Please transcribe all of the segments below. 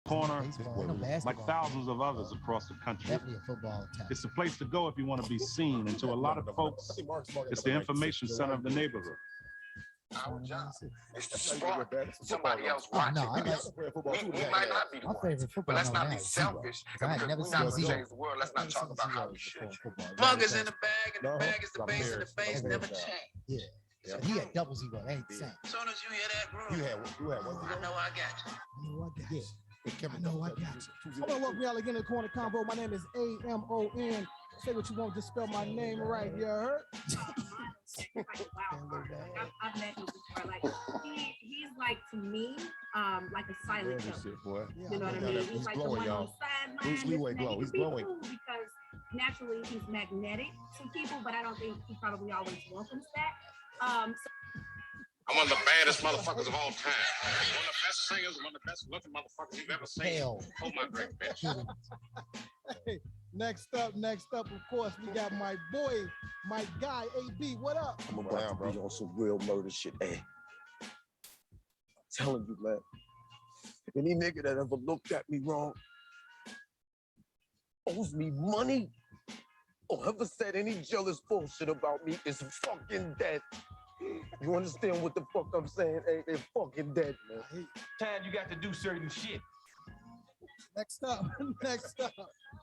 corner, Baseball, no like basketball. thousands of others across the country. Definitely a football town. It's the place to go if you want to be seen, and to a lot of folks, it's the information center of the neighborhood. Our job is to spark somebody else Oh, no, watching. We might not be the My ones, favorite football but let's now not be is zero. selfish. I ain't Because never we're seen not going to zero. change the world. Let's not talk about how we should. Muggers in the bag, and the bag is the base, and the base never change. Yeah. So he had double zero. That ain't the same. As soon as you hear that groove, You had one. I know I got you. I know I got you. Kevin, I know I got you. Hello, welcome y'all again to the Corner Convo. My name is AMON. Say what you want, just spell my name right. You heard? I've met him before. Like he's like to me, like a silent killer. You know what I mean? He's like the one on the sideline. Bruce Leeway glow. He's glowing. Because naturally he's magnetic to people, but I don't think he probably always welcomes that. I'm one of the baddest motherfuckers of all time. One of the best singers, one of the best looking motherfuckers you've ever seen. Oh my great bitch. Hey, next up, of course, we got my boy, my guy, AB. What up? I'm about to be on some real murder shit. Hey, I'm telling you, man. Any nigga that ever looked at me wrong, owes me money, or ever said any jealous bullshit about me is fucking dead. You understand what the fuck I'm saying? Hey, they're fucking dead, man. Time you got to do certain shit. Next up,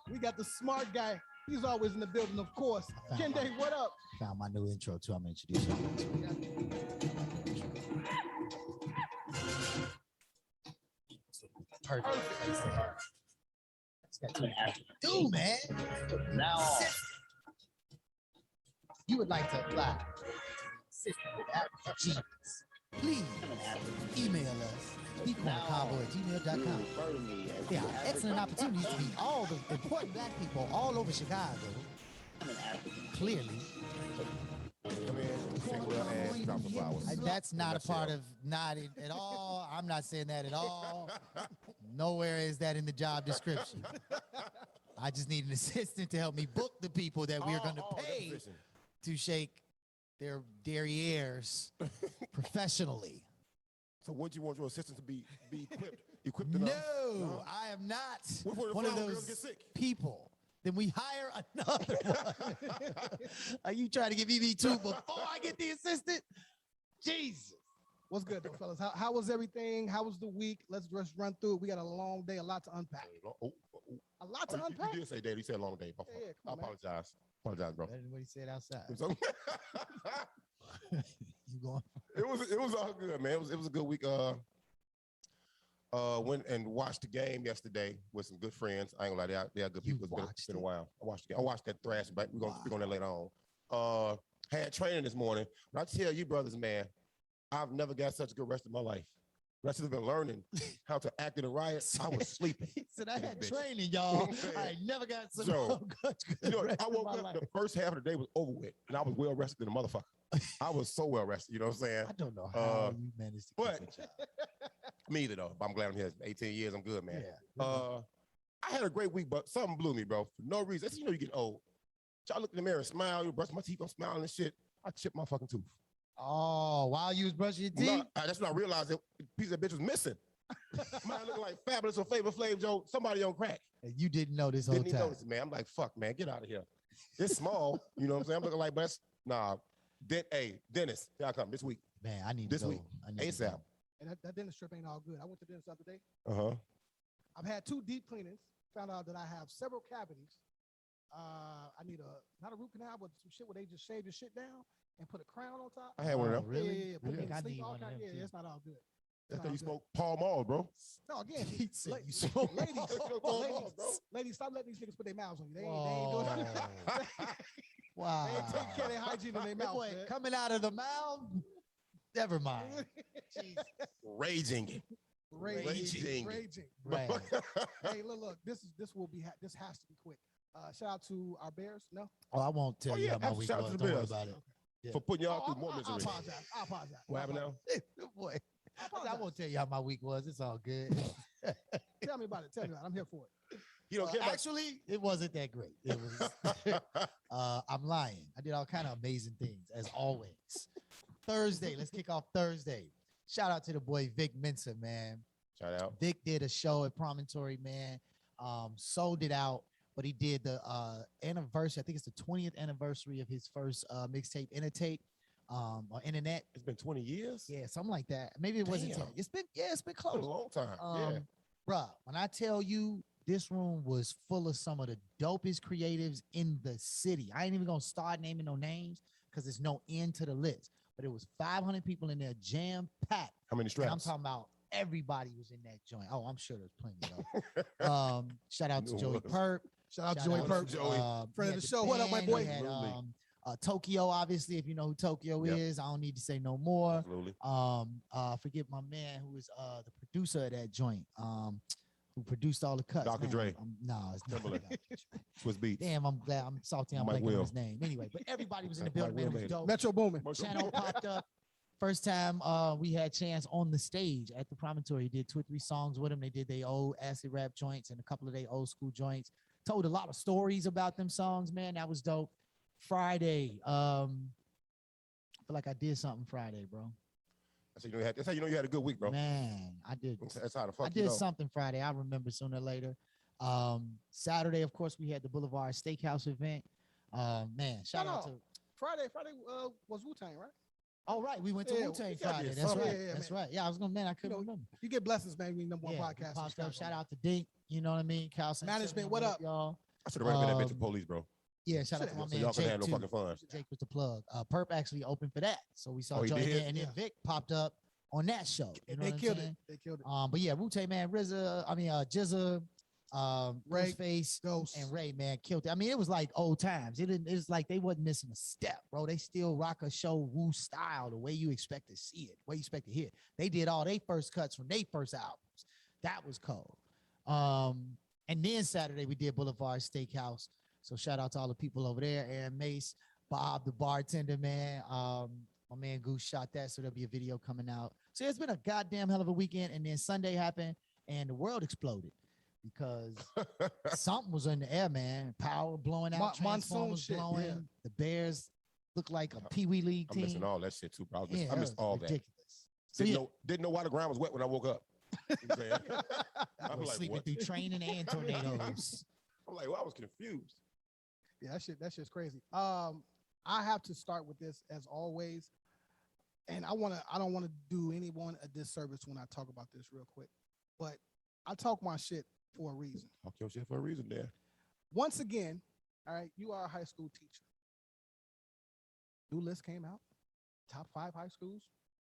we got the smart guy. He's always in the building, of course. Kende, what up? Found my new intro too. I'm gonna introduce you. Perfect. That's what I have to do, man. Now, you would like to apply Genius. Please email us thecornerconvo@gmail.com. There are excellent opportunities to meet all the important black people all over Chicago. Clearly. That's not a part of not at all. I'm not saying that at all. Nowhere is that in the job description. I just need an assistant to help me book the people that we're going to pay to shake their derrieres professionally. So what do you want your assistant to be equipped No, enough? I am not What one of those people. Then we hire another one. Are you trying to give me two before I get the assistant? Jesus. What's good, though, fellas? How was everything? How was the week? Let's just run through it. We got a long day, a lot to unpack. A lot to unpack? You did say that. You said long day. Yeah, I apologize. Apologize, bro. Better than what he said outside. You going? It was all good, man. It was a good week. Went and watched the game yesterday with some good friends. I ain't gonna lie, they are good people. It's been a while. I watched that thrash, but we're gonna speak on that later on. Had training this morning. But I tell you, brothers, man, I've never got such a good rest of my life. Rest of been learning how to act in a riot. I was sleeping. He said I had training, y'all. I never got such a good I woke up, the first half of the day was over with, and I was well rested than a motherfucker. I was so well rested, you know what I'm saying? I don't know how you managed to keep it, me either, though. But I'm glad I'm here. 18 years, I'm good, man. Yeah. I had a great week, but something blew me, bro. For no reason. That's, you know, you get old. So I look in the mirror and smile. You brush my teeth, I'm smiling and shit. I chipped my fucking tooth. Oh, while you was brushing your teeth? No, that's when I realized that piece of bitch was missing. Man, looking like Fabulous or Flavor Flav, Joe. Somebody on crack. And you didn't know this whole Didn't even time. notice it, man. I'm like, fuck, man, get out of here. It's small, you know what I'm saying? I'm looking like, but that's, nah. Hey, Dennis, here I come this week. Man, I need this to go. week. I need ASAP. And that dentist trip ain't all good. I went to dentist the other day. Uh-huh. I've had 2 deep cleanings. Found out that I have several cavities. I need not a root canal, but some shit where they just shave your shit down and put a crown on top. I had one of them. Really? Yeah, put me I to sleep, need all one of kind. them, Yeah, too. it's not all good. That's how you smoke Paul Mall, bro. No, again, He said you ladies, smoke ladies, Paul Mall, bro. ladies, stop letting these niggas put their mouths on you. They ain't doing it. Wow. They ain't taking care of their hygiene in their mouth. Boy, Man. coming out of the mouth, never mind. Raging. Raging. Right. Hey, look. This has to be quick. Shout out to our Bears. No. Oh, I won't tell you how my week shout out was. to the Don't worry Bears. about it. Yeah. For putting y'all through more I misery. apologize. What happened now? Boy, I won't tell you how my week was. It's all good. Tell me about it. I'm here for it. You don't care about Actually, it wasn't that great. It was. I'm lying. I did all kind of amazing things as always. Thursday. Let's kick off Thursday. Shout out to the boy Vic Mensa, man. Shout out. Vic did a show at Promontory, man. Sold it out, but he did the anniversary. I think it's the 20th anniversary of his first mixtape, Intertape, on internet. It's been 20 years. Yeah, something like that. Maybe it wasn't 10. It's been It's been close. a long time. Bruh, when I tell you this room was full of some of the dopest creatives in the city. I ain't even gonna start naming no names because there's no end to the list. But it was 500 people in there, jam packed. How many straps? I'm talking about everybody was in that joint. Oh, I'm sure there's plenty though. Shout out to Joey Perp. Shout out to Joey Perp. Friend of the show. What up, my boy? We had, Tokyo, obviously, if you know who Tokyo is, I don't need to say no more. Absolutely. Forget my man who is the producer of that joint. Who produced all the cuts. Dr. Dre. No, it's not. Swiss Beats. Damn, I'm glad. I'm salty. I'm blanking on his name. Anyway, but everybody was in the building. Man, it was dope. Metro Boomin. Channel popped up. First time we had Chance on the stage at the Promontory. He did 2 or 3 songs with him. They did their old acid rap joints and a couple of their old school joints. Told a lot of stories about them songs, man. That was dope. Friday. I feel like I did something Friday, bro. That's how you know you had a good week, bro. Man, I did. That's how the fuck I did something Friday. I remember sooner or later. Saturday, of course, we had the Boulevard Steakhouse event. Man, shout out to Friday was Wu-Tang, right? Oh, right. We went to Wu-Tang Friday. That's right. That's right. Yeah, I was gonna, I couldn't remember. You get blessings, man. We number one podcast. Shout out to Dink. You know what I mean? Carlson Management, what up, y'all? I should have ran that bitch to police, bro. Yeah, shout out to my man y'all Jake can have no too. fucking fun. Jake was the plug. Perp actually opened for that, so we saw he Joey did? there, and then Vic popped up on that show. You know They what killed I'm saying? it. They killed it. But yeah, Wu-Tang, man, Jizza, Ray, Ghostface, Ghost. and Ray, man, killed it. I mean, it was like old times. It was like they wasn't missing a step, bro. They still rock a show Wu style, the way you expect to see it, the way you expect to hear it. They did all their first cuts from their first albums. That was cold. And then Saturday we did Boulevard Steakhouse. So shout out to all the people over there, Aaron Mace, Bob, the bartender, man. My man Goose shot that, so there'll be a video coming out. So it's been a goddamn hell of a weekend. And then Sunday happened and the world exploded because something was in the air, man. Power blowing out, transformers blowing. Yeah. The Bears look like a Pee Wee League I'm team. missing all that shit too, bro. I Yeah, missed all ridiculous. that. So, Didn't know why the ground was wet when I woke up. You know what I'm saying? I I'm was like, sleeping what? through training and tornadoes. I'm like, well, I was confused. Yeah, that shit's crazy. I have to start with this as always, and I don't want to do anyone a disservice when I talk about this real quick, but I talk my shit for a reason. Talk your shit for a reason, there. Once again, all right, you are a high school teacher. New list came out, top 5 high schools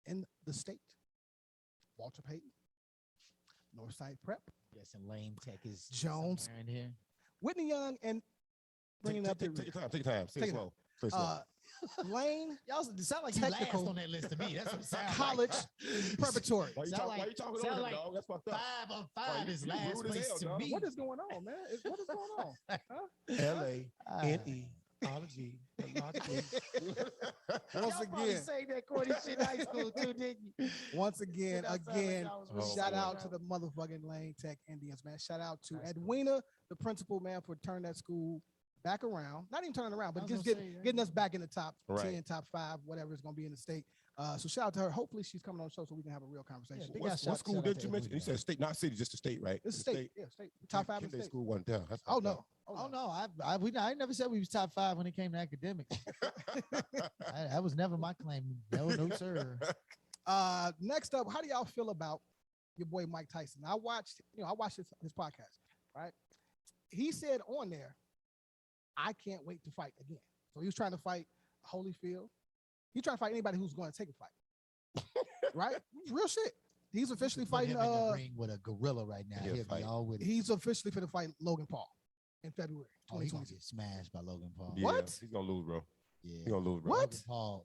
in the state. Walter Payton, Northside Prep, Yes, and Lame Tech is Jones. somewhere in here. Whitney Young, and bringing up Take your time. Take your time. Say it Take it slow. Say it slow. Lane, Y'all sound like you Technical. last on that list to me. That's what it sounds college, like. preparatory. Why you sound why you talking sound over him, like dog? That's fucked up. 5 of 5 is you last rude as place hell, to dog. me. What is going on, man? What is going on? L-A-N-E. Ology. Once again, say that corny shit in high school too, didn't you? once again, That sound like y'all was really shout saying out that. to the motherfucking Lane Tech Indians, man. Shout out to Edwina, the principal, man, for turning that school back around. Not even turning around, but just getting us back in the top 10, top 5, whatever it's gonna be in the state. So shout out to her. Hopefully she's coming on the show so we can have a real conversation. big What shout school out did to you mention? Edwina. You said state, not city, just the state, right? It's state. Yeah, state. Top 5 in Kid Day state. school wasn't there. That's Oh fucked no. up. Oh no, I never said we was top 5 when it came to academics. That was never my claim. No, sir. Next up, how do y'all feel about your boy Mike Tyson? I watched his podcast, right? He said on there, I can't wait to fight again. So he was trying to fight Holyfield. He's trying to fight anybody who's going to take a fight. Right? Real shit. He's officially Put fighting him in the ring with a gorilla right now. Yeah, He'll fight. be all with it. he's officially going to fight Logan Paul in February Oh, he's gonna 2022. get smashed by Logan Paul. Yeah, What? He's gonna lose, bro. Yeah. He's gonna lose, bro. What?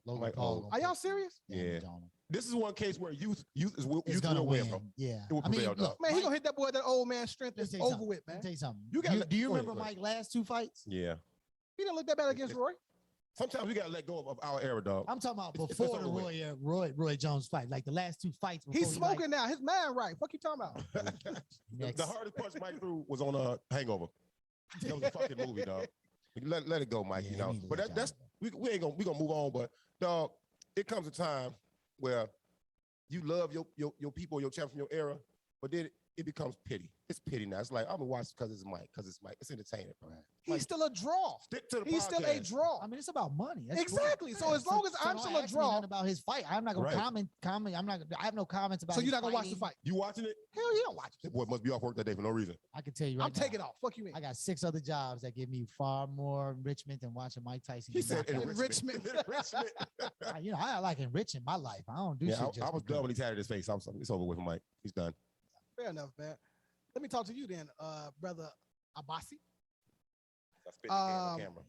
Logan Like, Paul. oh. gonna Are y'all put serious? damage Yeah. on him. This is one case where youth It's will gonna win, win. bro. Yeah. It will I mean, prevail, look, dog. Man, he going to hit that boy, that old man strength let me is tell you over something. with, Let me man. tell you something. You gotta do you go ahead, remember go ahead. Mike's last 2 fights? Yeah. He didn't look that bad against Roy. Sometimes we gotta let go of our era, dog. I'm talking about It's before the over with. Roy Jones fight, like the last 2 fights. He's before he, like, smoking now. His man right. Fuck you talking about? next. The hardest punch Mike threw was on Hangover. That was a fucking movie, dog. Let it go, Mike. Yeah, you he know. need to But let that's we gonna move on. But dog, it comes a time where you love your people, your champions from your era, but then it becomes pity. It's pity now. It's like, I'm gonna watch because it's Mike, It's entertaining, bro. He's still a draw. Stick to the He's still a podcast. draw. I mean, it's about money. That's Exactly. cool. So as long as I'm don't still a ask me draw, nothing about his fight, I'm not gonna Right. comment. I have no comments about. so his you're not gonna watch the fighting. fight. You watching it? Hell yeah, I'm watching. That boy must be off work that day for no reason. I can tell you right I'm now. taking off. Fuck you, mean? I got 6 other jobs that give me far more enrichment than watching Mike Tyson. He get said knocked out. enrichment. Enrichment. You know, I like enriching my life. I don't do Yeah, shit. I was done when he tatted his face. It's over with Mike. He's done. Fair enough, man. Let me talk to you then, brother Abasi. I spit the camera.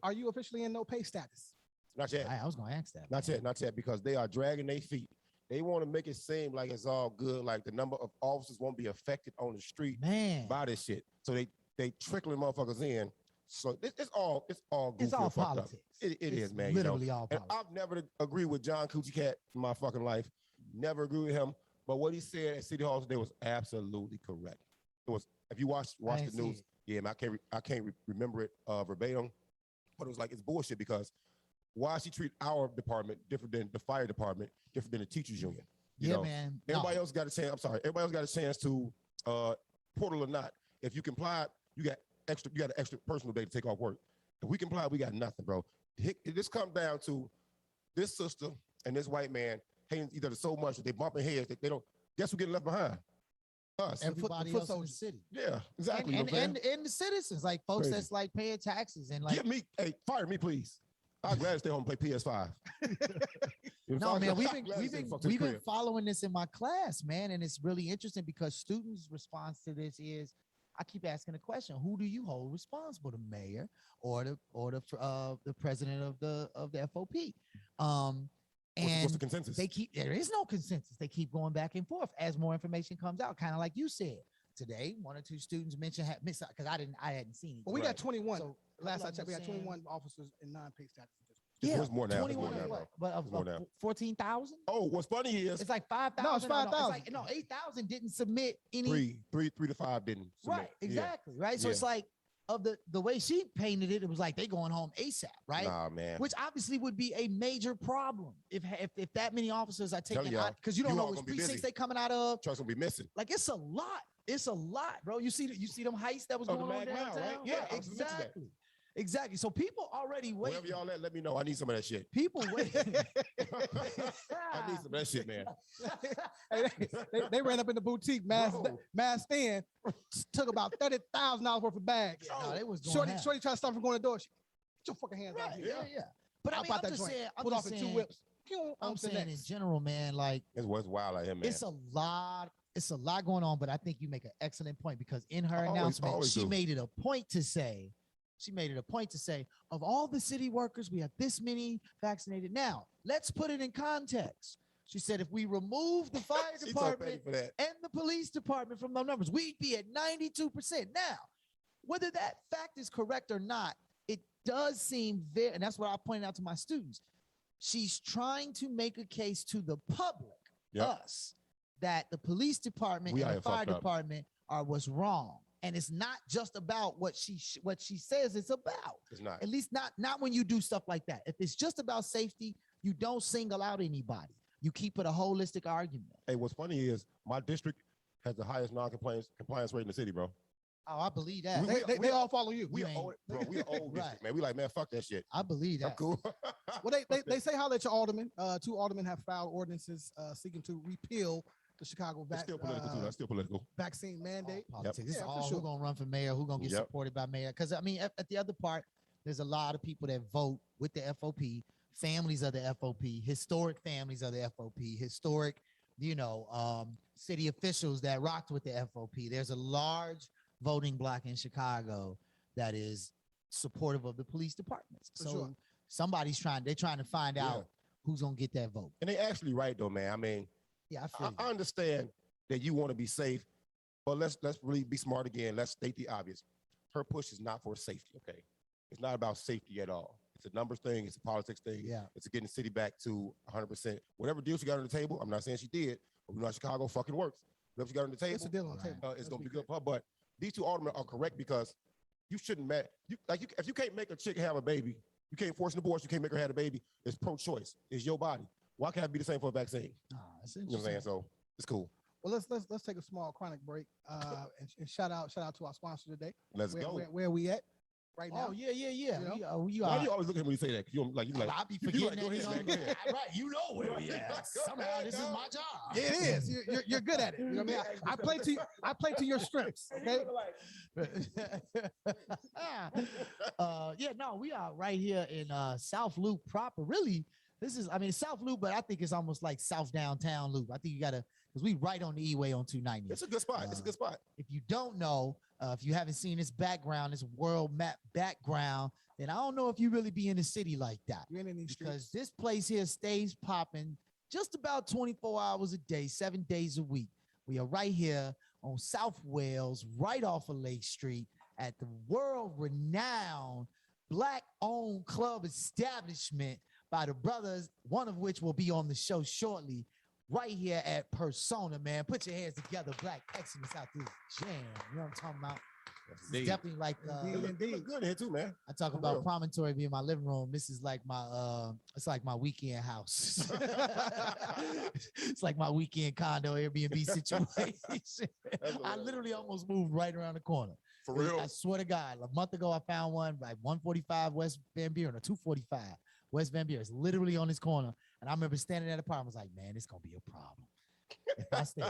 Are you officially in no pay status? Not yet. I was gonna ask that. Not yet, because they are dragging their feet. They want to make it seem like it's all good, like the number of officers won't be affected on the street Man, by this shit. So they trickling motherfuckers in. So it's all goofy it's all and fucked up. politics. It It's is, man. Literally all And politics. I've never agreed with John Coochie Cat in my fucking life. Never agree with him. But what he said at City Hall today was absolutely correct. It was, if you watch I the didn't see news, it. yeah, man, I can't remember it verbatim, but it was like, it's bullshit, because why she treat our department different than the fire department, different than the teachers union? You Yeah, know? man. Everybody else got a chance. I'm sorry. Everybody else got a chance to portal or not. If you comply, you got an extra personal day to take off work. If we comply, we got nothing, bro. This comes down to this sister and this white man hating each other so much that they bumping heads that they don't. Guess who getting left behind? Us. Everybody else in the city. Yeah, exactly. And the citizens, like folks Crazy. that's like paying taxes and like. Fire me, please. I'm glad to stay home and play PS5. No, man, we've we've been following this in my class, man, and it's really interesting because students' response to this is, I keep asking the question: who do you hold responsible, the mayor or the president of the FOP? What's the consensus? There is no consensus. They keep going back and forth as more information comes out, kind of like you said. Today, 1 or 2 students mentioned because I hadn't seen it. Well, we got 21. So, last I I'm checked, we got saying- 21 officers in non-pay status. Yeah, It's more now. 21 It's more now, what? bro. But It's more now. 14,000? Oh, what's funny is It's like 5,000. No, it's 5,000. No, 8,000 didn't submit any. 3 to 5 didn't submit. Right, Yeah. exactly. Right. So Yeah. it's like of the way she painted it, it was like they going home ASAP, right? Nah, man. Which obviously would be a major problem if that many officers are taking y'all, out, because you don't you know all which gonna be precincts busy. they coming out of. Truck's gonna be missing. Like it's a lot. It's a lot, bro. You see them heists that was Oh, the going on Mag Mile, downtown? right? Yeah, I was mentioning that. exactly. Exactly. So people already waiting. Wherever y'all at, let me know. I need some of that shit. People waiting. I need some of that shit, man. They ran up in the boutique, Bro. masked in, took about $30,000 worth of bags. No, they was going ham. Shorty tried to stop from going to the door. Get your fucking hands out Right, here. yeah. But I How mean, about I'm that just joint? saying, Pulled off in 2 whips. I'm On to saying in next. general, man, like It's what's wild out here, man. it's a lot going on, but I think you make an excellent point because in her I announcement, always she do. made it a point to say, of all the city workers, we have this many vaccinated. Now, let's put it in context. She said, if we remove the fire She's so department petty for that. and the police department from those numbers, we'd be at 92%. Now, whether that fact is correct or not, it does seem very, and that's what I pointed out to my students. She's trying to make a case to the public, Yep. us, that the police department We and out the here fire fucked up. department are what's wrong. And it's not just about what she says it's about. It's not. At least not when you do stuff like that. If it's just about safety, you don't single out anybody. You keep it a holistic argument. Hey, what's funny is my district has the highest compliance rate in the city, bro. Oh, I believe that. They all follow you. We You are ain't- old, bro. We are old Right. district, man. We like, man, fuck that shit. I believe I'm that. cool. Well, they say holler at your alderman. 2 aldermen have filed ordinances seeking to repeal the Chicago That's still political too. That's still political. vaccine mandate. Politics. It's Yeah, for all sure. who gonna run for mayor, who gonna get Yep. supported by mayor. Because I mean, at the other part, there's a lot of people that vote with the FOP, families of the FOP, historic families of the FOP, historic, city officials that rocked with the FOP. There's a large voting block in Chicago that is supportive of the police departments. For So sure. they're trying to find Yeah. out who's gonna get that vote. And they actually right though, man. I mean, Yeah, I feel I understand that you want to be safe, but let's really be smart again. Let's state the obvious. Her push is not for safety, okay? It's not about safety at all. It's a numbers thing. It's a politics thing. Yeah. It's a getting the city back to 100%. Whatever deal she got on the table, I'm not saying she did, but we know how Chicago fucking works. Whatever she got on the table, It's a deal on the table. it's going to be good for her. But these 2 aldermen are correct because you shouldn't matter. If you can't make a chick have a baby, you can't force an abortion, you can't make her have a baby. It's pro-choice. It's your body. Why can't it be the same for a vaccine? Oh, that's You know what I'm saying? interesting. So it's cool. Well, let's take a small chronic break. And shout out to our sponsor today. Let's where, go. Where we at right now? Oh yeah. You know? We Why are. do you always look at me when you say that? 'Cause you like I be forgetting go that. ahead, man, go ahead. Right, you know where we at. Somehow this is my job. Yeah, it is. You're good at it. You know what I mean? I play to your strengths. Okay. We are right here in South Loop proper. Really, South Loop, but I think it's almost like South Downtown Loop. I think you gotta, because we right on the E-way on 290. It's a good spot. It's a good spot. If you don't know, if you haven't seen this background, this world map background, then I don't know if you really be in the city like that. You ain't in these Because streets. this place here stays popping just about 24 hours a day, 7 days a week. We are right here on South Wales, right off of Lake Street at the world-renowned Black-owned club establishment by the brothers, one of which will be on the show shortly, right here at Persona, man. Put your hands together, Black Excellence out this jam. You know what I'm talking about? It's definitely like Indeed. Good here too, man. I talk For about real. Promontory being my living room. This is like my it's like my weekend house. It's like my weekend condo Airbnb situation. I literally almost moved right around the corner. For real. I swear to God, a month ago I found one like 145 West Van Buren or 245 West Van Buren. It's literally on this corner. And I remember standing at the park. I was like, man, it's gonna be a problem. If I stay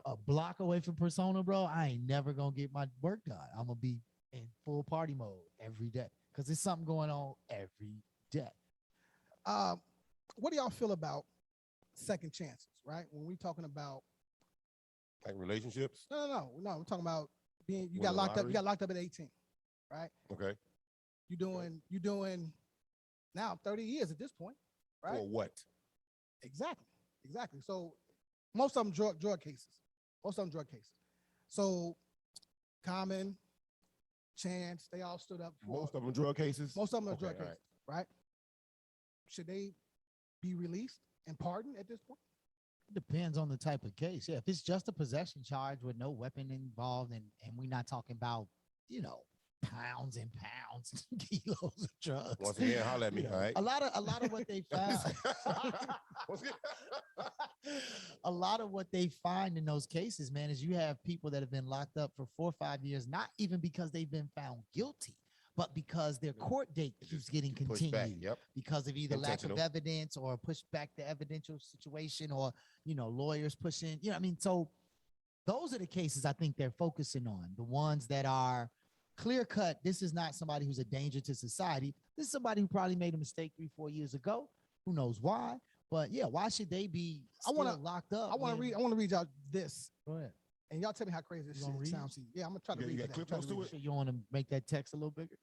a block away from Persona, bro, I ain't never gonna get my work done. I'm gonna be in full party mode every day because there's something going on every day. What do y'all feel about second chances? Right, when we talking about Like relationships. no, we're talking about being you Winning got locked up. lottery? You got locked up at 18, right? Okay. You doing now 30 years at this point, right? For what? Exactly. So most of them drug cases. So Common, Chance, they all stood up for Most of them drug cases. most of them are Okay, drug all cases, right? Should they be released and pardoned at this point? It depends on the type of case. Yeah, if it's just a possession charge with no weapon involved, and we're not talking about, pounds and pounds, kilos of drugs. Once again, holler at me, all right? A lot of what they found. A lot of what they find in those cases, man, is you have people that have been locked up for 4 or 5 years, not even because they've been found guilty, but because their court date keeps getting Pushed back, continued yep. because of either lack of Intentional. evidence or push back the evidential situation or, lawyers pushing, So those are the cases I think they're focusing on, the ones that are clear cut. This is not somebody who's a danger to society. This is somebody who probably made a mistake 3-4 years ago. Who knows why? But yeah, why should they be locked up? I want to read y'all this. Go ahead. And y'all tell me how crazy this You gonna shit read? sounds to you. Yeah, I'm gonna try to You read got that. clip Try notes to to read it? You want to make that text a little bigger?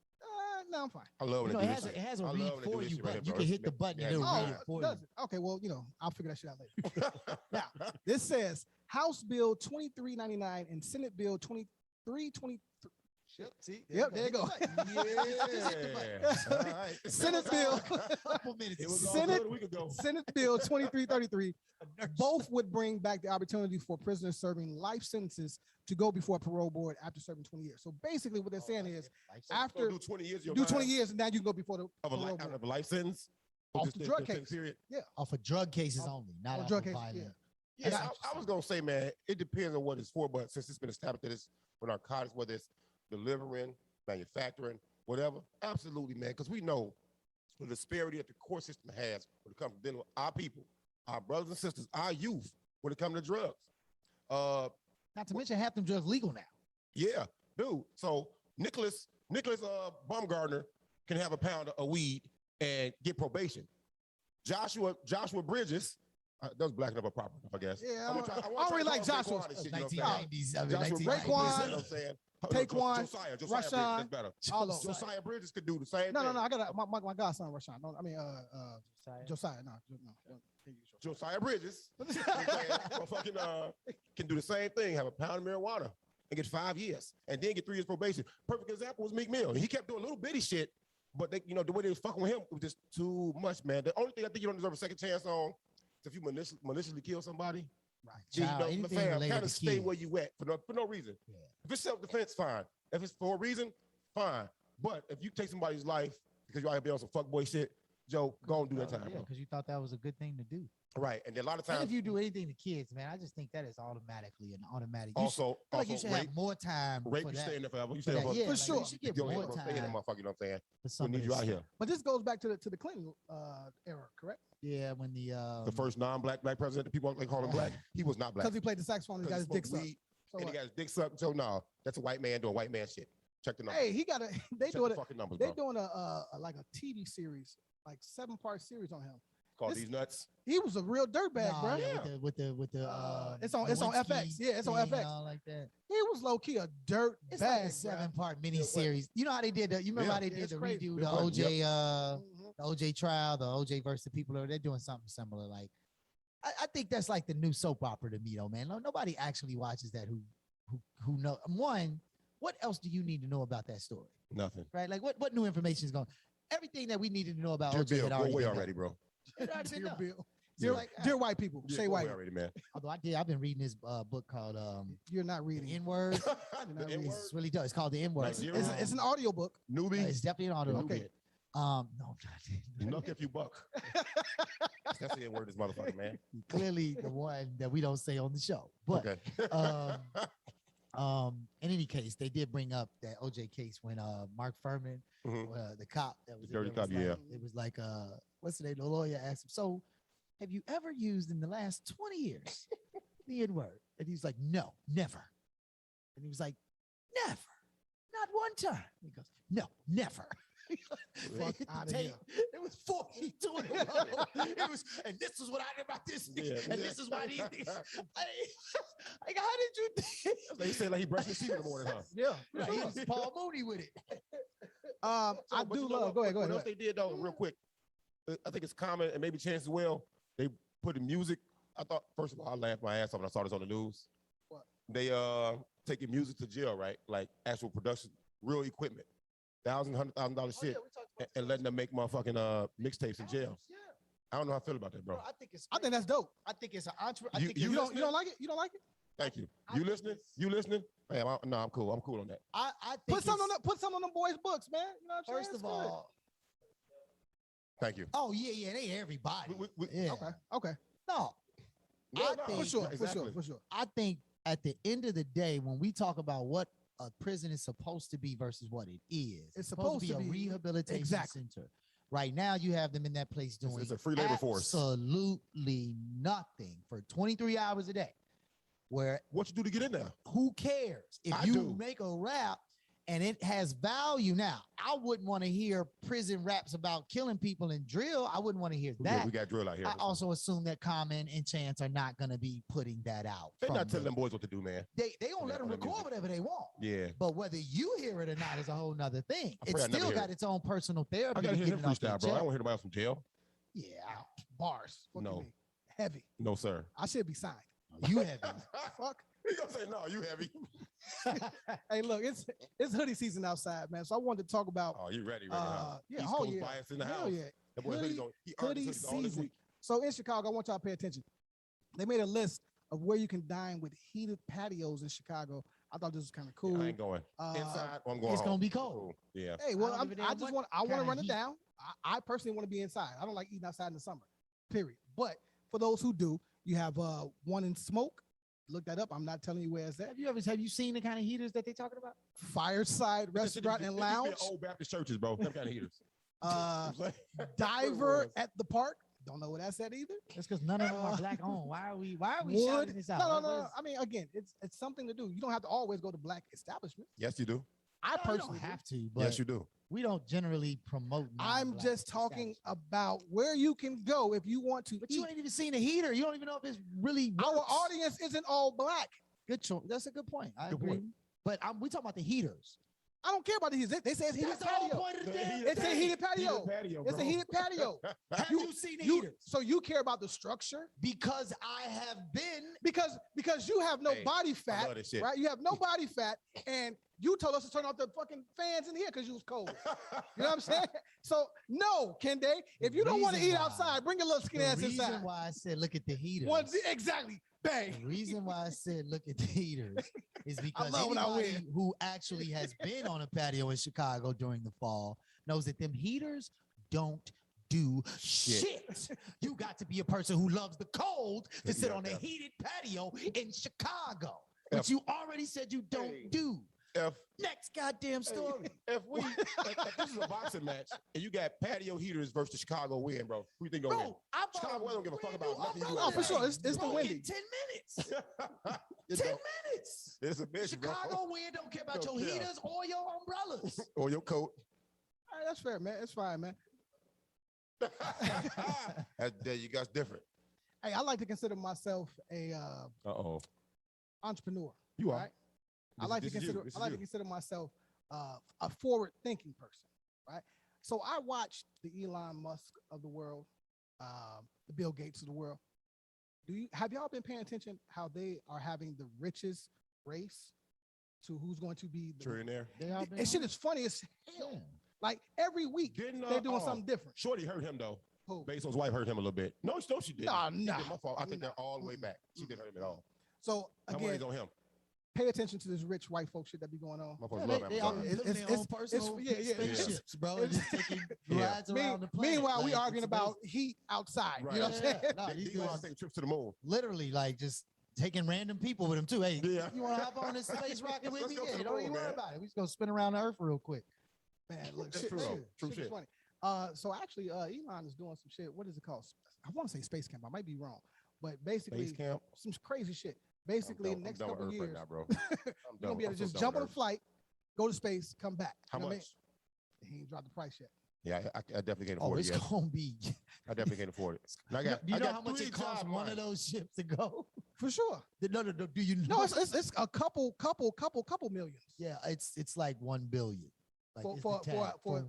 No, I'm fine. I love when You know, they it do has, this it shit. has a I read love when they for do this you shit right button. here, You bro. can hit the button and it'll Oh, read it for does you. it? Okay, well, I'll figure that shit out later. Now, this says House Bill 2399 and Senate Bill 2323. Yep, there you go. Yeah. All right. Senate Bill, Couple minutes. It was all Senate- good a week ago. Senate Bill 2333, both would bring back the opportunity for prisoners serving life sentences to go before a parole board after serving 20 years. So basically, what they're saying is, after do 20 years, of your do 20 time years, and now you can go before the of a parole life, board. of a life sentence. Off Just the drug just case. Period. Off of drug cases Off- only, not on off drug of cases, violent. Yeah, That's I was gonna say, man, it depends on what it's for, but since it's been established that it's for narcotics, whether it's delivering, manufacturing, whatever, absolutely, man, because we know the disparity that the court system has when it comes to dealing with our people, our brothers and sisters, our youth, when it comes to drugs. Not to mention half them drugs legal now. Yeah, dude. So Nicholas Baumgartner can have a pound of weed and get probation. Joshua Bridges, that was blacking up a proper, I guess. Yeah, I'm gonna I try don't really to like call Joshua. Daquan and shit, you know what I'm saying? 1990s. I mean, Joshua 1990s. Bridges, Raekwon, you know what I'm saying? Taquan, Josiah Bridges, Rashawn, that's better. all those. Josiah Bridges could do the same No, thing. I got my godson, Rashawn. No, I mean, Josiah. No. Josiah Bridges, you know what I'm saying? Motherfucking, can do the same thing, have a pound of marijuana and get 5 years and then get 3 years probation. Perfect example was Meek Mill. He kept doing little bitty shit, but they, the way they was fucking with him was just too much, man. The only thing I think you don't deserve a second chance on is if you maliciously kill somebody. Right. Then, Child, anything fam, related kind of to stay kids. where you at for no reason. Yeah. If it's self-defense, fine. If it's for a reason, fine. But if you take somebody's life because you out here be on some fuckboy shit, Joe, go and do that time, Yeah, bro. because you thought that was a good thing to do. Right, and then a lot of And times if you do anything to kids, man, I just think that is automatically an automatic. also I feel like you should rape, have more time. rape for you that. stay in there forever. You For stay that, there yeah, For like, sure. You should get Go more ahead, bro. Stay in there, time. motherfucker. You know what I'm saying? For some We of need you this out here. stuff. But this goes back to the Clinton era, correct? Yeah, when The first non-black black president, the people they call him black, he was not black. Because he played the saxophone and got his dick sucked. So And he what? got his dick sucked. So no, that's a white man doing white man shit. Check the numbers. Hey, he got a. They Check doing the it. fucking numbers, They bro. doing like a TV series, like 7-part series on him. Called this- These Nuts. He was a real dirtbag, Nah, bro. yeah, with the It's on Lewinsky FX. Yeah, it's on thing and FX. all like that. He was low key a dirt It's bag. like a 7-part miniseries. You know how they did that? You remember how they did it's the crazy. redo, It's the crazy. OJ, the OJ trial, the OJ versus the people? They're doing something similar. Like, I think that's like the new soap opera to me, though, man. Nobody actually watches that. Who know? One, what else do you need to know about that story? Nothing. Right? Like, what new information is going? Everything that we needed to know about Dear OJ Bill, had go already away been already, done. bro. It already been Dear done. Bill. Dear, Dear white people, Yeah, say go white. away already, man. Although I've been reading this book called You're not The reading. N-Word. The N-word? It's really dope. It's called The N-Word. Nigeria? It's an audio book. Newbie. It's definitely an audio. Okay. book. No, Nuck if you buck. That's the word, this motherfucker, man. clearly the one that we don't say on the show. But Okay. in any case, they did bring up that OJ case when Mark Furman, Mhm. the cop that was The dirty in there, cop, was like, yeah. it was like what's the name? The lawyer asked him, so have you ever used in the last 20 years the N-word? And he's like, no, never. And he was like, never, not one time. He goes, no, never. Fuck outta here. It was 42 in a row. It was, and this is what I did about this, and this is why these things. Like, how did you think? They said like he brushed his teeth in the morning, huh? Yeah. He was Paul Mooney with it. I But do you know love. what? Go ahead. What else they did though, real quick? I think it's common and maybe Chance as well. They put in music. I thought first of all, I laughed my ass off when I saw this on the news. What? They taking music to jail, right? Like actual production, real equipment, $100,000 shit, and letting them make motherfucking mixtapes in jail. Yeah. I don't know how I feel about that, bro. I think it's. I think that's dope. I think it's an entre. I You- think you it's, You don't like it? You don't like it? Thank you. I You think listening? it's- You listening? Man, no, I'm cool. I'm cool on that. I think Put some on it's- them. Put some on them boys' books, man. You know what I'm saying? First It's of good. all, Thank you. oh yeah, they everybody. We- Yeah. Okay. No, Yeah, I no, think- For sure. exactly. For sure. I think at the end of the day, when we talk about what a prison is supposed to be versus what it is, It's supposed to be supposed a to be- rehabilitation exactly. center. Right now, you have them in that place doing It's a free labor force. absolutely nothing for 23 hours a day. Where What you do to get in there? who cares if I you do. make a rap and it has value? Now, I wouldn't want to hear prison raps about killing people and drill. I wouldn't want to hear Yeah, that. we got drill out here. I also assume that Common and Chance are not going to be putting that out. They're from not telling the- them boys what to do, man. They gonna on let that- them on that record music. whatever they want. Yeah. But whether you hear it or not is a whole nother thing. I It's pray I never still hear got it. its own personal therapy. I gotta to hear get him it off their freestyle, bro. I chest. don't want to hear nobody else from jail. Yeah. Bars. What No. you mean? Heavy. No, sir. I should be signed. You have Fuck. He gonna say no. You heavy? Hey, look, it's hoodie season outside, man. So I wanted to talk about. Oh, you ready? Ready? Huh? Yeah. East Oh Coast yeah. bias in the Hell house. yeah. That boy Hoodie- hoodie's on. He earned his Hoodie hoodies all this season. week. So in Chicago, I want y'all to pay attention. They made a list of where you can dine with heated patios in Chicago. I thought this was kind of cool. Yeah, I ain't going inside. Or I'm going. it's home. gonna be cold. Cool. Yeah. Hey, well, I don't give a I damn just what want to kinda run it heat. down. I personally want to be inside. I don't like eating outside in the summer. Period. But for those who do, you have one in Smoke. Look that up. I'm not telling you where it's at. Have you seen the kind of heaters that they're talking about? Fireside Restaurant and Lounge. Old Baptist churches, bro. Them kind of heaters. Diver at the Park. Don't know where that's at either. That's because none of them are black owned. Why are we Wood. shouting this out? No. I mean, again, it's something to do. You don't have to always go to black establishments. Yes, you do. I You personally don't do. have to, but Yes, you do. we don't generally promote. I'm non-black just talking establishments. about where you can go if you want to But eat. you ain't even seen a heater. You don't even know if it's really Our works. audience isn't all black. Good choice. That's a good point. I Good agree. point. But we talking about the heaters. I don't care about the heaters. They say it's heated That's the whole patio. point of the damn It's a thing. heated patio. It's a bro. heated patio. Have you seen the You- heaters? So you care about the structure Because I have been. because you have no Hey, body I fat, love this shit. right? You have no body fat, and you told us to turn off the fucking fans in here because you was cold. You know what I'm saying? So no, Kende, if you don't want to Reason eat why- outside, bring your little skinny The ass reason inside. why I said look at the heaters. Exactly. Bang. The reason why I said look at the heaters is because love when I anybody win. who actually has been on a patio in Chicago during the fall knows that them heaters don't do shit. You got to be a person who loves the cold to sit on a heated patio in Chicago, which you already said you don't do. Next goddamn story. If this is a boxing match and you got patio heaters versus the Chicago wind, bro, who you think gonna win? Chicago don't give a fuck about nothing. Oh, for sure. It's the windy. 10 minutes. 10 minutes. It's a bitch, Chicago wind don't care about your heaters or your umbrellas. Or your coat. All right, that's fair, man. It's fine, man. There you guys different. Hey, I like to consider myself a entrepreneur. You are. Right? I like to consider myself a forward-thinking person, right? So I watched the Elon Musk of the world, the Bill Gates of the world. Have y'all been paying attention how they are having the richest race to who's going to be the trillionaire? This shit is funny as hell. Yeah. Like every week they're doing something different. Shorty hurt him though. Who? Bezos' wife hurt him a little bit. No, she did. Nah. My fault. I think they're all the way back. She didn't hurt him at all. So again, on him. Pay attention to this rich white folk shit that be going on. Spaceships, bro. Just taking rides around the planet. Meanwhile, we arguing about heat outside. Right. You know what I'm saying? No, these guys take trips to the moon. Literally, like just taking random people with him too. Hey, you want to hop on this space rocket with me? Yeah, don't even worry about it. We just gonna spin around the Earth real quick. Man, look, true shit. Funny. So actually, Elon is doing some shit. What is it called? I want to say space camp. I might be wrong, but basically, some crazy shit. Basically, in the next couple of years, right now, bro. you're gonna be able to just jump on a flight, go to space, come back. How much? He ain't dropped the price yet. Yeah, I definitely can't afford it. It's gonna be. I definitely can't afford it. Do you know how much it costs one of those ships to go? For sure. No. Do you know? No, it's a couple millions. Yeah, it's like 1 billion. Like for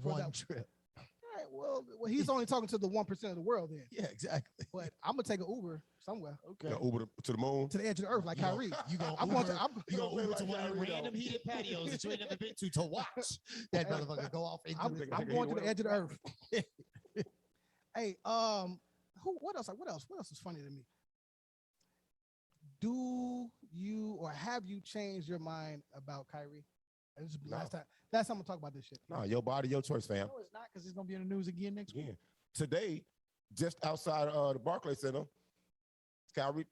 one trip. All right, well, he's only talking to the 1% of the world then. Yeah, exactly. But I'm gonna take an Uber somewhere. Okay. Uber to the moon, to the edge of the earth, like Kyrie. You gonna Uber to one of the random heated patios that you ain't never been to watch that motherfucker go off into I'm going to the edge of the earth. Hey, what else is funny to me? Do you or have you changed your mind about Kyrie? This is the last time I'm gonna talk about this shit. No, your body, your choice, fam. No, it's not, because it's gonna be in the news again next week. Today, just outside the Barclays Center, Kyrie,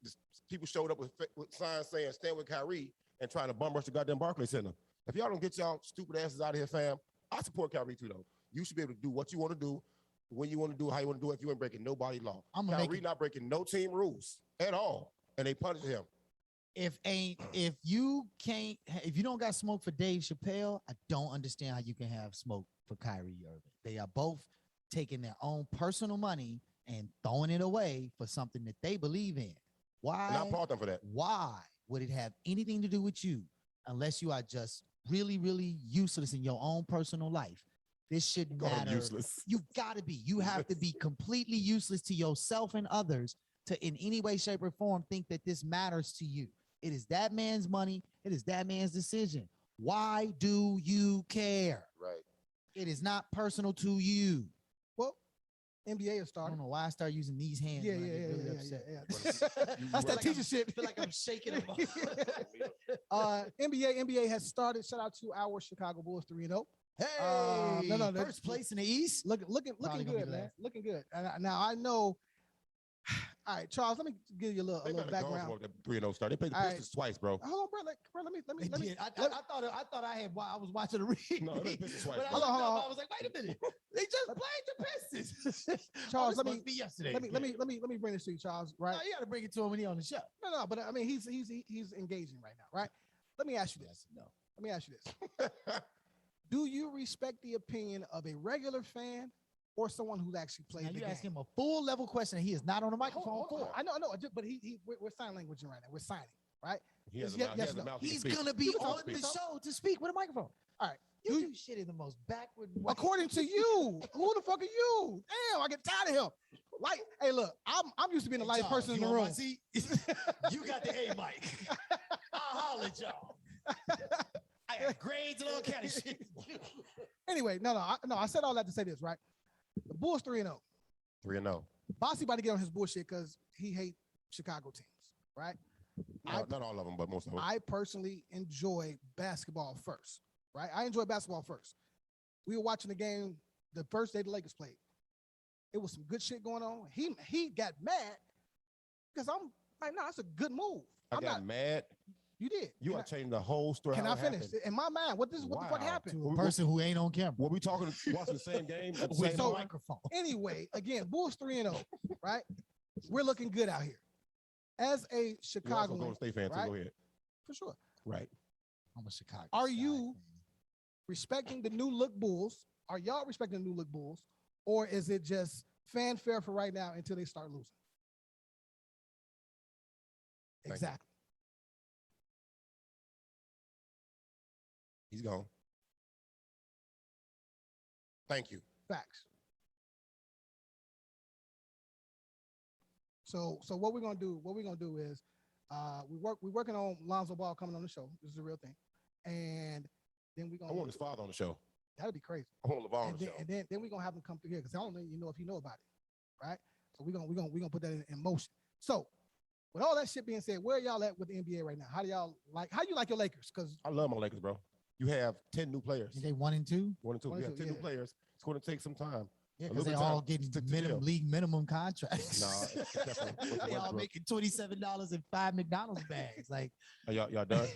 people showed up with signs saying "Stand with Kyrie" and trying to bum rush the goddamn Barclays Center. If y'all don't get y'all stupid asses out of here, fam, I support Kyrie too, though. You should be able to do what you want to do, when you want to do, how you want to do it. If you ain't breaking nobody's law, Kyrie not breaking no team rules at all, and they punished him. If you don't got smoke for Dave Chappelle, I don't understand how you can have smoke for Kyrie Irving. They are both taking their own personal money and throwing it away for something that they believe in. Why? And I applaud them for that. Why would it have anything to do with you unless you are just really, really useless in your own personal life? This shouldn't matter. Useless. You gotta be. You have to be completely useless to yourself and others to in any way, shape, or form think that this matters to you. It is that man's money. It is that man's decision. Why do you care? Right. It is not personal to you. Well, NBA has started. I don't know why I start using these hands. Yeah. That's that teacher shit. I feel like I'm shaking them. NBA has started. Shout out to our Chicago Bulls 3-0. Hey, first place in the East. Looking good, man. Looking good. Now I know. All right, Charles. Let me give you a little background. 3-0 start. They played the Pistons twice, bro. Hold on, bro. Let me. I was watching the read. No, they Pistons twice. Hold on. I was like, wait a minute. They just played the Pistons. Charles, let me bring this to you, Charles. Right? No, you got to bring it to him when he's on the show. No, but I mean, he's engaging right now, right? Let me ask you this. No. Let me ask you this. Do you respect the opinion of a regular fan or someone who's actually played the game? You ask him a full level question and he is not on the microphone. I know, but we're sign languaging right now. We're signing, right? He's gonna be on the show to speak with a microphone. All right. You do shit in the most backward way. According to you, who the fuck are you? Damn, I get tired of him. Like, hey, look, I'm used to being the lightest person in the room. You got the A mic. I'll holler at y'all. I got grades and all kind of shit. Anyway, no, I said all that to say this, right? The Bulls 3-0. 3-0. Bossy about to get on his bullshit because he hates Chicago teams, right? Not all of them, but most of them. I personally enjoy basketball first, right? I enjoy basketball first. We were watching the game the first day the Lakers played. It was some good shit going on. He got mad because I'm like, no, that's a good move. I got mad. You did. You are changing the whole story. Can I finish? In my mind, what the fuck happened? To a person who ain't on camera. Were we talking, watching the same game at the With same no time? microphone. Anyway, again, Bulls 3-0, right? We're looking good out here. As a You also Chicago, Golden State fan, too. right? Go ahead. For sure. Right. I'm a Chicago. Are you respecting the new look Bulls? Are y'all respecting the new look Bulls? Or is it just fanfare for right now until they start losing? Exactly. He's gone. Thank you. Facts. So what we're gonna do? What we're gonna do is, we're working on Lonzo Ball coming on the show. This is a real thing, and then we're gonna. I want his father on the show. That'd be crazy. I want LeVar on And the then, show. and then we're gonna have him come through here because I don't know if you know about it, right? So we're gonna put that in motion. So with all that shit being said, where y'all at with the NBA right now? How you like your Lakers? Because I love my Lakers, bro. You have 10 new players. They 1 and 2. 1 and 2. One You and have two, 10 new yeah. players. It's going to take some time. Yeah, A because little they bit of all time getting to gel. league minimum contracts. Nah, it's definitely. They all making $27 and 5 McDonald's bags. Like, Are y'all done? Done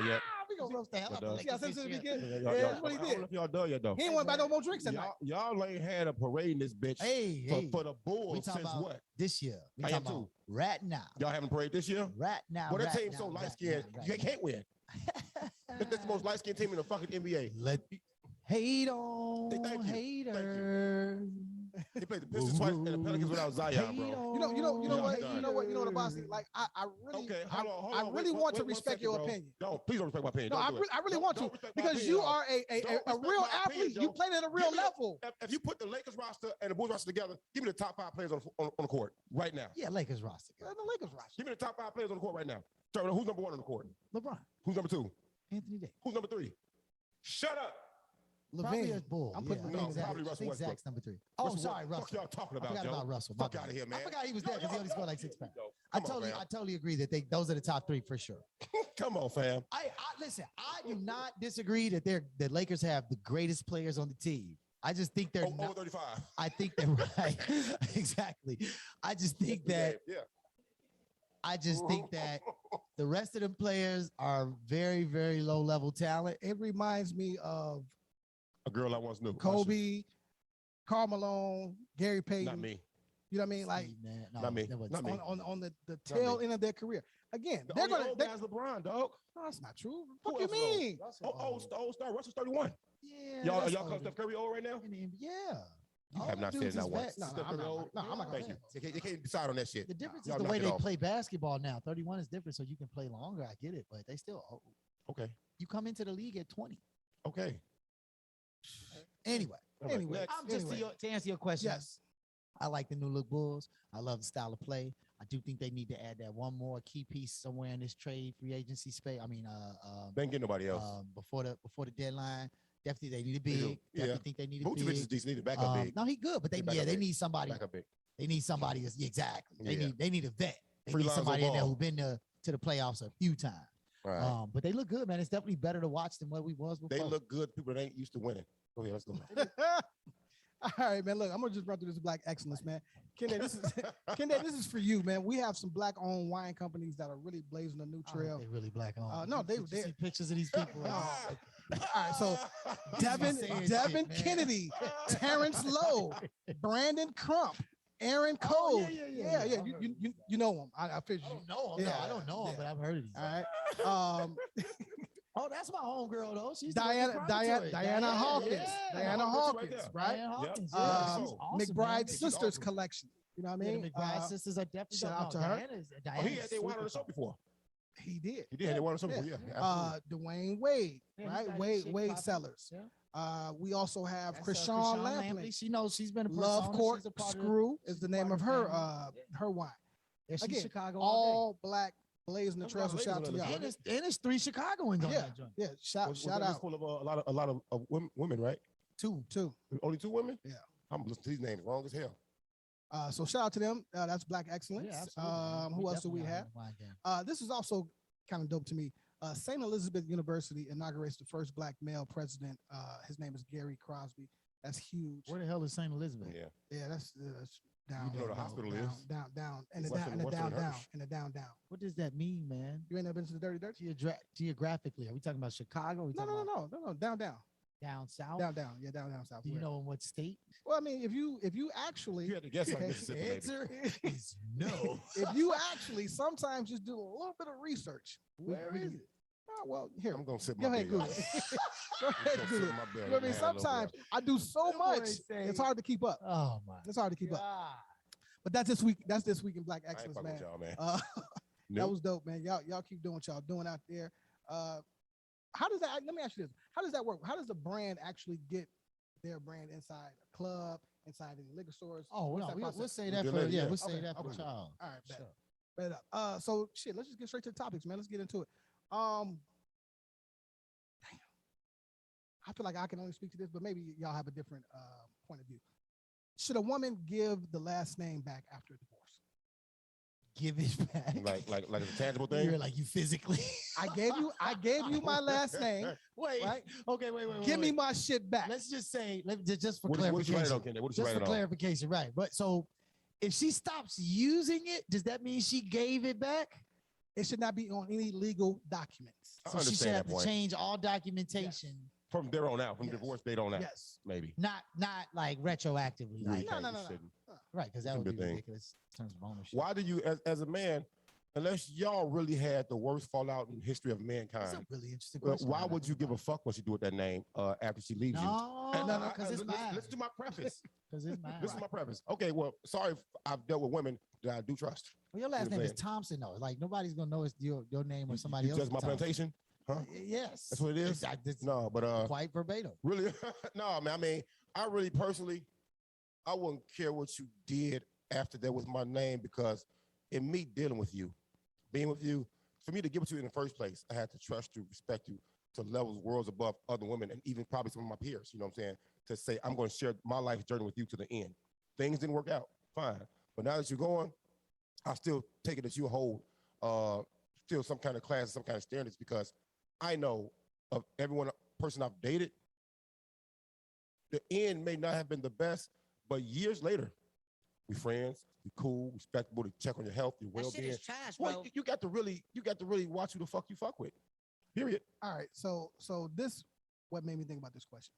yet? we gonna roast the hell out of you got Lakers something this to year. begin. Y'all- Yeah, y'all- that's what he I don't did. know if y'all done yet, though. He ain't want to buy no more drinks tonight. Y'all ain't had a parade in this bitch for the We Bulls talking since about what? this year. We I am talking about too. right now. Y'all having a parade this year? Right now. Well, that right team now, so right light skinned, now, you right can't win. That's the most light skinned team in the fucking NBA. Let hate on Thank you. hater. They played the Pistons twice and the Pelicans without Zion, bro. You know what? done. You know what the boss is like. I really, Okay, hold on. I really want to wait 1 respect second, your bro. opinion. Don't, please don't respect my opinion. No, Don't do it. I really Don't- want don't to respect my because opinion, you y'all. are Don't a respect real my athlete. opinion, You Joe. play at a Give real me the- level. If you put the Lakers roster and the Bulls roster together, give me the top 5 players on the court right now. Yeah, Lakers roster. The Lakers roster. Give me the top 5 players on the court right now. Start with who's number 1 on the court? LeBron, Who's number 2? Anthony Davis. Who's number 3? Shut up. Probably Levine. a Bull. I'm putting yeah, I Levine think in Zach- there. Probably I Russell think Westbrook. Zach's number 3. Oh, sorry, What Russell. y'all talking I about, forgot Joe? about Russell. Fuck out of here, man. I forgot he was there because he only scored like 6 points. Come on, fam. I totally agree that those are the top 3 for sure. Come on, fam. I listen. I do not disagree that the Lakers have the greatest players on the team. I just think they're Over not. 35. I think they're right. Exactly. I just think that. Yeah. I just think that the rest of them players are very, very low level talent. It reminds me of A girl I once knew. Kobe, Karl Malone, Gary Payton. Not me. You know what I mean? Like Steve Nash- no, not me. that wasn't Not me. Steve. on the tail end of their career. Again, The they're only gonna. old They, guy's LeBron, dog. no, that's not true. Who What you else is old? mean? Old star. Russell's 31. Yeah, Y'all that's call older. Steph Curry old right now? Yeah. You All have them not said dudes that is once. vets. No, Steph I'm Curry not. old? No, I'm not gonna Thank say you. that. You can't decide on that shit. The difference Y'all is the knock way it they off. play basketball now. 31 is different, so you can play longer. I get it, but they still old. Okay. You come into the league at 20. Okay. Anyway, All right, Anyway. next. I'm just to answer your question. Yes. I like the new look Bulls. I love the style of play. I do think they need to add that one more key piece somewhere in this trade free agency space. I mean, They ain't get nobody else. before the deadline. Definitely they need a They do. big. Definitely Yeah. think they need a Vucevic is big. decent. Need to back up big. No, he good, but they Back up they big. need somebody. Back up big. They need somebody. Exactly. Yeah. They need a vet. They Free need Lonzo somebody in there Ball. who been to the playoffs a few times. All right. But they look good, man. It's definitely better to watch than what we was before. They look good. People that ain't used to winning. Go ahead. Let's go. All right, man. Look, I'm gonna just run through this black excellence, man. Kende, this is for you, man. We have some black-owned wine companies that are really blazing a new trail. They really black on. No, Did you see pictures of these people. All right, so Devin saying Devin shit, man. Kennedy, Terrence Lowe, Brandon Crump, Aaron Cole. yeah. You know them. I figured I you. don't know him. Yeah. No, I don't know him, Yeah. but I've heard of these. All right. Oh, that's my homegirl though. She's Diana Hawkins. Diana Hawkins, right? Diana Hawkins. Yep. Yeah, she's awesome, McBride man. Sisters awesome. collection. You know what I Yeah, mean? the McBride sisters are definitely shout out to her. Oh, he had they wine on the show before. He did. He did. Had they wine on the show before. Yeah. Absolutely. Dwayne Wade, Yeah, he's right? got his Wade shit Wade popping. Sellers. Yeah. We also have That's, Krishan Lampley. Lampley. She knows she's been a Love persona. Court She's a part of Screw is she's the a name part of the her family. her wine. Yeah, she's Again, Chicago all black blazing the That's trails. So what shout out to I'm y'all. saying. And it's 3 Chicagoans on Yeah, that joint. yeah. Shout Was out. that full of a lot of women, right? Two. Only 2 women? Yeah. I'm listening to these names wrong as hell. So shout out to them. That's Black Excellence. Yeah, absolutely. Who else do we definitely have? are in the wine game. This is also kind of dope to me. St. Elizabeth University inaugurates the first black male president. His name is Gary Crosby. That's huge. Where the hell is St. Elizabeth? Yeah. Yeah, that's down. You know the hospital is. Down, and the Western- Western Hirsch. down. What does that mean, man? You ain't never been to the Dirty Dirt? Geographically, are we talking about Chicago? Are we talking about No, down. down south? Down, yeah, down south. Do you Where? know in what state? Well, I mean, if you actually, You had to guess like Okay. Mississippi. The Baby. answer is no. if you actually sometimes just do a little bit of research. Where is it? Oh, well, here. I'm gonna sit Go my ahead, bed. Google it. Go ahead, I'm gonna sit Google it. in my bed You know what I mean? and have a little Sometimes bit. I do so That boy much, say- it's hard to keep up. Oh my It's hard to keep up. God. But that's this week. That's this week in Black I ain't Excellence, fucking man. with y'all, man. That Nope. was dope, man. Y'all keep doing what y'all doing out there. How does that? Let me ask you this: how does that work? How does the brand actually get their brand inside a club, inside any liquor stores? Oh What's no, that we'll process? say that Good for lady, yeah. we'll say Okay, that for okay. child. All right, bet. Sure. Bet. So shit, let's just get straight to the topics, man. Let's get into it. Damn. I feel like I can only speak to this, but maybe y'all have a different point of view. Should a woman give the last name back after a divorce? Give it back. Like it's a tangible You're thing. like you physically. I gave you my last name. Wait. Right? Okay. Wait. Give me my shit back. Let's just say, just for What did you write it clarification. on, Kendall? What did you Just write for it on? clarification, right? But so, if she stops using it, does that mean she gave it back? It should not be on any legal documents. I So she should understand have that to point. change all documentation, From there on out, from Yes. divorce date on out, Yes. maybe. not like retroactively, You like, No. shouldn't. right? Because that It's a would be good thing. ridiculous in terms of ownership. Why do you, as a man, unless y'all really had the worst fallout in the history of That's mankind, a really interesting well, question. why would you give a fuck what you do with that name after she leaves you? No, because it's mine. Listen to my preface. Because it's mine. Listen to my preface. Okay, well, sorry if I've dealt with women that I do trust. Well, your last what name I'm is saying. Thompson, though. Like nobody's gonna know it's your name or somebody You else. judge my plantation? Huh? Yes, That's what it is? It's No, but quite verbatim. really, no, man. I mean, I really personally, I wouldn't care what you did after that with my name because in me dealing with you, being with you, for me to give it to you in the first place, I had to trust you, respect you to levels worlds above other women and even probably some of my peers. You know what I'm saying? To say I'm going to share my life journey with you to the end. Things didn't work out, fine. But now that you're going, I still take it that you hold still some kind of class, some kind of standards because I know of person I've dated, the end may not have been the best, but years later, we friends, we cool, respectable to check on your health, your That shit well-being. is trash, Well, bro. you got to really watch who the fuck you fuck with. Period. All right. So this what made me think about this question.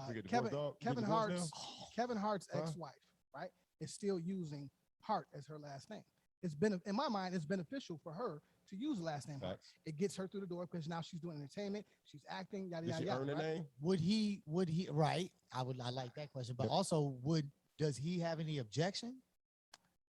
You get Kevin divorced, dog? You get Kevin divorced Hart's now? Kevin Hart's Huh? ex-wife, right, is still using Hart as her last name. It's been in my mind, it's beneficial for her to use the last name Hart. Facts. It gets her through the door because now she's doing entertainment, she's acting, yada Did yada she yada. earn the right? name? Would he? Right. I like that question. But Yep. also, does he have any objection?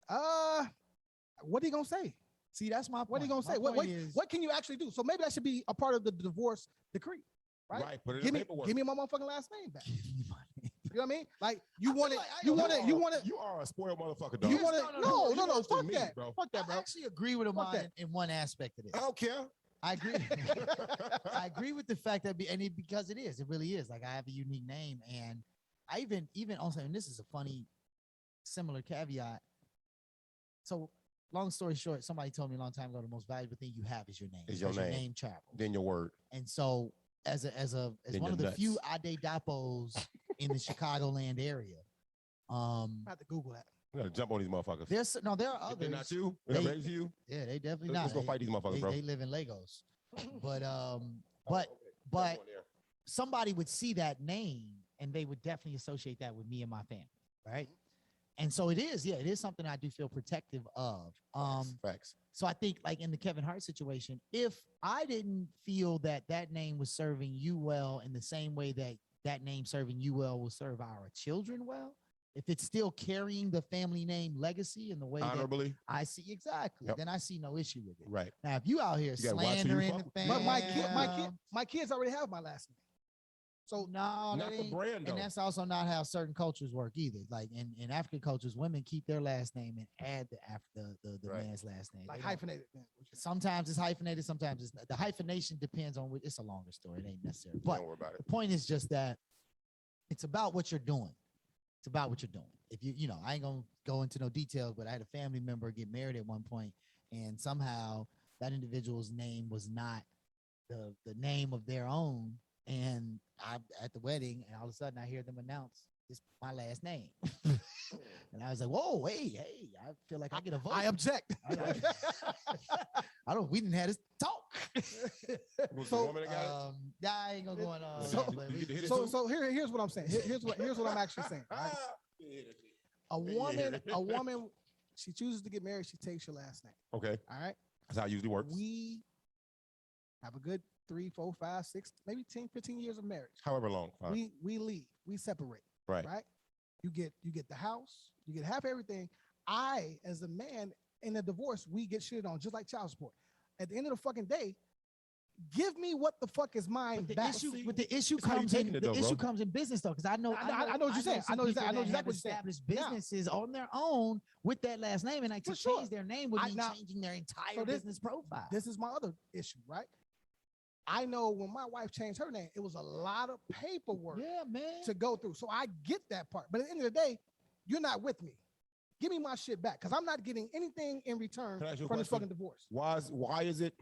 What are you gonna say? See, that's my point. What are you gonna say? My What point is- what can you actually do? So maybe that should be a part of the divorce decree, right? Put it Give in me, paperwork. give me my motherfucking last name back. Give me my name. You know what I mean? Like you I want feel it, like I you don't want it, you want it, You are a spoiled motherfucker, dog. you want it. No, No, worse than fuck me, that, bro. fuck that, I bro. actually agree with him Fuck on that. in one aspect of I this. don't care. I agree. I agree with the fact that because it really is. Like I have a unique name, and I even also, and this is a funny, similar caveat. So, long story short, somebody told me a long time ago the most valuable thing you have is your name. Is your because name. travels. Then your word. And so, as Then one of you're the few nuts. Ade Dapos in the Chicagoland area, I have to Google that. You gotta jump on these motherfuckers. there are If they're others. not you, They- they're raised you. Yeah, they definitely Let's not. go fight these motherfuckers, bro. They live in Lagos, but Oh, but somebody would see that name and they would definitely associate that with me and my family, right? And so it is something I do feel protective of. Facts. So I think like in the Kevin Hart situation, if I didn't feel that name was serving you well in the same way that name serving you well will serve our children well, if it's still carrying the family name legacy in the way that Honorably. I see exactly, Yep. then I see no issue with it. Right. Now, if you out here You gotta watch who you slandering fuck the with. fam, But my kids already have my last name. So no, Not that the ain't- brand, though. and that's also not how certain cultures work either. Like in African cultures, women keep their last name and add the Right. man's last name. like They don't- hyphenated. Then. Sometimes it's hyphenated, sometimes it's not. The hyphenation depends on it's a longer story. It ain't necessary. But Don't worry about the it. point is just that it's about what you're doing. It's about what you're doing. If I ain't gonna go into no details, but I had a family member get married at one point, and somehow that individual's name was not the name of their own, And I'm at the wedding, and all of a sudden I hear them announce this my last name. And I was like, whoa, hey, I feel like I get a vote. I object. I don't, we didn't have this talk. Was the woman that got it? Yeah, I ain't gonna go on. So here's what I'm saying. Here's what I'm actually saying. Right? A woman, she chooses to get married, she takes your last name. Okay. All right. That's how it usually works. We have a good 3, 4, 5, 6, maybe 10, 15 years of marriage. However long. Fine. We leave, we separate. Right. Right. You get the house, you get half everything. I, as a man in a divorce, we get shit on just like child support. At the end of the fucking day, give me what the fuck is mine. The issue comes in business though, because I know what you're saying. I know exactly what you're saying. Established businesses on their own with that last name, and like to change their name would mean changing their entire business profile. This is my other issue, right? I know when my wife changed her name, it was a lot of paperwork to go through. So I get that part. But at the end of the day, you're not with me. Give me my shit back, because I'm not getting anything in return from this fucking divorce. Why is it?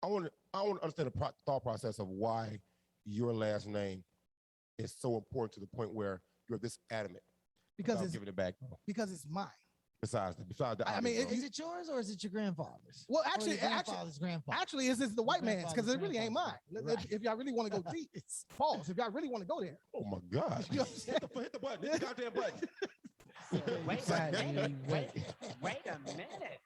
I want to understand the thought process of why your last name is so important to the point where you're this adamant because it's giving it back. Because it's mine. Besides that, I mean, is it yours or is it your grandfather's? Well, actually, it's the white man's, because it really ain't mine. Right. If y'all really want to go deep, pause. If y'all really want to go there. Oh my God! You know hit the button. Hit the goddamn button. Wait a minute.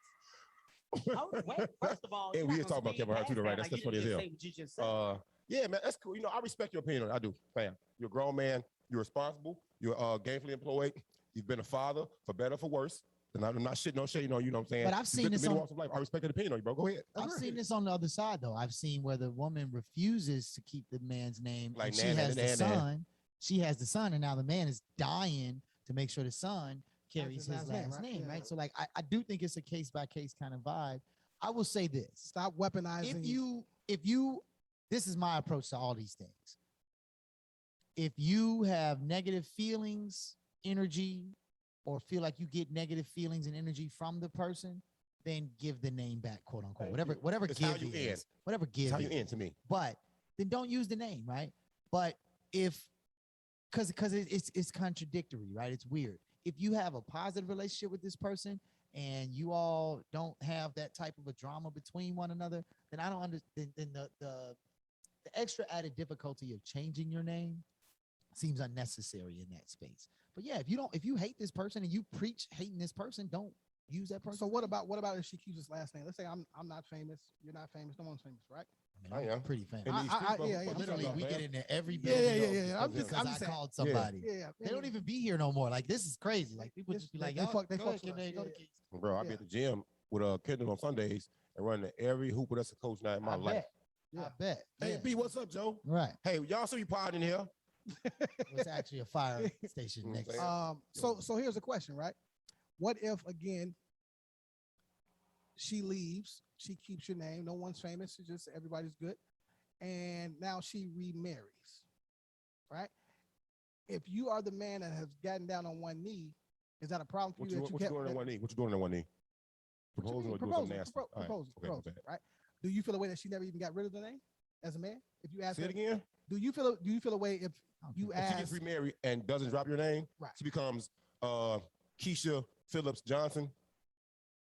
Oh, wait, first of all, hey, we just talking about Kevin Hart too, right? That's funny as hell. Yeah, man, that's cool. You know, I respect your opinion. I do, fam. You're a grown man. You're responsible. You're gainfully employed. You've been a father, for better or for worse. And I'm not shitting no shade on you, know what I'm saying? But I've seen this on life. I respect the opinion on you, bro. Go ahead. I've seen this on the other side, though. I've seen where the woman refuses to keep the man's name. Like she has the son. She has the son, and now the man is dying to make sure the son carries his last name, right? So, like, I do think it's a case-by-case kind of vibe. I will say this. Stop weaponizing. If you, this is my approach to all these things. If you have negative feelings, energy, or feel like you get negative feelings and energy from the person, then give the name back, quote unquote. Whatever it's give how you is. Whatever give it's how you is. end to me. But then don't use the name, right? But because it's contradictory, right? It's weird. If you have a positive relationship with this person and you all don't have that type of a drama between one another, then I don't understand. Then the extra added difficulty of changing your name seems unnecessary in that space. But yeah, if you hate this person and you preach hating this person, don't use that person. So what about if she keeps his last name? Let's say I'm not famous, you're not famous, no one's famous, right? I mean, I'm pretty famous. Literally, we get into every building. I'm just I called somebody. They don't even be here no more. Like, this is crazy. Like, people just be like, they fuck. Bro, I be at the gym with Kendall on Sundays and running every hooper that's a coach now in my life. I bet. Hey, B, what's up, Joe? Right. Hey, y'all see you pod in here? It's actually a fire station next. So here's a question, right? What if, again, she leaves, she keeps your name, no one's famous, it's just everybody's good, and now she remarries, right? If you are the man that has gotten down on one knee, is that a problem for you? What you doing on one knee? What you doing on one knee? Proposing or doing something nasty? Proposing, right? Do you feel a way that she never even got rid of the name as a man? If you ask Say her, it again? Do you feel a way if you ask? If she gets remarried and doesn't drop your name, right, she becomes Keisha Phillips Johnson.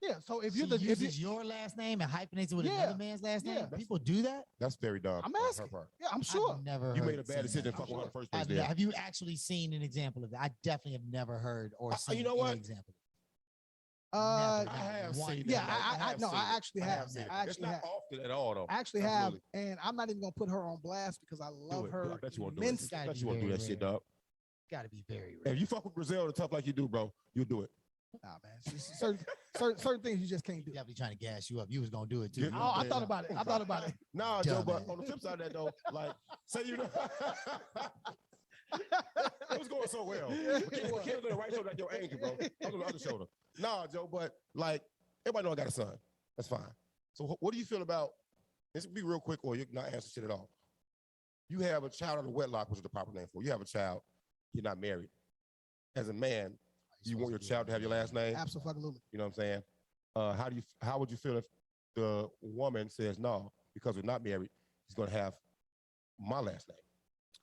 Yeah, so if you uses your last name and hyphenates it with another man's last name, people do that. That's very dumb. I'm asking. Yeah, I'm sure. I've never. You made a bad decision fucking with her first place. Have you actually seen an example of that? I definitely have never heard or seen you know what? An example. I have seen. Yeah, I actually have. It's not often at all, though. I actually have, and I'm not even gonna put her on blast because I love her immensely. I bet you won't do that shit, dog. Got to be very rare. If you fuck with Griselda tough like you do, bro, you'll do it. Nah, man. Certain things you just can't do. Definitely trying to gas you up. You was gonna do it too. Oh, I thought about it. Nah, Joe, but on the flip side of that, though, like, say you know, it was going so well. But you on the right shoulder, like your ankle, bro. I was on the other shoulder. Nah, Joe, but like, everybody know I got a son. That's fine. So what do you feel about? This will be real quick, or you can not answer shit at all. You have a child out of wedlock, which is the proper name for. You have a child. You're not married. As a man, you want your child to have your last name? Absolutely. You know what I'm saying? How would you feel if the woman says no, because we're not married, he's gonna have my last name.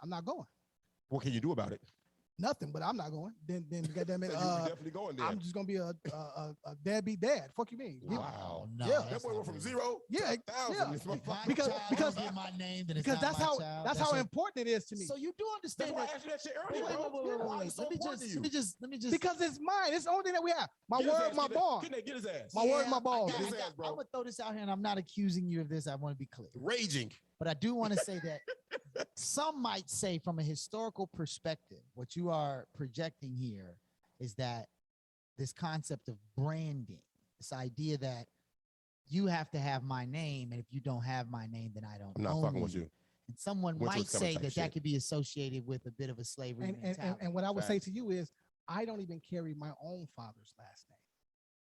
I'm not going. What can you do about it? Nothing, but I'm not going. Then goddamn it, So you're definitely going there. I'm just gonna be a deadbeat dad. Fuck you mean? Wow. No, Yeah. That boy went from 0 Yeah, to 1,000. This If my motherfucker. Because- child because- don't get my name, then it's Because not that's my how child. that's how a- important it is to me. So you do That's understand why I that. asked you that shit Wait, earlier, bro. Why is it so Let me important to you? let me just. Because it's mine. It's the only thing that we have. My Get his word, ass, my get that- bond. Get his ass. My word, my balls. Get his ass, bro. I'm gonna throw this out here, and I'm not accusing you of this. I want to be clear, Raging. but I do want to say that some might say, from a historical perspective, what you are projecting here is that this concept of branding, this idea that you have to have my name, and if you don't have my name, then I don't. I'm not own fucking with you. And someone Winter might was coming say type that shit. could be associated with a bit of a slavery mentality. And what I would say Facts. to you is, I don't even carry my own father's last name.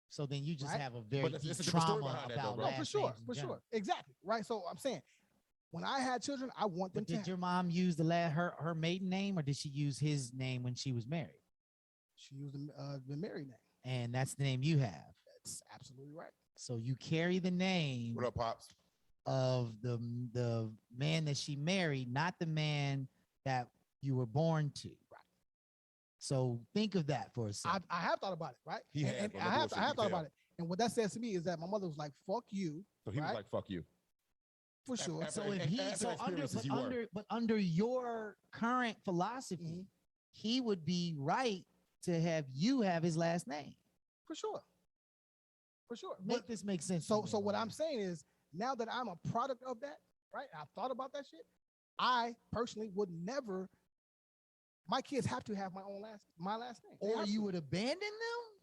So then you just Right? have a very But it's deep a different story trauma behind that, though, about bro. No, last for sure, names in for general. sure, exactly, right. So I'm saying, when I had children, I want them But to. did your mom use her maiden name, or did she use his name when she was married? She used the married name. And that's the name you have. That's absolutely right. So you carry the name What up, Pops? of the man that she married, not the man that you were born to. Right. So think of that for a second. I have thought about it, right? He And- has, and but I no have bullshit, I have thought detail. about it. And what that says to me is that my mother was like, "Fuck you," So he was right? like, fuck you. for sure. after- So if after he, that so under, experiences but you were. under your current philosophy, he would be right to have you have his last name. For sure. For sure. Make But this make sense. so to me, so what Roy. I'm saying is, now that I'm a product of that, right? I've thought about that shit. I personally would never. My kids have to have my last name. They Or have you to. would abandon them.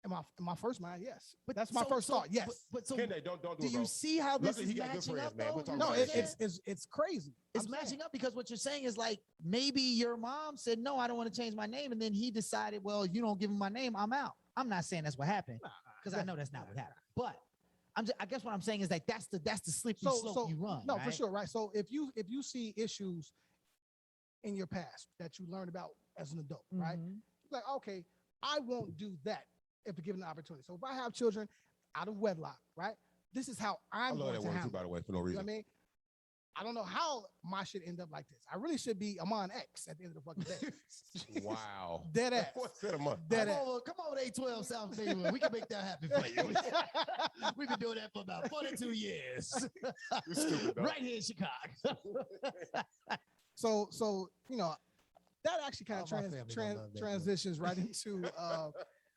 in my first mind, yes. But That's my so- first so- thought. Yes. But so Kende, don't do do it, bro. you see how this Luckily, is he got good matching friends, up? man. Though? We'll talk No, about You that know it's what I'm saying? it's crazy. It's I'm matching saying. up because what you're saying is like maybe your mom said no, I don't want to change my name, and then he decided, well, you don't give him my name, I'm out. I'm not saying that's what happened because I know that's not what happened. But I guess what I'm saying is like that's the slippery slope you run. No, for right? sure, right? So if you see issues in your past that you learned about as an adult, right? Mhm. Like, okay, I won't do that if given the opportunity. So if I have children out of wedlock, right? This is how I I'm love going that to word too, handle by it. the way, for no You know reason. what I mean? I don't know how my shit end up like this. I really should be Amon X at the end of the fucking day. Wow. Dead ass. What's that a month? Dead ass. Come over to 812 South Baywood. We can make that happen for you. We've been doing that for about 42 years. You're stupid, dog. Right here in Chicago. So you know, that actually kind of Oh, my family gonna love that, bro. transitions right into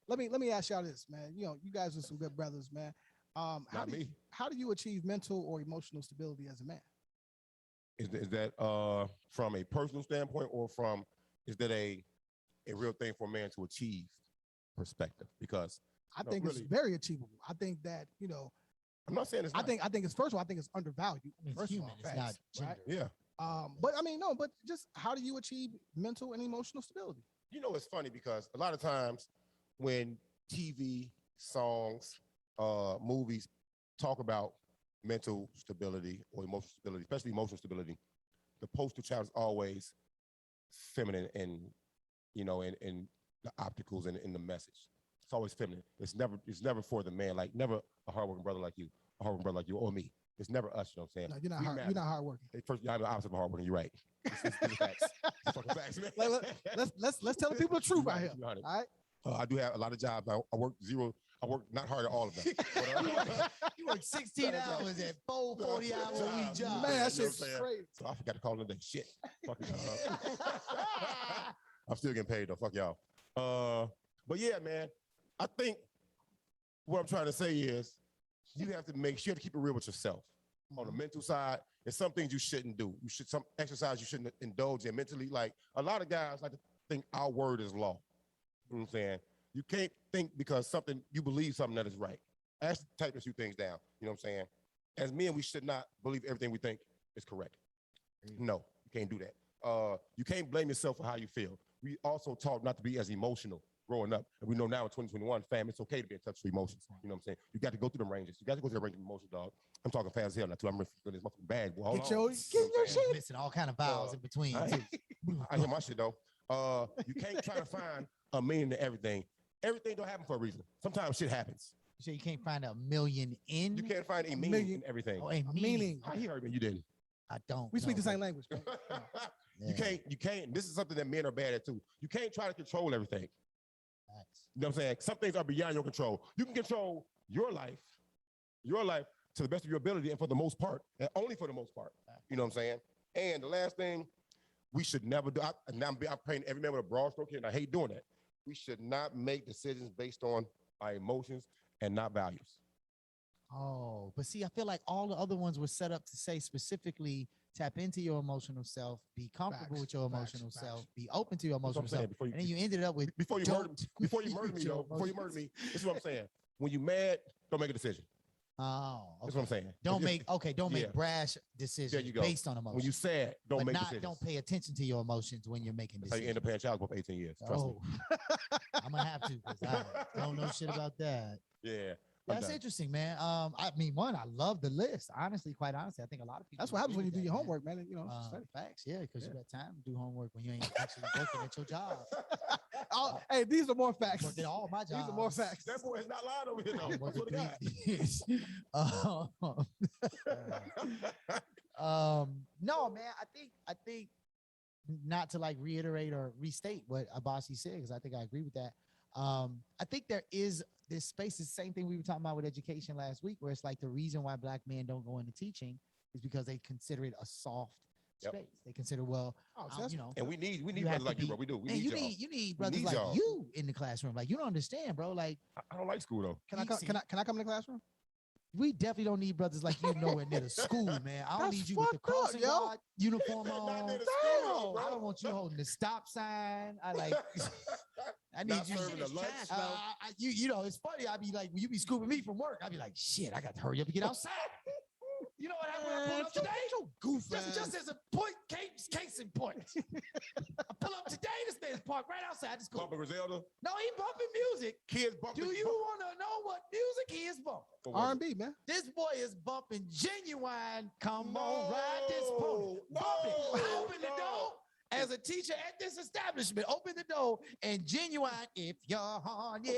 let me ask y'all this, man. You know, you guys are some good brothers, man. Not me. How do you achieve mental or emotional stability as a man? Is that from a personal standpoint, or is that a real thing for a man to achieve perspective? Because I No, think really. it's very achievable. I think that, you know, I'm not saying it's I not. think it's first of all, I think it's undervalued. It's First human, of all, it's not facts, gender. right? Yeah. But I mean, no, but just how do you achieve mental and emotional stability? You know, it's funny because a lot of times when TV, songs, movies talk about mental stability or emotional stability, especially emotional stability, the poster child is always feminine and, you know, in the opticals and in the message. It's always feminine. It's never for the man, like never a hardworking brother like you, or me. It's never us, you know what I'm saying? No, you're not We hard, matter. you're not hardworking. First, I'm the opposite of hardworking. You're right. It's facts. It's fucking facts, man. Let's tell the people the truth You're out here. right, you're right. All right. I do have a lot of jobs. I work not hard at all of them. But, You work 16 hours at 40-hour-a-week job. Man, that you know what shit's I'm saying? crazy. So I forgot to call it a day. Shit. Fuck it. I'm still getting paid though. Fuck y'all. But yeah, man, I think what I'm trying to say is you have to keep it real with yourself. On the mental side, there's some things you shouldn't do. Some exercise you shouldn't indulge in mentally. Like a lot of guys like to think our word is law. You know what I'm saying? You can't think because you believe something that is right. Actually type a few things down. You know what I'm saying? As men, we should not believe everything we think is correct. No, you can't do that. You can't blame yourself for how you feel. We also taught not to be as emotional growing up. And we know now in 2021, fam, it's okay to be in touch with emotions. You know what I'm saying? You got to go through them ranges. You got to go through the range of emotions, dog. I'm talking fast as hell now, too. I'm feeling this motherfucking bag. Well, hold Get on. your shit. Missing all kind of vowels in between. I hear my shit, though. You can't try to find a meaning to everything. Everything don't happen for a reason. Sometimes shit happens. So you can't find a million in? You can't find a meaning in everything. Oh, a Meaning. I hear Irving, you didn't. I don't. We speak know, the same but- language. Man. You can't. This is something that men are bad at too. You can't try to control everything. You know what I'm saying? Some things are beyond your control. You can control your life to the best of your ability, and for the most part, and only for the most part. You know what I'm saying? And the last thing, we should never do. I'm painting every man with a broad stroke here, and I hate doing that. We should not make decisions based on our emotions and not values. Oh, but see, I feel like all the other ones were set up to say specifically tap into your emotional self, be comfortable with your emotional self, be open to your That's what emotional I'm saying. self. Before you- And then you ended up with Before you murder me, before you murder use me, your though, before you murder emotions. me, this is what I'm saying. When you mad, don't make a decision. Oh, That's what I'm saying. Don't If make yeah. make brash decisions There you go. based on emotions. When you sad, don't but make not, decisions. don't pay attention to your emotions when you're making That's how you decisions. end up paying child support for 18 years. Trust me. I'm gonna have to because I don't know shit about that. Yeah. I'm That's done. interesting, man. I mean, I love the list. Honestly, quite honestly, I think a lot of people. That's what happens when you agree do with your that, man. homework, man. You know, study. Facts, yeah, because you got time to do homework when you ain't actually working at your job. Hey, these are more facts. Working all my jobs. These are more facts. That boy is not lying over here, though. I'm working Swear to 3 years. No, man. I think not to like reiterate or restate what Abasi said, because I think I agree with that. I think there is this space, the same thing we were talking about with education last week, where it's like the reason why Black men don't go into teaching is because they consider it a soft space. They consider, well, you know, And we need you brothers have to like you, be- bro. We do. We and need y'all. you need We brothers need like y'all. you in the classroom. Like, you don't understand, bro. Like, I don't like school though. Can I come in the classroom? we definitely don't need brothers like you nowhere near the school, man. I don't That's need you with the fucked up, crossing yo. guard uniform on. near the school, bro. I don't want you holding the stop sign. I like. I need Not you. serving the lunch. You know, it's funny. I be like, when you be scooping me from work, I be like, shit, I got to hurry up and get outside. You know what happened when I pulled up today? Just as a point, case in point. I pull up today, this man's parked right outside the school. Bumping Griselda. No, he bumping music. Kids bumping. Do you want to know what music he is bumping? R&B, man. This boy is bumping Genuine. Come on, ride this pony. Bump it. Open the door. As a teacher at this establishment, open the door and Genuine, if you're on, yeah,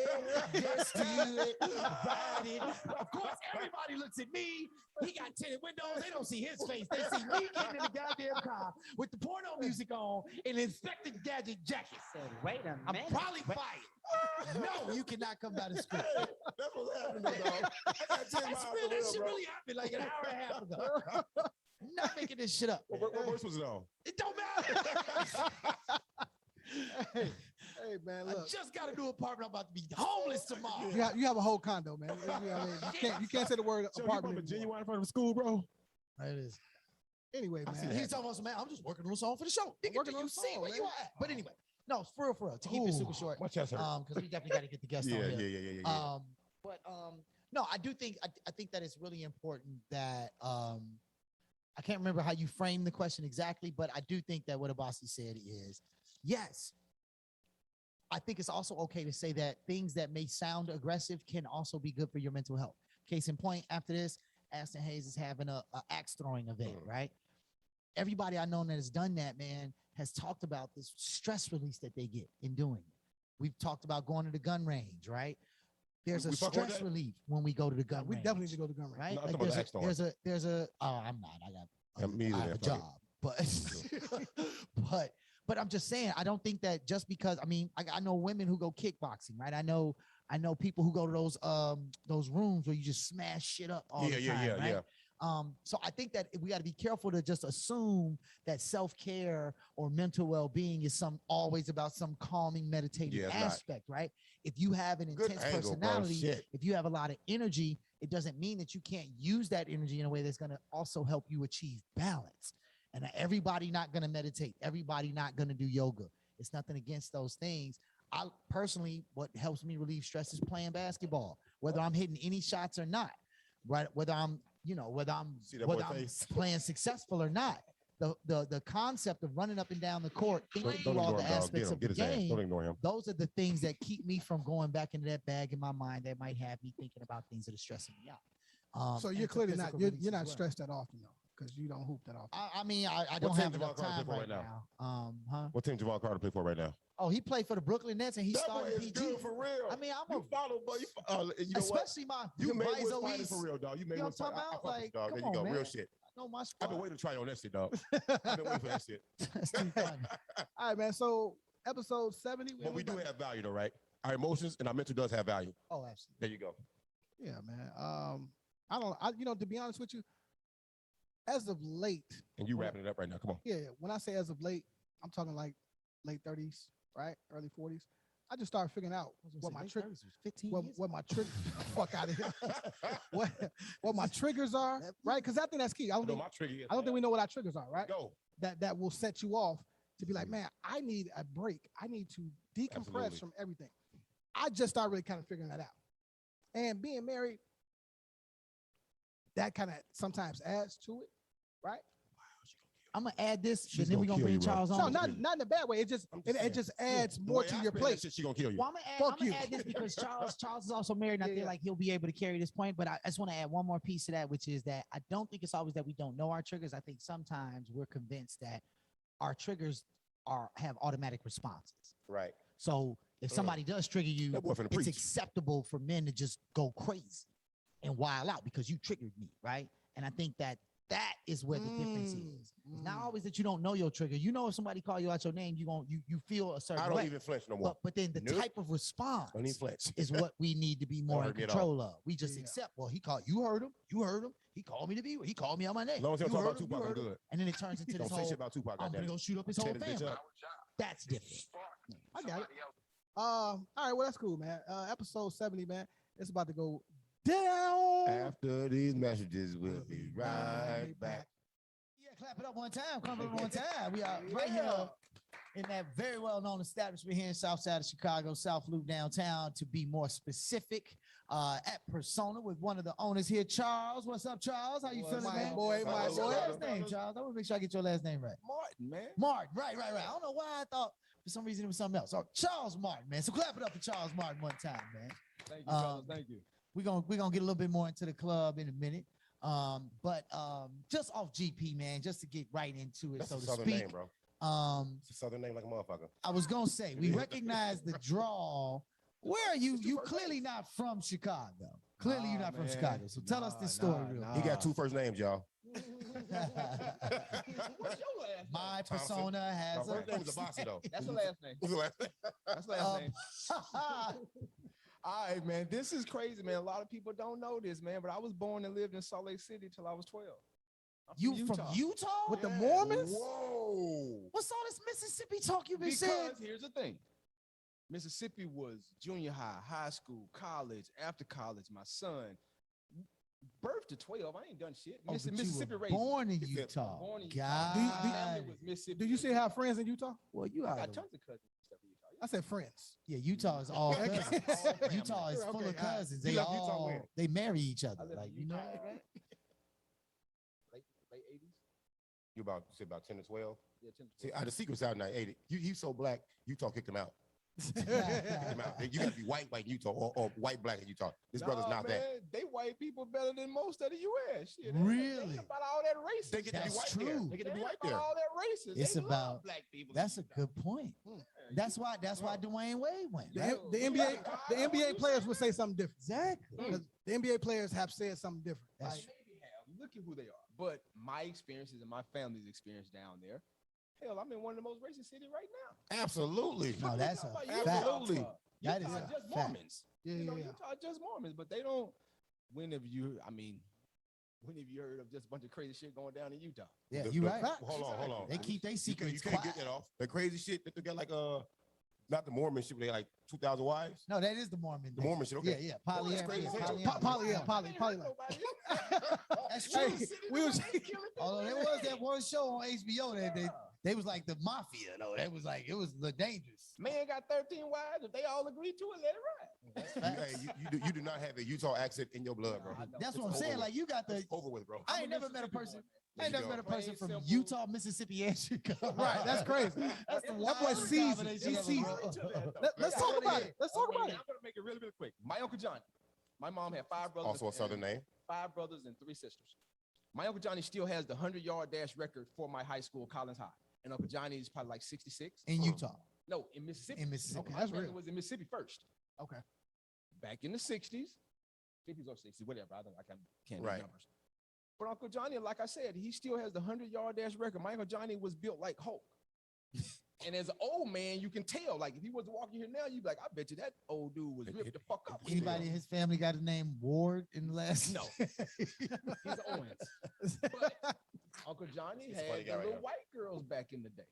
just do it, ride it. Of course, everybody looks at me. He got tinted windows. They don't see his face. They see me getting in the goddamn car with the porno music on and Inspector Gadget jacket. Wait a I'm minute. probably fired. No, you cannot come down the street. That's what's happening, dog. I got 10 miles to That shit bro. really happened like an hour and a half ago. I'm not making this shit up. What verse was it on? It don't matter. Hey, man, I look. just got a new apartment. I'm about to be homeless tomorrow. You have a whole condo, man. You can't say the word So you apartment. bumping anymore. Genuine in front of school, bro? It is. Anyway, man. He's talking about some man. I'm just working on a song for the show. Nigga, working do on you a see song, where man. you at? But anyway, no, for real. To keep it super short. My chest hurt. Because we definitely got to get the guest on here. Yeah. But no, I do think I think that it's really important that I can't remember how you framed the question exactly, but I do think that what Abasi said is yes. I think it's also okay to say that things that may sound aggressive can also be good for your mental health. Case in point, after this, Aston Hayes is having a axe throwing event, right? Everybody I know that has done that, man, has talked about this stress release that they get in doing it. We've talked about going to the gun range, right? There's a stress relief when we go to the gun range. We definitely need to go to the gun range. Right? No, I'm Like talking about the there's a I'm not. I have a job, but I'm just saying, I don't think that just because, I mean, I know women who go kickboxing, right? I know people who go to those rooms where you just smash shit up all the time, right? So I think that we got to be careful to just assume that self-care or mental well-being is always about some calming, meditative aspect, right? If you have an intense personality, if you have a lot of energy, it doesn't mean that you can't use that energy in a way that's going to also help you achieve balance. And everybody not going to meditate, everybody not going to do yoga. It's nothing against those things. I personally, what helps me relieve stress is playing basketball, whether I'm hitting any shots or not, right? Whether I'm playing successful or not. The concept of running up and down the court, thinking through all the aspects of the game, don't ignore him. those are the things that keep me from going back into that bag in my mind that might have me thinking about things that are stressing me out. So you're clearly not stressed that often though, because you don't hoop that often. I mean, I don't have enough time right now. What team Javon Carter play for right now? Oh, he played for the Brooklyn Nets and he That started boy is PG. good for real. I mean, you follow, but you know especially what? you made Bizo what's East. for real, dog. You made You know what's what I'm talking about? dog. There Come you go, on, real man. shit. know my I've spot. been waiting to try on that shit, dog. I've been waiting for that shit. That's too funny. All right, man. So episode 70. But we do have value, though, right? Our emotions and our mental does have value. Oh, absolutely. There you go. Yeah, man. To be honest with you, as of late. And you wrapping it up right now. Come on. Yeah. When I say as of late, I'm talking like late 30s, right? Early 40s. I just started figuring out what my triggers, what my triggers, fuck out of here, what my triggers are, right? Because I think that's key. I don't think we know what our triggers are, right? Go. That will set you off to be like, man, I need a break. I need to decompress from everything. I just started really kind of figuring that out. And being married, that kind of sometimes adds to it, right? I'm gonna add this, and then we're gonna bring Charles on. No, not in a bad way. It just adds more to your plate. She gonna kill you. Well, I'm gonna add this because Charles is also married, and I feel like he'll be able to carry this point. But I just want to add one more piece to that, which is that I don't think it's always that we don't know our triggers. I think sometimes we're convinced that our triggers have automatic responses. Right. So if somebody does trigger you, it's acceptable for men to just go crazy and wild out because you triggered me, right? And I think that is where the difference is. It's not always that you don't know your trigger. You know, if somebody call you out your name, you feel a certain way. I don't even flinch no more. But then the type of response don't even flinch. is what we need to be more in control of. We just accept, well, he called, you heard him. He called me to be, he called me on my name. As long as you don't talk about Tupac, I'm good. And then it turns into this don't whole, say shit about Tupac, I'm gonna go shoot up his whole family. That's different. I got it. All right, well, that's cool, man. Episode 70, man. It's about to go down. After these messages, we'll be right back. Yeah, clap it up one time. Clap it up one time. We are right here in that very well-known establishment here in South Side of Chicago, South Loop downtown, to be more specific, at Persona with one of the owners here, Charles. What's up, Charles? How you feeling, man? What's your last name, Charles? I want to make sure I get your last name right. Martin, man. Martin, right. I don't know why I thought for some reason it was something else. So Charles Martin, man. So clap it up for Charles Martin one time, man. Thank you, fellas. Thank you. We're gonna get a little bit more into the club in a minute. But just off GP, man, just to get right into it, That's so a to southern speak. name, bro. It's a southern name like a motherfucker. I was gonna say we recognize the draw. Where are you? You clearly not from Chicago. Clearly you're not from Chicago. So tell us this story real quick. He got two first names, y'all. What's your last name? My persona has My first name is Abasi, though. That's the last name. What's the last name? That's the last name. All right, man. This is crazy, man. A lot of people don't know this, man. But I was born and lived in Salt Lake City till I was 12. You from Utah? With the Mormons? Whoa. What's all this Mississippi talk you've been saying? Because here's the thing. Mississippi was junior high, high school, college, after college. My son, birth to 12. I ain't done shit. Oh, but you Mississippi were raised. born in Utah. Born in God. Utah. My family was Mississippi. Do you still have friends in Utah? Well, you I are. got tons of cousins and stuff in Utah. I said friends. Yeah, Utah is all Okay. cousins. Utah is full of cousins. They You left Utah all when? they marry each other. I lived Like in you know Utah. that, right? Late 80s. You about 10 to 12? Yeah, 10 to See, 12. the secret's out in 80. He's so black, Utah kicked him out. Kicked him out. You got to be white in Utah or white black in Utah. This brother's not man, that. They white people better than most of the U.S. Shit, Really? They about all that racist. They get to be That's white true. there. They get to be white about there. all that racist. It's They love about- black people. That's a good point. That's why Dwayne Wade went. The, Right? the NBA players would say something different. Exactly. 'Cause the NBA players have said something different. That's Like, Maybe have. Look at who they are. But my experiences and my family's experience down there, hell, I'm in one of the most racist cities right now. Absolutely. No, that's a fact. Absolutely. That is Utah a just fact. Mormons. yeah, You know, yeah. Utah just Mormons, but they don't. When have you heard of just a bunch of crazy shit going down in Utah? Yeah, you right. Hold on. They keep their You secrets couldn't quiet. get that off. The crazy shit that they got like not the Mormon shit, but they like 2,000 wives. No, that is the Mormon. The Mormon shit, okay. Yeah. Well, that's crazy. Poly. That's true. Hey, we was Although there was that one show on HBO that they was like the mafia though. That was like it was dangerous. Man got 13 wives. If they all agree to it, let it ride. Hey, you do not have a Utah accent in your blood, bro. That's what I'm saying. Like you got the. It's over with, bro. I ain't never met a person. I ain't There never you met a go. person from Plain, simple. Utah, Mississippi, and Chicago. right. That's crazy. That's the That boy wildest seasoned. combination He's ever, seasoned. bro. Let's talk about it. Let's talk about it. I'm gonna make it really quick. My uncle Johnny. My mom had 5 brothers. Also a southern name. 5 brothers and 3 sisters. My uncle Johnny still has the 100-yard dash record for my high school, Collins High. And Uncle Johnny is probably like 66. In Utah. No, in Mississippi. In Mississippi. Okay, My that's brother real. was in Mississippi first. Okay. Back in the 60s, 50s or 60s, whatever. I can't Right. read numbers. But Uncle Johnny, like I said, he still has the 100-yard dash record. My Uncle Johnny was built like Hulk. And as an old man, you can tell. Like if he was walking here now, you'd be like, I bet you that old dude was ripped the fuck up. Anybody in his family got a name Ward in the last? No. He's Owens. But Uncle Johnny had the little white girls back in the day.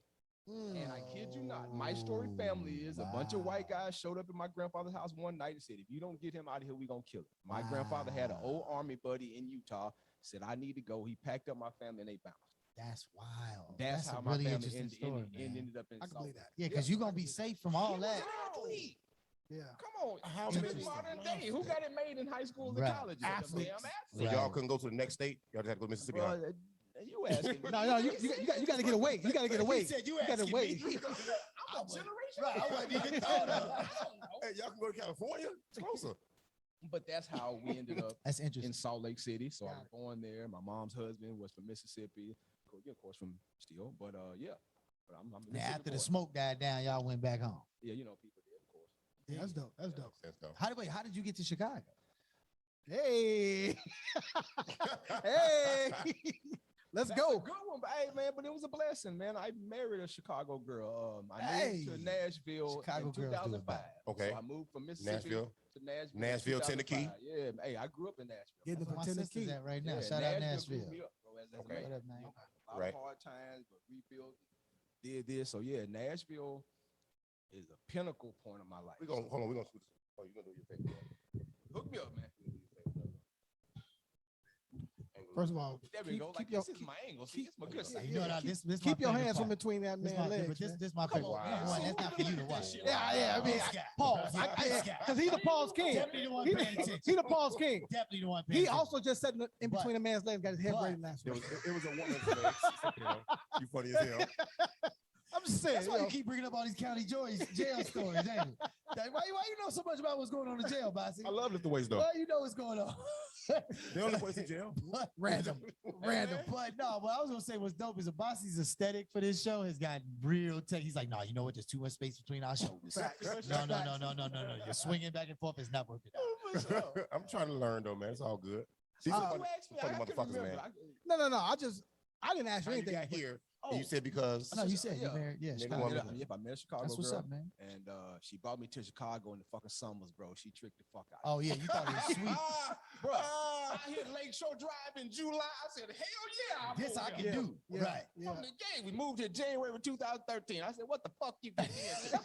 And I kid you not, my story family is a bunch of white guys showed up at my grandfather's house one night and said, if you don't get him out of here, we're going to kill him. My grandfather had an old army buddy in Utah, said, I need to go. He packed up my family and they bounced. That's wild. That's how a my really family interesting story, ended up in I can believe that. Yeah, because you're going to be safe from all that. Exactly. Yeah. Come on. How many modern day? Who got it made in high school and college? Athletes. So y'all couldn't go to the next state? Y'all just had to go to Mississippi? Bro, you asking me. No, you got to get away. You got to get away. He said you got to asking wait. me. I'm a generation. Right, I wasn't even thought of. Hey, y'all can go to California? It's closer. But that's how we ended up That's interesting. in Salt Lake City. So I was born there. My mom's husband was from Mississippi. Of course, from Steel. But yeah. But I'm a Now, after the boy. smoke died down, y'all went back home. Yeah, you know, people did, of course. Yeah, that's dope. That's dope. That's dope. How did you get to Chicago? Hey. Hey. Let's That's go. a good one, but hey, man, but it was a blessing, man. I married a Chicago girl. I moved to Nashville Chicago in girls do it 2005. bad. Okay. So I moved from Mississippi Nashville? to Nashville. Nashville, in 2005. Tennessee? Yeah, hey, I grew up in Nashville. Getting That's the where my Tennessee. sister's at right now. Yeah, Shout out grew Nashville. me up, bro, as a Okay. man. What up, man? A lot Right. of hard times, but rebuilt, did this. So yeah, Nashville is a pinnacle point of my life. We're gonna hold on, we're gonna switch. Oh, you're gonna do your thing. Hook me up, man. First of all, There we go. Like this is my angle. See, it's my good side. You know what? This keep my your favorite hands from part. between that This man's my favorite. legs. This my favorite. on, Number one, man. that's not for you to watch. Yeah. I mean, pause. Because he the pause king. Definitely the one He paying attention. the pause king. Definitely the one paying He attention. also just sat in between a man's legs, got his head but- braided last It week. was a woman's legs. You funny as hell. I'm just saying. That's why you keep bringing up all these county jail stories, ain't it? Like, why you know so much about what's going on in jail, Bossy? I love lift weights though. Well, you know what's going on. They only place in jail. But, Random. but no, what I was gonna say was dope is the Bossy's aesthetic for this show has got real tech. He's like, no, you know what? There's too much space between our shoulders. No. You're swinging back and forth. It's not working out. I'm trying to learn though, man. It's all good. These are funny, funny motherfuckers, man. No. I didn't ask you How you anything. got here? And you said because No, you said you Yeah. married. Yeah, Nigga Chicago. wanted- I met a Chicago That's what's girl, up, man. and she brought me to Chicago in the fucking summers, bro. She tricked the fuck out. Oh yeah, you thought it was sweet. Bro, I hit Lakeshore Drive in July. I said, hell yeah. I'm This over I here. can do. Yeah. Right. Yeah. From the game, we moved here January of 2013. I said, what the fuck you did here?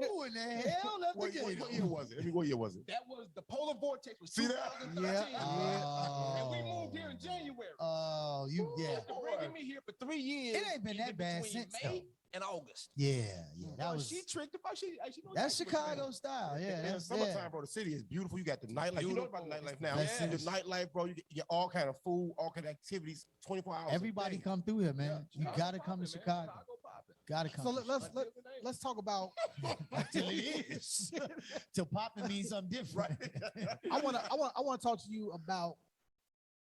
Who in the hell left the what game? year was it? I mean, what year was it? That was the polar vortex was See that? 2013. Yeah. And we moved here in January. Oh, yeah. After bringing me here for 3 years. It ain't been that bad between since, May and August. Yeah. That Bro, was. she tricked the fuck. She knows That's what Chicago she style. Yeah. In the That's summertime, bro, the city is beautiful. You got the nightlife. You know about the nightlife now. That's The it. nightlife, bro. You get all kind of food, all kind of activities, 24 hours. a Everybody day. come through here, man. You Chicago gotta come to poppin', man. Chicago. Poppin'. Gotta come. So to let's talk about. Until it is. Till popping means something different. I want to talk to you about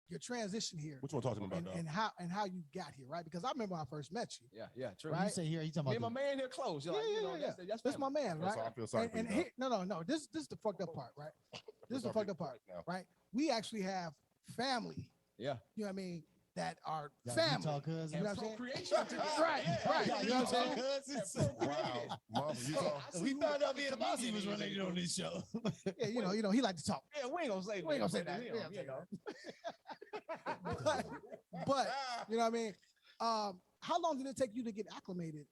your transition here Which one talking about, dog? and how you got here, right? Because I remember when I first met you. Yeah, true. When you say here, you talking Me and about my man here close. You're like, you know, that's That's my man, That's right? how I feel sorry for And you, here, no. This is the fucked up part, right? This is the fucked up part, right? We actually have family. Yeah. You know what I mean? That are Got family. Utah cousins. You know what I'm saying? Procreation together. Right. Got You know what I'm Utah saying? cousins. Wow. Mom from Utah. We found out me and the bossy was related on this show. Yeah, you know, he like to talk. Yeah, we ain't gonna say We ain't gonna say that. But you know what I mean? How long did it take you to get acclimated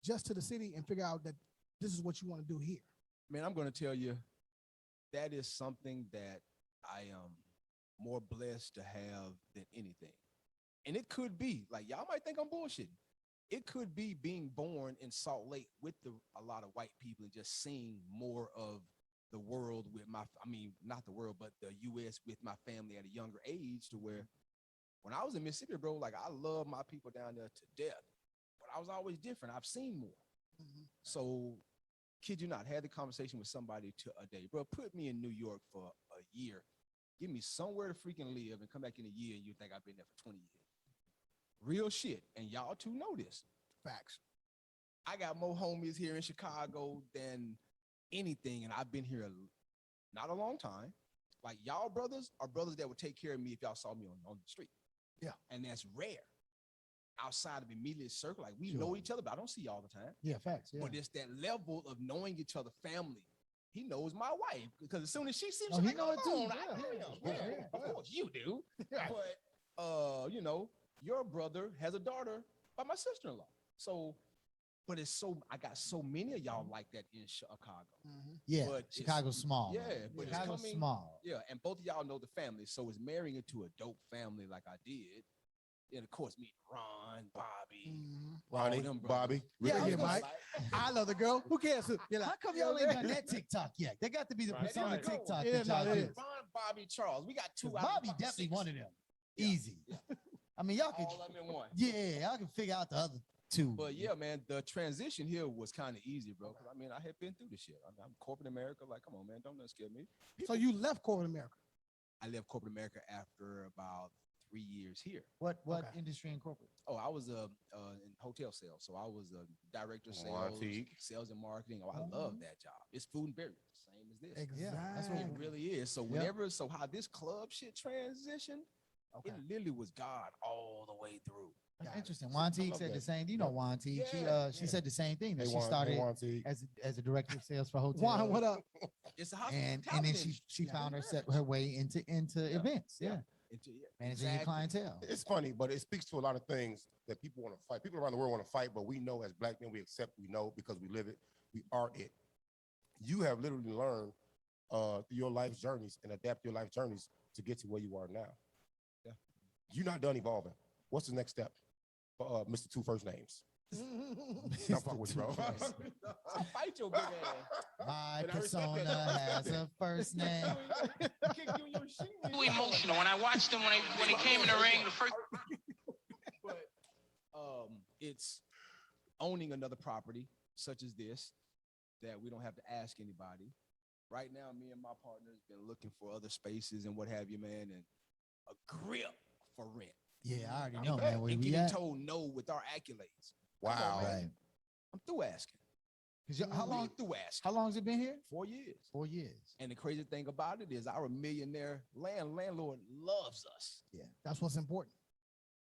just to the city and figure out that this is what you want to do here? Man, I'm gonna tell you, that is something that I am more blessed to have than anything. And it could be, like, y'all might think I'm bullshitting. It could be being born in Salt Lake with a lot of white people and just seeing more of the world with not the world, but the U.S. with my family at a younger age, to where when I was in Mississippi, bro, like, I love my people down there to death, but I was always different. I've seen more. So, kid you not, had the conversation with somebody a day, bro, put me in New York for a year. Give me somewhere to freaking live and come back in a year and you think I've been there for 20 years. Real shit. And y'all too know this. Facts. I got more homies here in Chicago than anything. And I've been here not a long time. Like y'all brothers are brothers that would take care of me if y'all saw me on the street. Yeah. And that's rare. Outside of immediate circle, like we know each other, but I don't see you all the time. Yeah, facts. Yeah. But it's that level of knowing each other family. He knows my wife because as soon as she sees Oh, me, he like, know it too. "Come on, Yeah. I know him." Yeah, of course you do. But you know, your brother has a daughter by my sister-in-law. So, but it's so I got so many of y'all like that in Chicago. Yeah, But it's- Chicago's small. Yeah, man. but Chicago's it's coming, small. Yeah, and both of y'all know the family, so it's marrying into a dope family like I did. And of course, meet Ron, Bobby, Ronnie, all them brothers. Bobby. Yeah, I yeah, was Mike. gonna I love the girl. Who cares? You're like, How come y'all ain't done that TikTok yet? They got to be the Right. persona There you go. TikTok Yeah, that y'all no, it do. is. Ron, Bobby, Charles. We got two. 'Cause out of Bobby fucking definitely six. one of them. Yeah. Easy. Yeah. I mean, y'all could. All of them in one. Yeah, I can figure out the other two. But yeah, man, the transition here was kind of easy, bro. 'Cause, I mean, I had been through this shit. I'm corporate America. Like, come on, man, don't scare me. so you left corporate America. I left corporate America after about 3 years here. What Okay. industry in corporate? Oh, I was in hotel sales, so I was a director of sales, Montique. sales and marketing. Oh, I love that job. It's food and beverage, same as this. Exactly. Yeah, that's what It really is. So so how this club shit transitioned, Okay. it literally was God all the way through. That's Got it. interesting. I Wantique love said the that. same. You know Wantique. She Yeah, said the same thing that They she want- they started want to- as a director of sales for hotels. Juan, what up? It's a And hospitality then industry. she found her Yeah. her way into events. Yeah, managing your Exactly. clientele. It's funny, but it speaks to a lot of things that people want to fight. People around the world want to fight, but we know as black men, we accept, we know because we live it. We are it. You have literally learned through your life journeys and adapt your life journeys to get to where you are now. Yeah. You're not done evolving. What's the next step for Mr. Two First Names? I'm fucking with you, bro. I'll fight your big ass. My And I respect persona that. has a first name. Too emotional. When I watched him when he came in the ring, the first. But it's owning another property such as this that we don't have to ask anybody. Right now, me and my partner's been looking for other spaces and what have you, man, and a grip for rent. Yeah, I already know, man. Where And we getting at? told no with our accolades. Wow. Right. I'm through asking. How long? Through asking? How long has it been here? 4 years. 4 years. And the crazy thing about it is our millionaire landlord loves us. Yeah. That's what's important.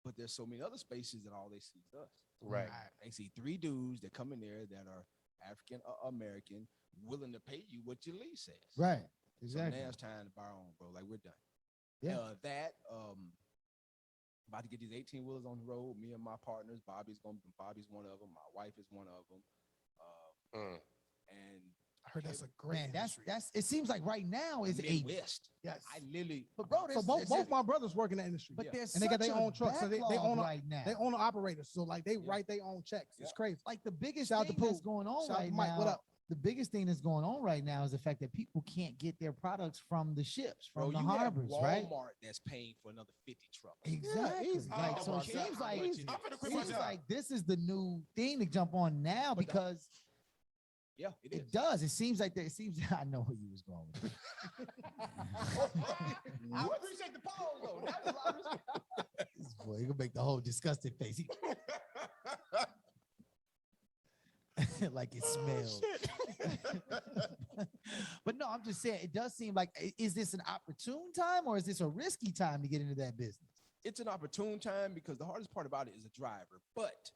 But there's so many other spaces that all they see is us. Right. They see 3 dudes that come in there that are African American, willing to pay you what your lease says. Right. So Exactly. now it's time to buy our own, bro. Like we're done. Yeah. About to get these 18 wheelers on the road. Me and my partners, Bobby's one of them. My wife is one of them. And I heard that's a great Man, industry. that's. It seems like right now is a. Midwest. Yes. I literally. But bro, So both my brothers work in that industry. But Yeah. there's And they got such their a own trucks, so they backlog own a- right now. They own the operators, so like they write their own checks. It's crazy. Like the biggest Shout out thing to that's Pooh. going on Shout out right to Mike. now. What up? The biggest thing that's going on right now is the fact that people can't get their products from the ships, from Bro, the you have harbors, Walmart right? that's paying for another 50 trucks. Exactly. easy. Like, Oh, so my it seems God. like I'm finna quit my seems job. like this is the new thing to jump on now But because Yeah, it is. it does. It seems like it seems. I know where you was going with it. I appreciate the pause though. That was a lot of respect. This boy, you gonna make the whole disgusted face. He- like it smells. But no, I'm just saying it does seem like is this an opportune time or is this a risky time to get into that business? It's an opportune time because the hardest part about it is a driver. But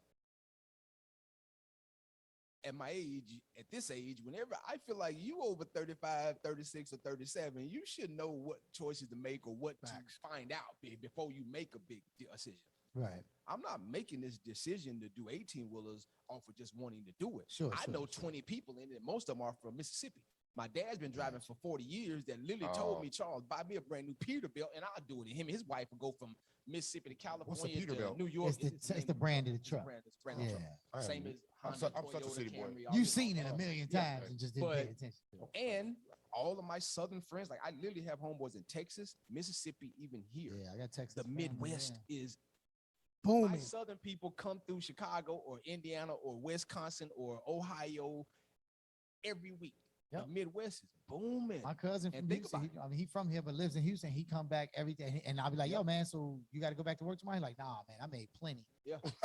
at my age, at this age, whenever I feel like you over 35, 36, or 37, you should know what choices to make or what Facts. to find out before you make a big decision. Right. I'm not making this decision to do 18 wheelers off of just wanting to do it. Sure, I sure, know sure. 20 people in it. Most of them are from Mississippi. My dad's been driving for 40 years that literally told me, Charles, buy me a brand new Peterbilt and I'll do it. And him and his wife will go from Mississippi to California to Peterbilt? New York. It's the brand of the truck. It's brand of the truck. Yeah. Same as I'm Honda, such a Toyota, city boy. Camry, all You've this- seen it a million Yeah. times and just didn't pay But- attention to it. And all of my southern friends, like I literally have homeboys in Texas, Mississippi, even here. Yeah, I got Texas. The family, Midwest yeah. is my Booming. southern people come through Chicago or Indiana or Wisconsin or Ohio every week. Yep. The Midwest is booming. My cousin And from think Houston, about he from here but lives in Houston. He come back every day, and I'll be like, "Yo, man, so you got to go back to work tomorrow?" He's like, "Nah, man, I made plenty. Yeah. That's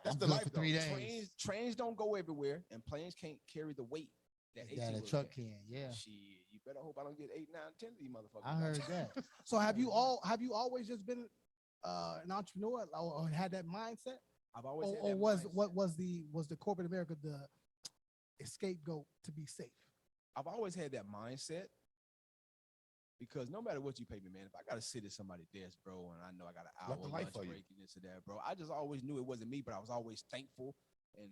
I'm the good life for though. 3 days." Trains don't go everywhere, and planes can't carry the weight that Yeah, 18 the truck can. Yeah. Shit, you better hope I don't get 8, 9, 10 of these motherfuckers. I heard that. So have you always just been an entrepreneur or had that mindset? I've always had Or that was mindset. what was the corporate America the scapegoat to be safe? I've always had that mindset because no matter what you pay me, man, if I gotta sit at somebody's desk, bro, and I know I got an hour Love the life lunch for you. break and this and that, bro, I just always knew it wasn't me, but I was always thankful and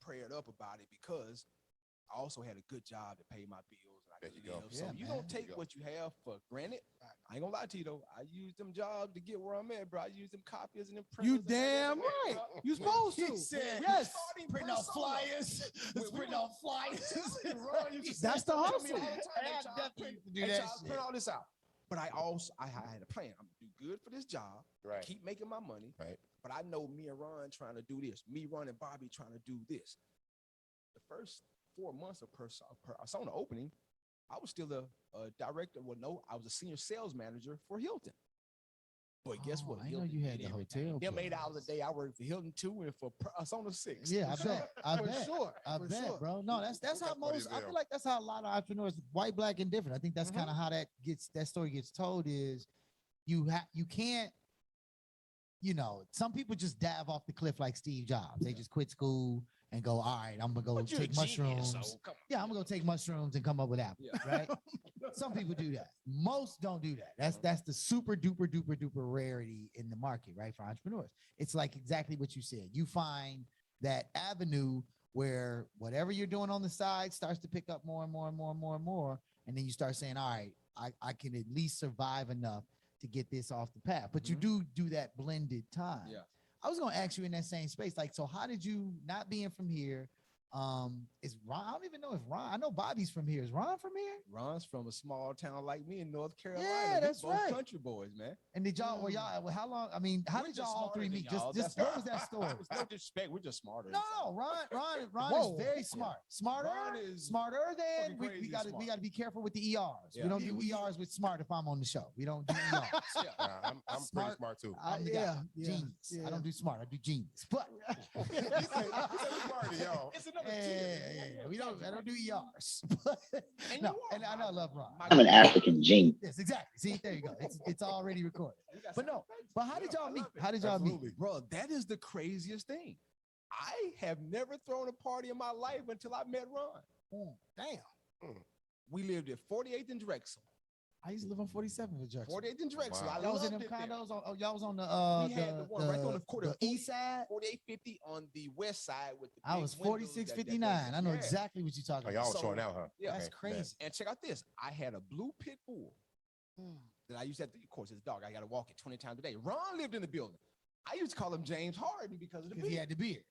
prayed up about it because I also had a good job that paid my bills and I There could you go. live. So Yeah, you man. don't take what you have for granted. I ain't gonna lie to you though. I used them jobs to get where I'm at, bro. I used them copiers and them printers. You and that damn everything, right. bro. You supposed to. He said, yes. Starting Print out persona. flyers. Let's We print were- out flyers. That's the Tell me hustle. all the time, Hey, I "Hey, Charles, definitely print- do hey, that Charles, shit. print all this out." But I also I had a plan. I'm gonna do good for this job, Right. keep making my money. Right. But I know me and Ron trying to do this. Me, Ron, and Bobby trying to do this. The first 4 months of persona opening, I was still a director. Well, no, I was a senior sales manager for Hilton. But guess Oh, what? I know Hilton you had did the everything. hotel Them place. 8 hours a day, I worked for Hilton 2 and for Persona 6. Yeah, I bet. I For bet. sure. I For bet, sure. bro. No, that's how That's funny most. as I hell. feel like that's how a lot of entrepreneurs, white, black, and different. I think that's kind of how that story gets told. Is you can't. Some people just dive off the cliff like Steve Jobs. They just quit school and go, all right, I'm gonna go But you're a take genius, mushrooms. so come on. Yeah, I'm gonna go take mushrooms and come up with apples, Yeah. right? Some people do that. Most don't do that. That's the super duper duper duper rarity in the market, right? For entrepreneurs. It's like exactly what you said. You find that avenue where whatever you're doing on the side starts to pick up more and more and more and more and more. And then you start saying, all right, I can at least survive enough to get this off the path. But you do that blended time. Yeah. I was gonna ask you in that same space, like, so how did you, not being from here, is Ron, I don't even know if Ron, I know Bobby's from here. Is Ron from here? Ron's from a small town like me in North Carolina. Yeah, We that's both right. country boys, man. And did y'all, how long, I mean, how We're did just y'all all smarter three than meet? y'all. Just That's- what was that story? It's no disrespect. We're just smarter. No, Ron Whoa. is very smart. Smarter Ron is smarter than fucking we crazy got to smart. be careful with the ERs. Yeah. We don't do ERs with smart if I'm on the show. We don't do ERs. I'm pretty Smart. smart too. I'm the Yeah, guy. yeah, Genius. yeah. I don't do smart. I do genius. But He said we smarter than y'all. It's another yeah. I don't do ERs. And No, you are. and I love Ron. I'm an African genius. Yes, exactly. See, there you go. It's already recorded. But no, but how did y'all meet? How did y'all Absolutely. meet? Bro, that is the craziest thing. I have never thrown a party in my life until I met Ron. Damn. We lived at 48th and Drexel. I used to live on 47th with Jackson. 48th and Drexel. Wow. I Y'all was in loved them it there. condos? Y'all was on the We had the one right on the corner, the east side. 4850 on the west side with the I big was windows 4659. I know yeah. exactly what you're talking Oh, y'all about. was showing out, huh? Yeah. That's Okay, crazy. And check out this. I had a blue pit bull that I used to, of course, it's a dog. I got to walk it 20 times a day. Ron lived in the building. I used to call him James Harden because of the Because he beard. had the beard.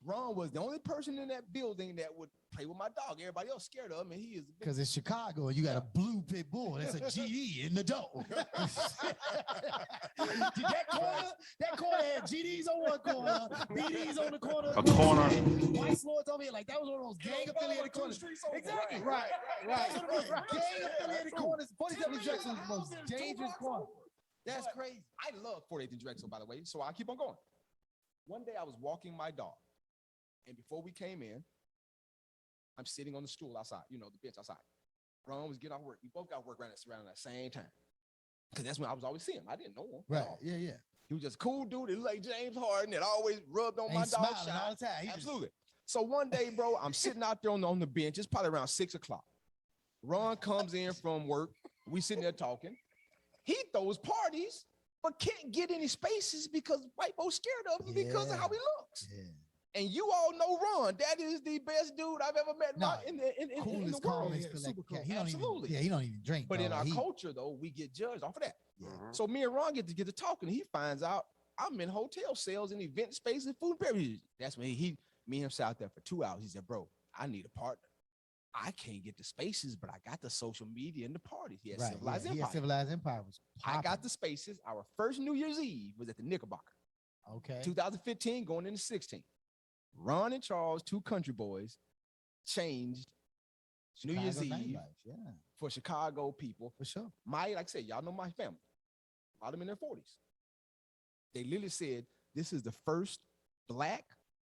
Ron was the only person in that building that would play with my dog. Everybody else scared of him, and he is. Because it's Chicago and you got a blue pit bull. That's a GD in the dough. that corner had GDs on one corner, BDs on the corner. A corner. White Lords over here. Like that was one of those gang affiliated corners. Exactly. Right. That was one of those gang affiliated corners. 47 Jackson was the most dangerous corner. That's crazy. I love 48th and Drexel, by the way, so I keep on going. One day I was walking my dog, and before we came in, I'm sitting on the stool outside, the bench outside. Ron was getting off work. We both got work around that same time. Because that's when I was always seeing him. I didn't know him. Right. at all. Yeah. He was just a cool dude. He looked like James Harden that always rubbed on And my he dog smiling all the time. He just- Absolutely. So one day, bro, I'm sitting out there on the bench. It's probably around 6 o'clock. Ron comes in from work. We sitting there talking. He throws parties, but can't get any spaces because white folks scared of him because of how he looks. Yeah. And you all know Ron. That is the best dude I've ever met No, in the Coolest, world. calmest, Yeah, super collected cool. cat. He don't even, Absolutely. he don't even drink. But in dog. our He- culture, though, we get judged off of that. Yeah. So me and Ron get to talking. He finds out I'm in hotel sales and event space and food and beverages. That's when me and him sat out there for 2 hours. He said, bro, I need a partner. I can't get the spaces, but I got the social media and the parties. He had Right. Civilized Yeah, Empire. Civilized Empire was I got popping. the spaces. Our first New Year's Eve was at the Knickerbocker. Okay. 2015 going into 16. Ron and Charles, two country boys, changed New Year's Chicago Eve nightlife, yeah, for Chicago people. for sure. Like I said, y'all know my family. A lot of them in their 40s. They literally said, this is the first Black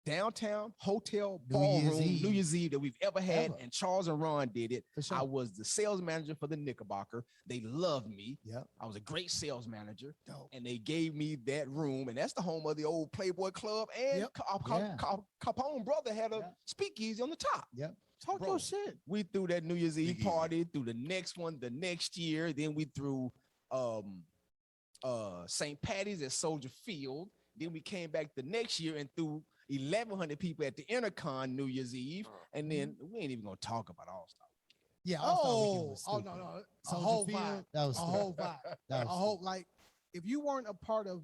downtown hotel New Year's ballroom Eve. New Year's Eve that we've ever had, Ever. and Charles and Ron did it. For sure. I was the sales manager for the Knickerbocker. They loved me. Yep. I was a great sales manager, Dope. and they gave me that room, and that's the home of the old Playboy Club. And Yep. Capone brother had a Yep. speakeasy on the top. Yep. Talk Bro, your shit. We threw that New Year's Eve Big Easy. party, through the next one, the next year. Then we threw St. Patty's at Soldier Field. Then we came back the next year and threw 1,100 people at the Intercon New Year's Eve. And then we ain't even gonna talk about All Star. Yeah. All-Star Weekend Oh, was oh stupid. no, no. A Soldier whole Field, vibe. that was A whole stupid. vibe. That A was whole stupid. like if you weren't a part of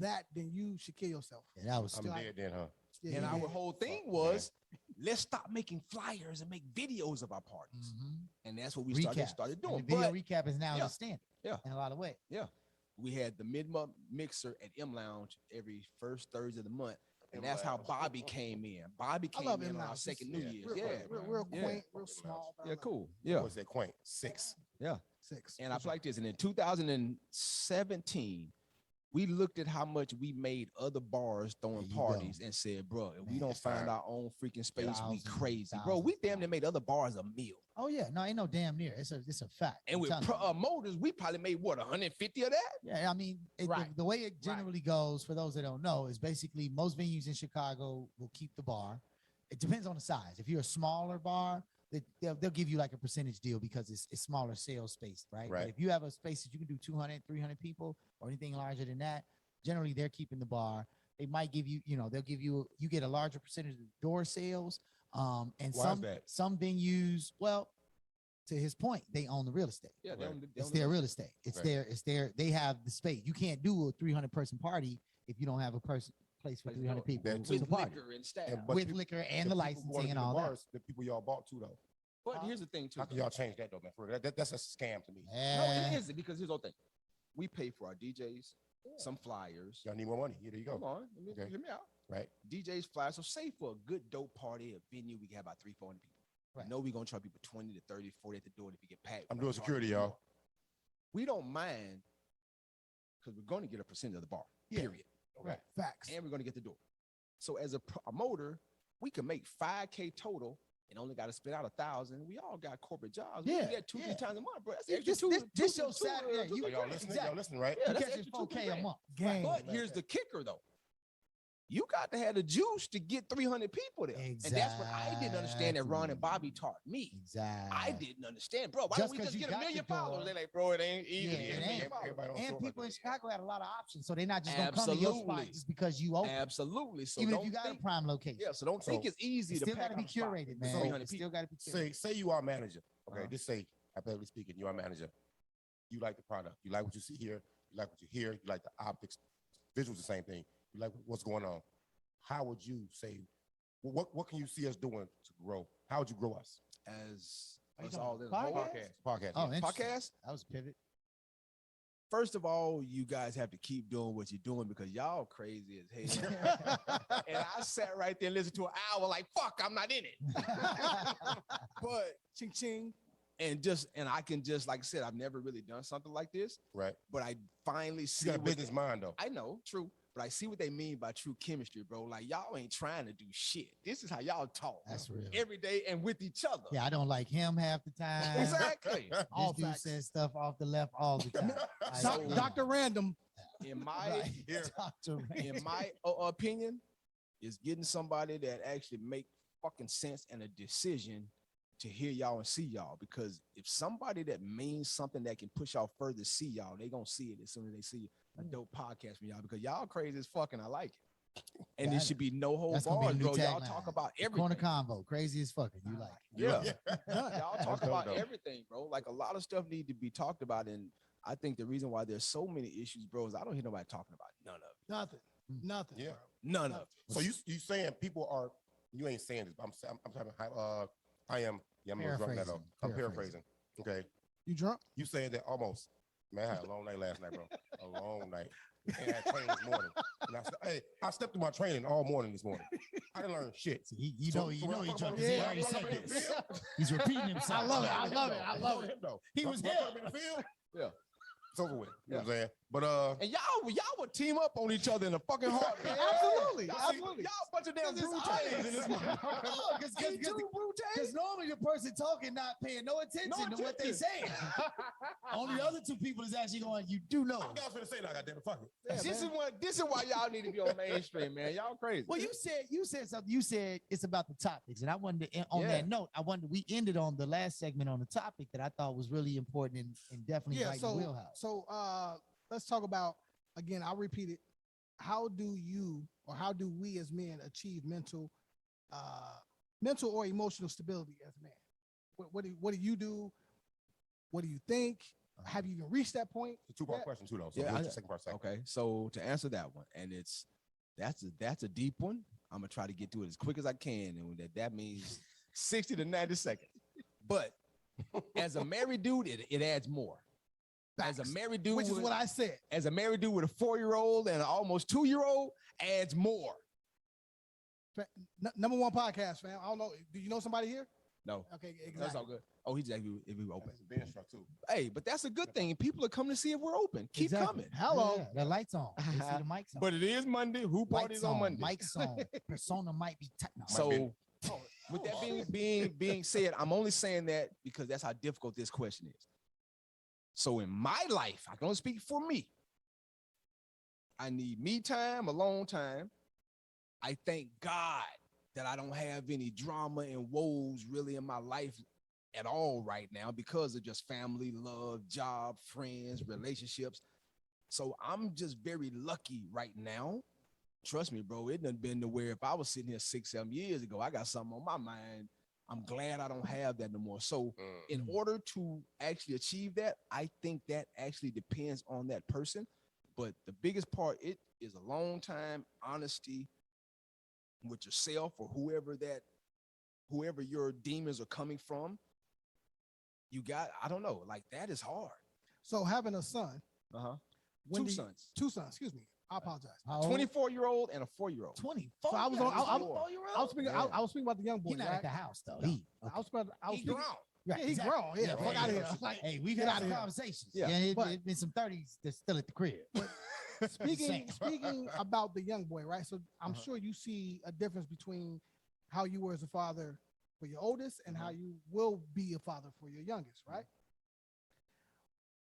that, then you should kill yourself. Yeah, that was I'm stupid. dead then, huh? Yeah, And yeah, our yeah. whole thing was, let's stop making flyers and make videos of our parties. Mhm. And that's what we Recaps. started And doing. the video But recap is now yeah. the standard. Yeah. In a lot of ways. we had the mid-month mixer at M Lounge every first Thursday of the month. And that's how Bobby came in. Bobby I came love in M on our Lounge. second It's- New Year's. Real, Yeah. real Yeah. quaint, real small. Yeah, cool. Yeah. Yeah. What's that quaint? 6. Yeah. 6. And I feel like this. And in 2017, we looked at how much we made other bars throwing There you parties and said, bro, if we Man, don't it's find time. our own freaking space, we Thousands, crazy. Bro, we damn near made other bars a meal. Oh yeah, no, ain't no damn near. It's a fact. And I'm with telling you. motors, we probably made what, 150 of that? Yeah, I mean, Right. the way it generally goes, for those that don't know, is basically most venues in Chicago will keep the bar. It depends on the size. If you're a smaller bar, they'll give you like a percentage deal because it's smaller sales space, right? Right. But if you have a space that you can do 200, 300 people or anything larger than that, generally they're keeping the bar. They might give you, they'll give you get a larger percentage of door sales. And Why is that? some venues, well, to his point, they own the real estate. Yeah, they Right. own the- they It's own the- their real estate. It's Right. they have the space. You can't do a 300-person party if you don't have a place for Place 300 to- people That to with party. liquor and staff. And- but With you- liquor and the people licensing wanna and do the all that. bars, the people y'all bought too, though. But here's the thing, too. How can y'all change that, though, man? For real? That's a scam to me. No, Eh, it isn't, because here's the thing. We pay for our DJs, some flyers. Y'all need more money. Here, there you Come go. on, let me Okay. hear me out. Right. DJs, flyers. So say for a good dope party, a venue, we can have about 300-400 people. Right. I know we're gonna charge people 20 to 30, 40 at the door if you get packed. I'm We're doing gonna charge security, you y'all. more. We don't mind because we're going to get a percentage of the bar, period. Right. Facts. And we're going to get the door. So as a promoter, we can make $5K total and only got to spit out 1,000. We all got corporate jobs. We Yeah, do that 2-3 yeah. times a month, bro. That's Yeah, extra this two- your two- Saturday. two- You- So two- y'all listening? Exactly. Y'all listening, right? Yeah, You that's catching extra 4K a 2-3 month. Game. But here's the kicker, though. You got to have the juice to get 300 people there. And that's what I didn't understand that Ron and Bobby taught me. Exactly. I didn't understand, bro. Why Just don't we 'cause just you get got $1 million the door. followers? They're like, bro, it ain't easy Yeah, to get it $1 million ain't. followers. Everybody don't show And up people like in that. Chicago had a lot of options, so they're not just gonna come to your spot Absolutely. just because you open. Absolutely. So Even if don't you got a think, prime location. yeah, so don't think So- it's easy It to still pack got to be out a spot curated, with man. 300 It still people. got to be curated. Say you are a manager. Okay, Uh-huh. just say, hypothetically speaking, you are a manager. You like the product. You like what you see here. You like what you hear. You like the optics. Visuals, the same thing. You like what's going on. How would you say, what can you see us doing to grow? How would you grow us? As Are you us talking all in a about whole Podcast. Oh, yeah. interesting. podcast. That was a pivot. First of all, you guys have to keep doing what you're doing because y'all crazy as hell. And I sat right there and listened to an hour like, fuck, I'm not in it. But Ching ching. and I can just, like I said, I've never really done something like this, Right. but I finally see You got a what business they- mind, though. I know, true, but I see what they mean by true chemistry, bro. Like y'all ain't trying to do shit. This is how y'all talk That's real. every day and with each other. Yeah, I don't like him half the time. Exactly. All This dude facts. says stuff off the left all the time. So- Dr. Random. In my Right. Here. Dr. Rand. in my opinion, is getting somebody that actually make fucking sense and a decision to hear y'all and see y'all. Because if somebody that means something that can push y'all further see y'all, they gonna see it as soon as they see a dope podcast from y'all. Because y'all crazy as fuck and I like it. And Got it should be no hold That's gonna be bars, the new bro. Y'all tagline. talk about Corner everything. Convo, crazy as fucking. You like it. Yeah. Y'all talk dope, about though. everything, bro. Like a lot of stuff need to be talked about. And I think the reason why there's so many issues, bro, is I don't hear nobody talking about none of it. Nothing. Nothing. Yeah. bro. None of it. So you saying people are, you ain't saying this, but I'm talking, I am, yeah, I'm gonna drop that up. I'm paraphrasing. Okay. You drunk? You saying that almost, man, I had a long night last night, bro. A long night. And I had training this morning. And I stepped through my training all morning this morning. I didn't learn shit. See, you So- know, so he when I talk drunk. about He the already field, said I'm in the this. field. He's repeating himself. I love it. I love it. I love it. Though. He When was I here. come in the field, Yeah. it's over with. You know what I'm saying? But and y'all would team up on each other in a fucking heartbeat. Absolutely, Y'all absolutely. Y'all a bunch of damn brutes in this motherfucker. Because normally the person talking not paying no attention to what they saying. Only the other two people is actually going, you do know. I was gonna say that, goddamn it, fuck it. Yeah, this is why y'all need to be on mainstream, man. Y'all crazy. Well, you said something. You said it's about the topics, and I wanted to on that note. We ended on the last segment on the topic that I thought was really important and definitely right in the wheelhouse. So let's talk about again. I'll repeat it. How do we as men achieve mental or emotional stability as men? What do you do? What do you think? Have you even reached that point? It's a 2-part question too, though. So Yeah, second part second. Okay, so to answer that one, and that's a deep one. I'm gonna try to get to it as quick as I can, and that means 60 to 90 seconds. But as a married dude, it adds more. As a married dude, which is what I said. As a married dude with a 4-year-old and an almost 2-year-old, adds more. Number one podcast, fam. I don't know. Do you know somebody here? No. Okay, exactly. That's all good. Oh, he's exactly if we open. That's a bench truck too. Hey, but that's a good thing. People are coming to see if we're open. Keep coming. Hello. Yeah, the lights on. They see the mics on. But it is Monday. Who parties on Monday? Mics on. Persona might be techno. So with that being said, I'm only saying that because that's how difficult this question is. So in my life, I can only speak for me. I need me time, alone time. I thank God that I don't have any drama and woes really in my life at all right now because of just family, love, job, friends, relationships. So I'm just very lucky right now. Trust me, bro, it done been to where if I was sitting here 6-7 years ago, I got something on my mind. I'm glad I don't have that no more. So in order to actually achieve that, I think that actually depends on that person. But the biggest part, it is a long time honesty with yourself or whoever your demons are coming from. You got, I don't know, like that is hard. So having a son. Two sons. Two sons, excuse me. I apologize. A 24-year-old and a 4-year-old. 24. So I was speaking about the young boy. He's not right? at the house though. He grown. Right, yeah, he's exactly. grown. Yeah, fuck out of here. Like, hey, we've get had out some of here. conversations. Yeah, it's been some 30s that's still at the crib. Speaking about the young boy, right? So I'm sure you see a difference between how you were as a father for your oldest and how you will be a father for your youngest, right?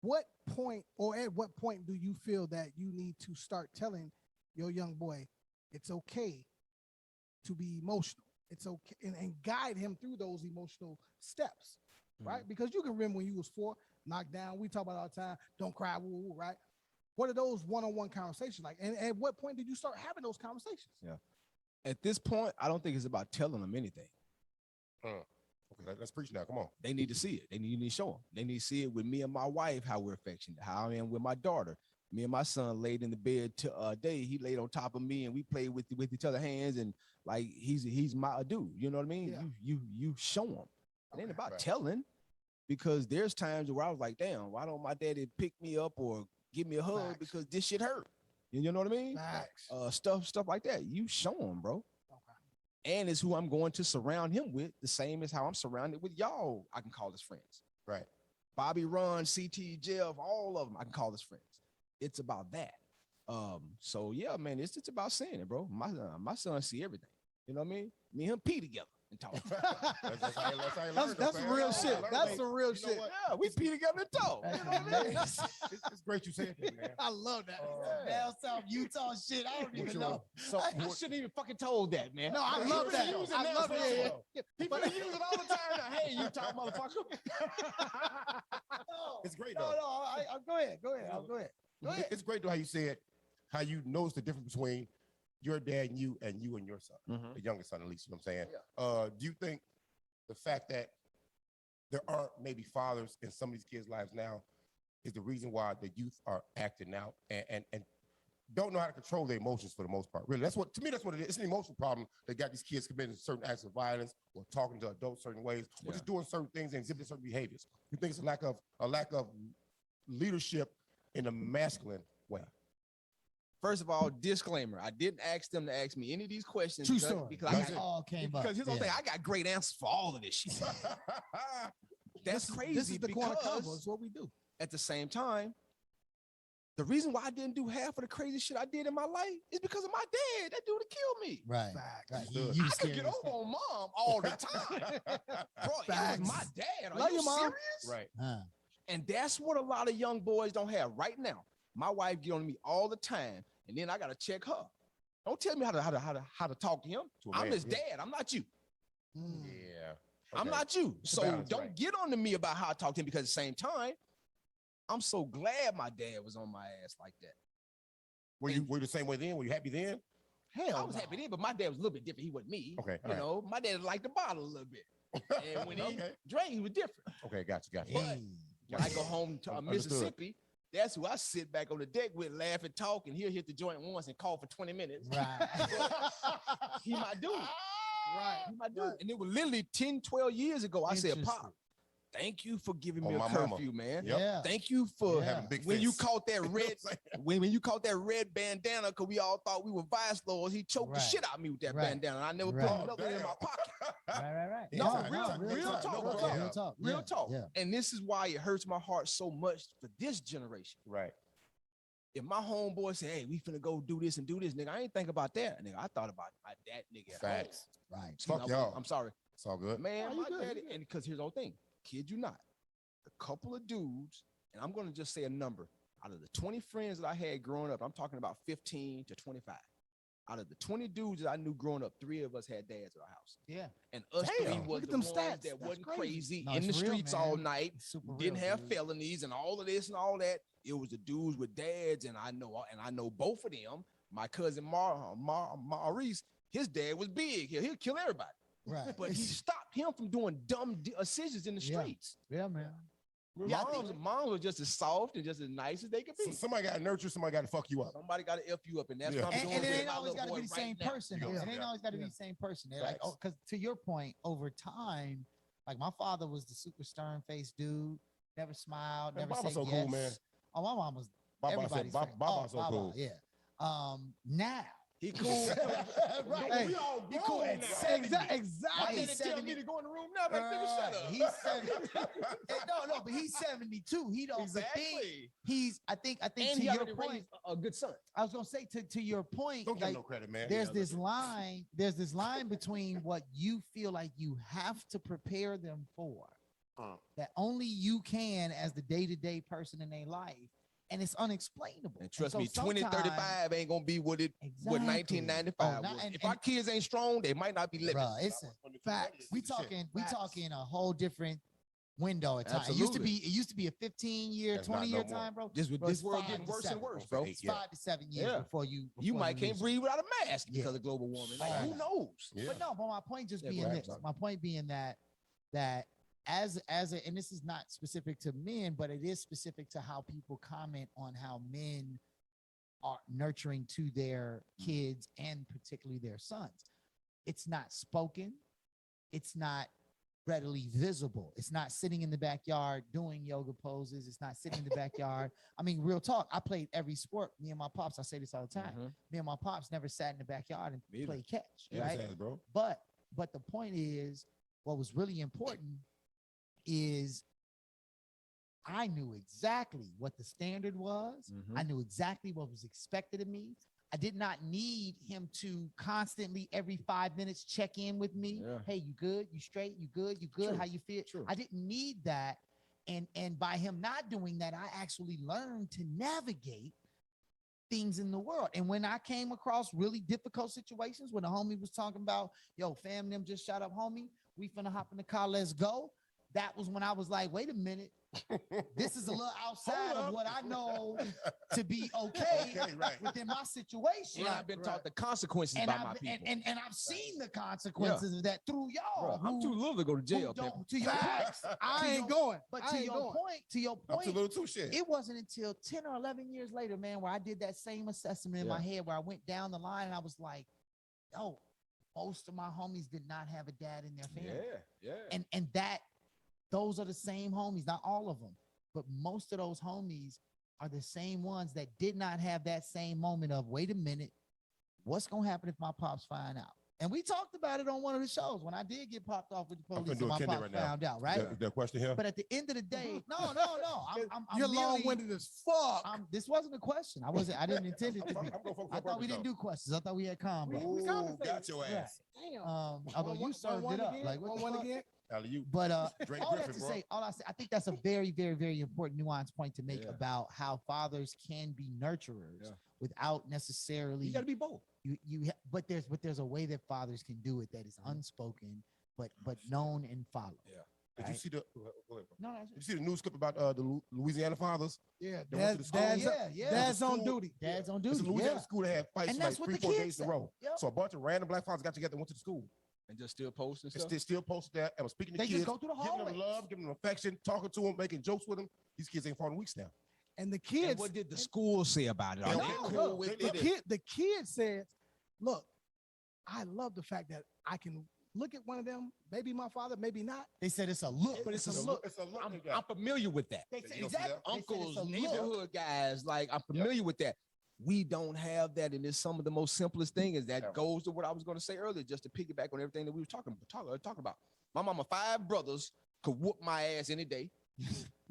What point or at what point do you feel that you need to start telling your young boy it's okay to be emotional? It's okay, and guide him through those emotional steps, right? Because you can remember when you was 4, knocked down. We talk about it all the time. Don't cry, woo, woo, right? What are those one-on-one conversations like? And at what point did you start having those conversations? Yeah. At this point, I don't think it's about telling them anything. Okay, let's preach now. Come on. They need to see it. They need to show them. They need to see it with me and my wife, how we're affectionate, how I am with my daughter. Me and my son laid in the bed day. He laid on top of me and we played with each other hands and like he's my dude. You know what I mean? Yeah. You show them. It ain't about telling, because there's times where I was like, damn, why don't my daddy pick me up or give me a hug because this shit hurt? You know what I mean? Stuff like that. You show them, bro. And it's who I'm going to surround him with, the same as how I'm surrounded with y'all. I can call as friends. Right. Bobby, Ron, CT, Jeff, all of them I can call as friends. It's about that. So yeah, man, it's about saying it, bro. My son see everything. You know what I mean? Me and him pee together and talk. That's some real shit. That's some real shit. Yeah, we pee together and talk. You know what I mean? It's great you said that, man. I love that. Down South Utah shit. I don't even know. So I shouldn't even fucking told that, man. No, I love that. I love it. People use it all the time. Now, hey, Utah motherfucker. It's great though. No, go ahead. Go ahead. It's great though how you said how you notice the difference between your dad and you your son, the youngest son, at least. You know what I'm saying? Yeah. Do you think the fact that there aren't maybe fathers in some of these kids' lives now is the reason why the youth are acting out and don't know how to control their emotions for the most part? Really, to me, that's what it is. It's an emotional problem that got these kids committing certain acts of violence or talking to adults certain ways or just doing certain things and exhibiting certain behaviors. You think it's a lack of leadership in a masculine way? First of all, disclaimer: I didn't ask them to ask me any of these questions because here's the thing: I got great answers for all of this shit. That's crazy. This is the corner because Convo. It's what we do. At the same time, The reason why I didn't do half of the crazy shit I did in my life is because of my dad. That dude would kill me. Right. Facts. Right. I could get over on mom all the time. Bro, it was my dad. Are Love you your mom. serious? Right. And that's what a lot of young boys don't have right now. My wife get on me all the time, and then I gotta check her. Don't tell me how to talk to him. To a I'm man, his yeah. dad. I'm not you. Yeah. I'm Okay. not you. It's a So balance, don't right. get on to me about how I talk to him, because at the same time, I'm so glad my dad was on my ass like that. Were you the same way then? Were you happy then? Hell, I was happy then, but my dad was a little bit different. He wasn't me. Okay, You know, my dad liked the bottle a little bit. And when he Okay. drank, he was different. Okay, gotcha. But when I go home to Understood. Mississippi, that's who I sit back on the deck with, laugh and talk, and he'll hit the joint once and call for 20 minutes. Right. He my dude. Right. He my dude. And it was literally 10, 12 years ago. I said, Pop, thank you for giving me Oh, a my mama. curfew, man. Yep. Yeah. Thank you for Having big when you fists. caught that red when you caught that red bandana, because we all thought we were vice lords. He choked the Right. shit out of me with that Right. bandana. And I never Right. put another in Damn. my pocket. Right. No, Inside, real inside, talk, inside. real No, talk. yeah. Real talk. Yeah. And this is why it hurts my heart so much for this generation. Right. If my homeboy say, hey, we finna go do this and do this, nigga, I ain't think about that. Nigga, I thought about that nigga at home. Facts. Right. Excuse Fuck me, y'all. I'm sorry. It's all good. Man, Oh, you my good, daddy, you good. and because here's the whole thing, kid you not, a couple of dudes, and I'm gonna just say a number, out of the 20 friends that I had growing up, I'm talking about 15 to 25. Out of the 20 dudes that I knew growing up, 3 of us had dads at our house. Yeah. And us Damn. 3 Look was at the them ones stats. that That's wasn't crazy. crazy No, in the it's real, streets all man. night, It's super didn't real, have dude. felonies and all of this and all that. It was the dudes with dads, and I know both of them. My cousin Maurice, his dad was big. He'll kill everybody. Right. But he stopped him from doing dumb decisions in the Yeah. streets. Yeah, man. Yeah, I think- Mom was just as soft and just as nice as they could be. So somebody got to nurture, somebody got to fuck you up. Somebody got to F you up, and that's Yeah. what I'm And doing. it with ain't my always little got to be boy the same right now. person. Yeah. It ain't Yeah. always got to be Yeah. the same person. They're like, Facts. because to your point, over time, like my father was the super stern faced dude, never smiled, Man, never Baba said so yes. cool, man. Oh, my mom was Baba everybody's friend. Baba so Baba, cool. yeah. Now, He cool. right. Hey, We all he cool grown at now. 70. Exactly. He's They tell 70. me to go in the room now. Like, nigga, shut up. He's 70. No, but he's 72. He don't the thing. Exactly. He's I think And to he your already point. raised a good son. I was gonna say to your point, Don't give him like no credit, man. there's Yeah, this line between what you feel like you have to prepare them for that only you can as the day-to-day person in their life, and it's unexplainable. And trust so me, sometimes- 2035 ain't gonna be what Exactly. 1995 Oh, was. and- If our kids ain't strong, they might not be living. Bruh, it's Facts. we talking a whole different window of time. Absolutely. It used to be a 15-year, That's not 20-year no more. time, bro. Just with Bro, this it's world 5 getting to worse 7. and worse, bro. It's Yeah. 5 to 7 years Yeah. before you Might can't lose it. breathe without a mask Yeah. because of global warming. Like, Right. who knows? Yeah. But no, but my point just Yeah, being go this. ahead, My point being that as a, and this is not specific to men, but it is specific to how people comment on how men are nurturing to their kids and particularly their sons. It's not spoken. It's not readily visible. It's not sitting in the backyard doing yoga poses. It's not sitting in the backyard. I mean, real talk. I played every sport. Me and my pops, I say this all the time. Me and my pops never sat in the backyard and Me either. played catch, Yeah, right? ass, bro. But the point is, what was really important is I knew exactly what the standard was. I knew exactly what was expected of me. I did not need him to constantly every 5 minutes check in with me. Yeah. Hey, you good? You straight? You good? You good? True. How you feel? True. I didn't need that. And by him not doing that, I actually learned to navigate things in the world. And when I came across really difficult situations, when the homie was talking about, yo, fam, them just shot up, homie, we finna hop in the car, let's go. That was when I was like, wait a minute, this is a little outside of what I know to be okay, right. within my situation. And I've been taught the consequences and by I've, my people. and I've seen the consequences of that through y'all. Bro, I'm who- too little to go to who jail. don't- Pepper. to your Facts. point, I to ain't your- going. But I to ain't your going. point, I'm too little too shit. it wasn't until 10 or 11 years later, man, where I did that same assessment in my head, where I went down the line and I was like, yo, most of my homies did not have a dad in their family. Yeah. And those are the same homies, not all of them, but most of those homies are the same ones that did not have that same moment of, wait a minute, what's going to happen if my pops find out? And we talked about it on one of the shows when I did get popped off with the I'm police. finna do And a my Kenny pops right now. found out, right? The question here. But at the end of the day, no. You're merely- long-winded as fuck. This wasn't a question. I didn't intend it to be. I'm gonna focus on I thought we purpose, didn't do questions. I thought we had Convo. Ooh, got your ass. Damn. Although you served it up. Again? Like what the one fuck? again? You. But Drake all that Griffin, to bro. say, I think that's a very, very, very important nuanced point to make Yeah. about how fathers can be nurturers without necessarily. You got to be both. But there's a way that fathers can do it that is unspoken, but known and followed. Yeah. Did you see the? Go ahead, bro. No, Did you see the news clip about the Louisiana fathers? Yeah, They went to the school. dad's on duty. Dad's on It's duty. a Louisiana Yeah. school that had fights And for like that's what 3, the 4 kids days in a say. row. Yep. So a bunch of random black fathers got together and went to the school. And just still post and And stuff. still posted that and was speaking to They kids, just go through the giving them hallways. love, giving them affection, talking to them, making jokes with them. These kids ain't falling weeks now. And the And kids. what did the school say about it? Are No, they no, cool with the it? the kid said, "Look, I love the fact that I can look at one of them, maybe my father, maybe not. They said it's a look. But it's a look. It's a look. I'm, they got. I'm familiar with that. They You say, don't see exactly. that? They said Uncles, it's a look. neighborhood guys, like I'm familiar with that. We don't have that, and it's some of the most simplest thing is that Yeah. goes to what I was going to say earlier, just to piggyback on everything that we were talking about. My mama, 5 brothers could whoop my ass any day.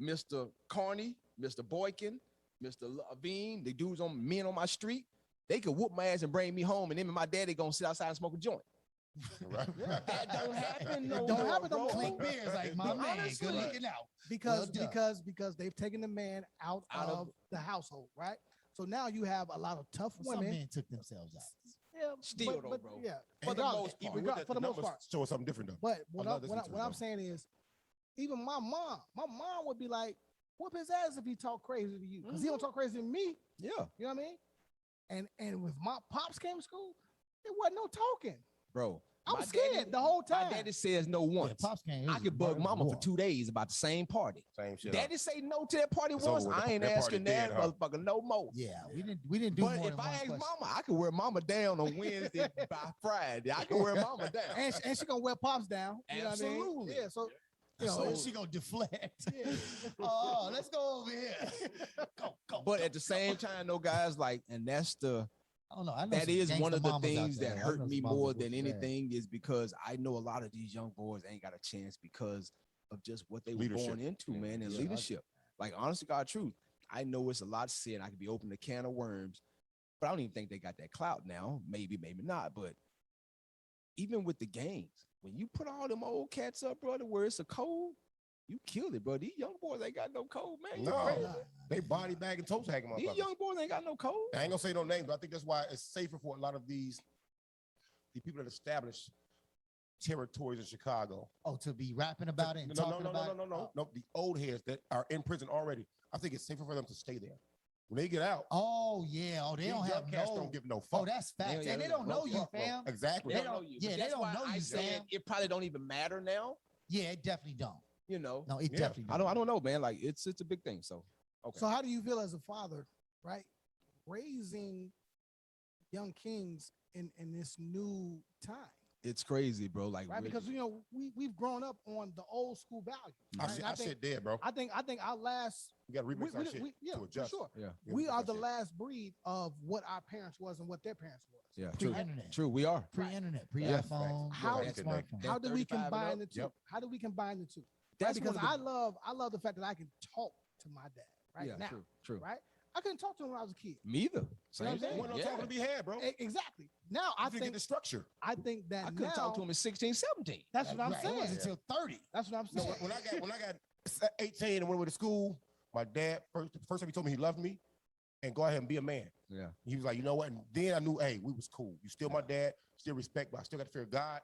Mr. Carney, Mr. Boykin, Mr. Irving, the dudes on men on my street, they could whoop my ass and bring me home, and then my daddy gonna sit outside and smoke a joint. Right. That don't happen no Don't more, happen no bro. more. Clink beers like my man. Honestly. Good looking out. because Well done. because they've taken the man out Out of- of the household, right? So now you have a lot of tough Some women. men took themselves out. Yeah, Still though, bro. Yeah, For the regardless, most part. Even with that, for the the most numbers part. show us something different though. But what, love I, listening what, to what it, I'm though. saying is, even my mom would be like, whoop his ass if he talk crazy to you, because he don't talk crazy to me. Yeah, You know what I mean? And with my pops came to school, there wasn't no talking. bro. I was My scared daddy- the whole time. My daddy says no once. Pops came. I could bug mama for 2 days about the same party. Same shit. Daddy say no to that party It's once. over with. I ain't That party asking dead, that huh? motherfucker no more. Yeah, we didn't do But more if than I one ask question. mama, I could wear mama down on Wednesday by Friday. I can wear mama down. and she gonna wear pops down. You know what I mean? Absolutely. Yeah. So you know, So it's- she gonna deflect. yeah. Oh, let's go over here. Go. But at the same time, though, guys, like, and that's the I don't know. I know that some is one gangsta of the mamas out things there. that I hurt know me some mamas more that than whoop their anything is because I know a lot of these young boys ain't got a chance because of just what they were Leadership. born into, man, and Yeah, leadership. Like, honest to God, truth. I know it's a lot said. I could be opening a can of worms, but I don't even think they got that clout now. Maybe, maybe not. But even with the games, when you put all them old cats up, brother, where it's a code, you kill it, bro. These young boys ain't got no code, man. You No. crazy. They body bag and toe tagging These motherfuckers. young boys ain't got no code. I ain't gonna say no names, but I think that's why it's safer for a lot of the people that establish territories in Chicago. Oh, to be rapping about it and talking about it. No. The old heads that are in prison already. I think it's safer for them to stay there. When they get out, Oh yeah. Oh, they these don't young have cats no. don't give no fuck. Oh, that's facts. Yeah, And they yeah, don't no know you, fuck, bro. fam. Exactly. They They don't know don't- you. yeah, But they that's don't why know I you, said Sam. it probably don't even matter now. Yeah, it definitely don't. You know, No, it Yeah. definitely I don't. don't know, man. Like it's a big thing. So okay. So how do you feel as a father, right? Raising young kings in this new time, It's crazy, bro. Like right? Because you know we've grown up on the old school values. I right? said, And I said dead, bro. I think our last We got to remix our shit yeah, to for adjust. sure. yeah, We remix are our the shit. last breed of what our parents was and what their parents was. yeah. True, Pre-internet. true. We are. Pre-internet, Yeah. pre-iPhone, How- smartphone. How do we 35 and combine up. the two? Yep. How do we combine the two? That's Right? Because one of I love the fact that I can talk to my dad right yeah, now. true. Right? I couldn't talk to him when I was a kid. Me either. You know Same what I'm thing. saying? Wasn't no Yeah. talking to be had, bro. Exactly. Now I You didn't get think the structure. I think that I couldn't now, talk to him at 16, 17. That's what I'm Right, it saying. wasn't until 30. That's what I'm No, saying. when I got 18 and went away to school, my dad first time he told me he loved me and go ahead and be a man. Yeah. He was like, you know what? And then I knew, hey, we was cool. You still my dad, still respect, but I still got to fear God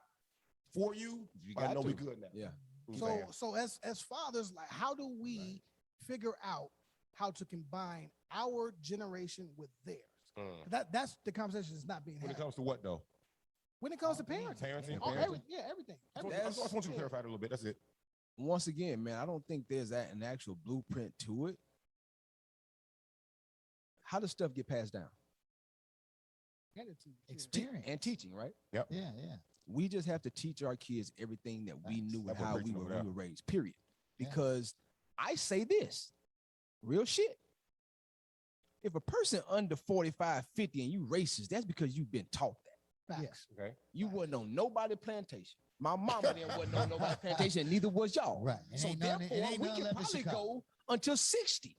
for you. You But I got know to. we good now. Yeah. You know what I'm So as fathers, like how do we figure out how to combine our generation with theirs? saying? That's the conversation that's not being When had. it comes to what though? When it comes to parenting. Parenting. Oh, parenting? everything. I Everything. just want you to clarify it a little bit. That's it. Once again, man, I don't think there's an actual blueprint to it. How does stuff get passed down? Hand it to you. Experience. And teaching, right? Yeah. We just have to teach our kids everything that we Thanks. knew and That's what how we preaching were, over there. we were raised, period. Yeah. Because I say this, real shit. If a person under 45, 50 and you racist, that's because you've been taught that. Facts. Okay. You wasn't on nobody plantation. My mama wasn't on nobody plantation, neither was y'all. Right. So therefore, we can probably go until 60.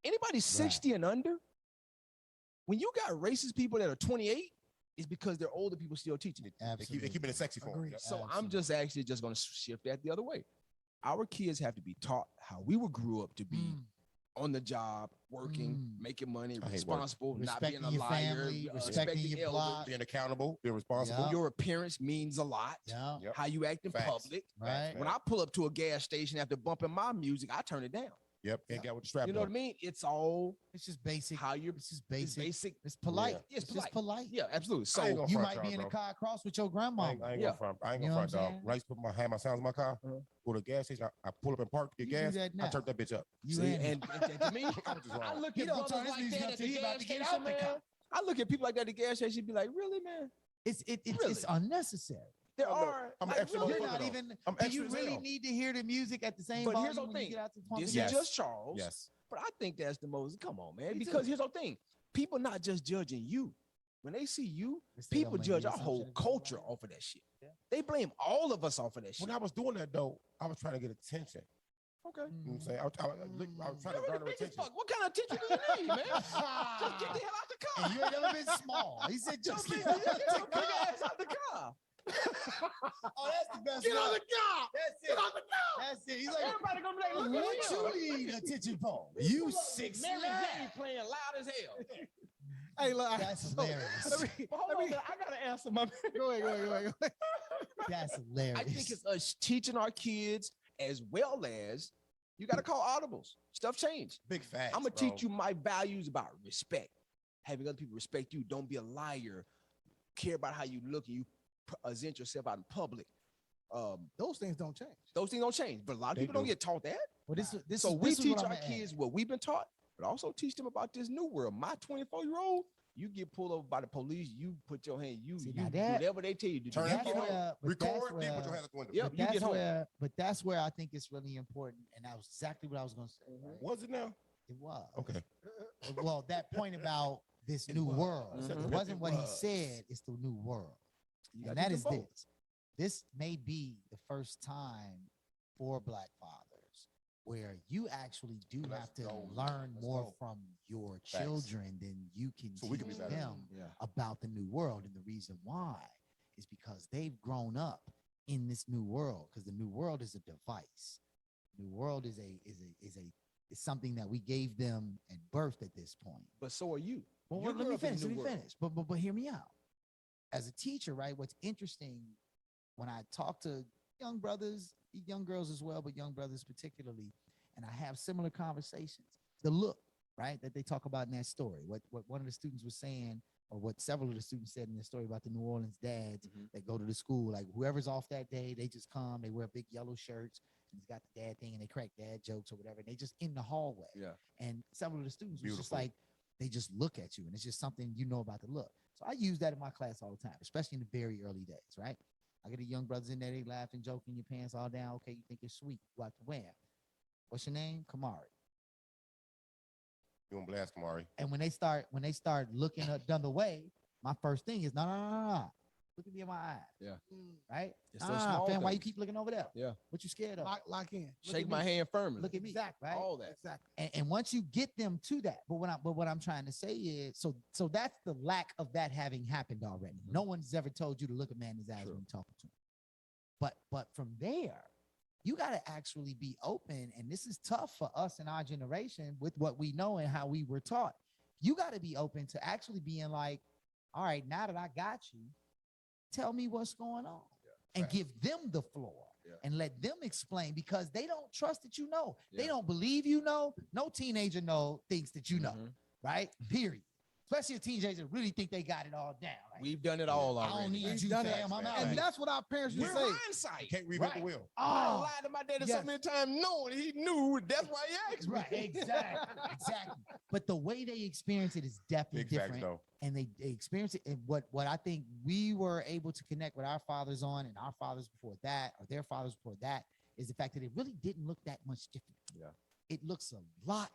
Anybody 60 and under, when you got racist people that are 28, it's because they're older people still teaching it. They keep it sexy for them. So I'm just actually just going to shift that the other way. Our kids have to be taught how we were grew up to be on the job, working, making money, responsible, not being a liar, family, respecting your block, being accountable, being responsible. Your appearance means a lot. How you act in public. Right. When I pull up to a gas station after bumping my music, I turn it down. Yep. Can't get with the strap. You know what I mean? It's just basic. How you're. It's just basic. It's polite. Yeah. It's just polite. Yeah, absolutely. So you might be in a car across with your grandma. I ain't gonna front. I ain't gonna front, dog. When I used to have my sounds in my car, go to the gas station, I pull up and park, get gas, I turn that bitch up. And to me, I look at brothers like that at the gas station, man. I look at people like that at the gas station and be like, really, man? It's unnecessary. There are. I'm like, extra. really, You're not even. Do you really need to hear the music at the same But volume here's the when you thing. get out to the pump? This is just Charles. Yes. But I think that's the most. Come on, man. Me Because too. here's the thing. People not just judging you. When they see you, people judge our whole culture off of that shit. They blame all of us off of that shit. When I was doing that though, I was trying to get attention. Okay. You know what I'm saying? I was trying to garner attention. What kind of attention do you need, man? Just get the hell out the car. And you ain't never been small. He said, just get Get your big ass out the car. Oh, that's the best. Get on the car. That's it. Get on the car. That's it. He's like, Everybody gonna be like, look what at him. you need attention for? You 6'9". Mary J playing loud as hell. Hey, look, That's so, hilarious. Hold on, I gotta answer my. Go ahead. That's hilarious. I think it's us teaching our kids as well as you got to call audibles. Stuff changed. Big facts. I'm gonna teach you my values about respect, having other people respect you. Don't be a liar. Care about how you look and you present yourself out in public. Those things don't change. Those things don't change, but a lot of people don't get taught that. Well, this So is, we this is teach what our I'm gonna kids add. what we've been taught, but also teach them about this new world. My 24-year-old, you get pulled over by the police, you put your hand, you now do that- whatever they tell you to do. Turn You that get phone home. on. but Record, that's then put where- your hands out the window. Yep, But you get home. that's where I think it's really important, and that was exactly what I was gonna say. Right? Was it now? It was. Okay. Well, that point about this new world. Mhm. It wasn't what he was. said, it's the new world. You And gotta that teach is them both. this. This may be the first time for Black fathers where you actually do Let's have to go. learn Let's more go. from your Facts. children than you can So we can teach be better. them about the new world. And the reason why is because they've grown up in this new world, because the new world is a device. New world is something that we gave them at birth at this point. But so are you. Well, You let grew me up in the finish. Let new me world. finish. But hear me out. As a teacher, right? What's interesting when I talk to young brothers, young girls as well, but young brothers particularly, and I have similar conversations. The look, right, that they talk about in that story. What one of the students was saying, or what several of the students said in the story about the New Orleans dads that go to the school, like whoever's off that day, they just come, they wear big yellow shirts, and it's got the dad thing, and they crack dad jokes or whatever. And they just in the hallway. Yeah. And several of the students was just Beautiful. like, they just look at you, and it's just something you know about the look. So I use that in my class all the time, especially in the very early days, right? I get the young brothers in there, they laughing, joking, your pants all down. Okay, you think you're sweet, you out to wham. What's your name? Kamari. You want blast, Kamari? And when they start looking the other way, my first thing is no. Look at me in my eyes. Yeah. Right? It's those small Fam, why you things. keep looking over there? Yeah. What you scared of? Lock in. Look Shake at my me. hand firmly. Look at me. Exactly. Right? All that. Exactly. And once you get them to that, but what I'm trying to say is, so that's the lack of that having happened already. No one's ever told you to look a man in his eyes when you're talking to him. But from there, you got to actually be open, and this is tough for us in our generation with what we know and how we were taught. You got to be open to actually being like, all right, now that I got you, tell me what's going on, and give them the floor. And let them explain, because they don't trust that you know. They don't believe you know. No teenager thinks that you know, right? Period. Especially a teenager really think they got it all down. Like, We've done it all I already. don't need We've you, done it. fam. I'm out. And that's what our parents used We're to say. hindsight. Can't reinvent the wheel. I Oh, lied to my daddy yes. so many times knowing he knew. That's why he asked me. right, exactly. But the way they experience it is definitely Big facts, different. though. And they experience it. And what I think we were able to connect with our fathers on, and our fathers before that, or their fathers before that, is the fact that it really didn't look that much different. Yeah. It looks a lot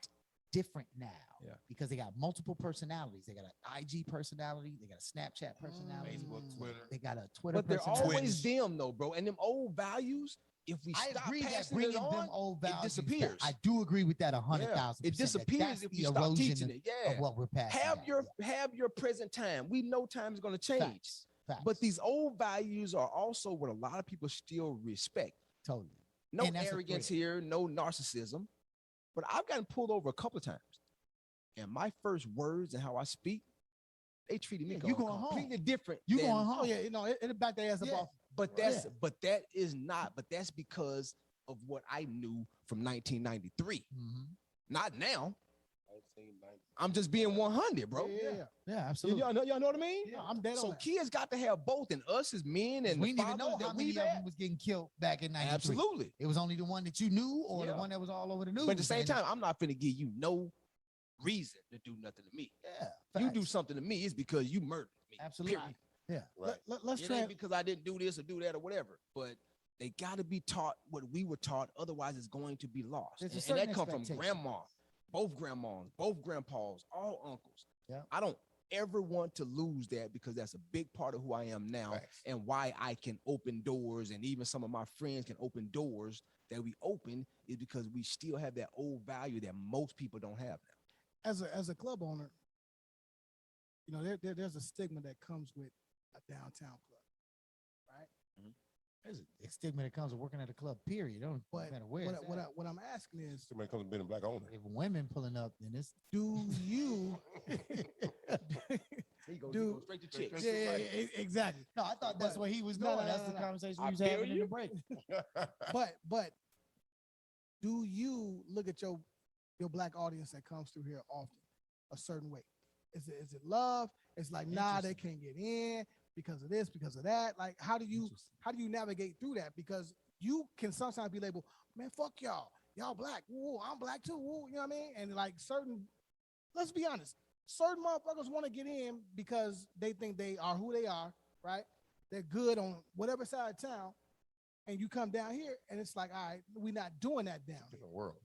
different now. Yeah. Because they got multiple personalities. They got an IG personality. They got a Snapchat personality. Facebook, Twitter. They got a Twitter But they're personality. always them though, bro. And them old values, if we I stop agree that passing bringing it on, them old values, it disappears. I do agree with that 100,000%. It disappears That's if the we stop erosion teaching it. Yeah. of what we're passing. Have your present time. We know time is going to change. Facts. But these old values are also what a lot of people still respect. Totally. No And that's a arrogance threat. here, no narcissism. But I've gotten pulled over a couple of times. And my first words and how I speak, they treated me you going home. completely different. You than- going home. Oh yeah, you know, it'll back their ass up off. But that's because of what I knew from 1993. Not now. I'm just being 100, bro. Yeah, absolutely. Y'all know what I mean? Yeah, I'm dead So on that. kids got to have both, and us as men and We the didn't even know fathers how that many we've of had. them was getting killed back in 93. Absolutely. It was only the one that you knew or the Yeah. one that was all over the news. But at the same and- time, I'm not finna give you no reason to do nothing to me. Yeah, You do facts. something to me, it's because you murdered me. Absolutely. Period. Yeah. Let's It try. ain't because I didn't do this or do that or whatever. But they got to be taught what we were taught. Otherwise, it's going to be lost. There's a And certain that come from expectation. grandma, both grandmas, both grandpas, all uncles. Yeah. I don't ever want to lose that because that's a big part of who I am now and why I can open doors, and even some of my friends can open doors that we open is because we still have that old value that most people don't have now. As a club owner, you know, there's a stigma that comes with a downtown club, right? There's a stigma that comes with working at a club, period. Don't matter where. it's at. What I'm asking is, Somebody comes being a black owner. If women pulling up, then it's do you do straight to chicks. exactly. No, I thought that's where he was No, going. no, That's no, the no. conversation I we was feel having in you. the break. But do you look at your black audience that comes through here often a certain way? Is it love? It's like, nah, they can't get in because of this, because of that. Like, how do you navigate through that? Because you can sometimes be labeled, man, fuck y'all. Y'all black. Woo, I'm black too. Woo, you know what I mean? And like let's be honest, certain motherfuckers want to get in because they think they are who they are, right? They're good on whatever side of town. And you come down here and it's like, all right, we're not doing that down here, Different world.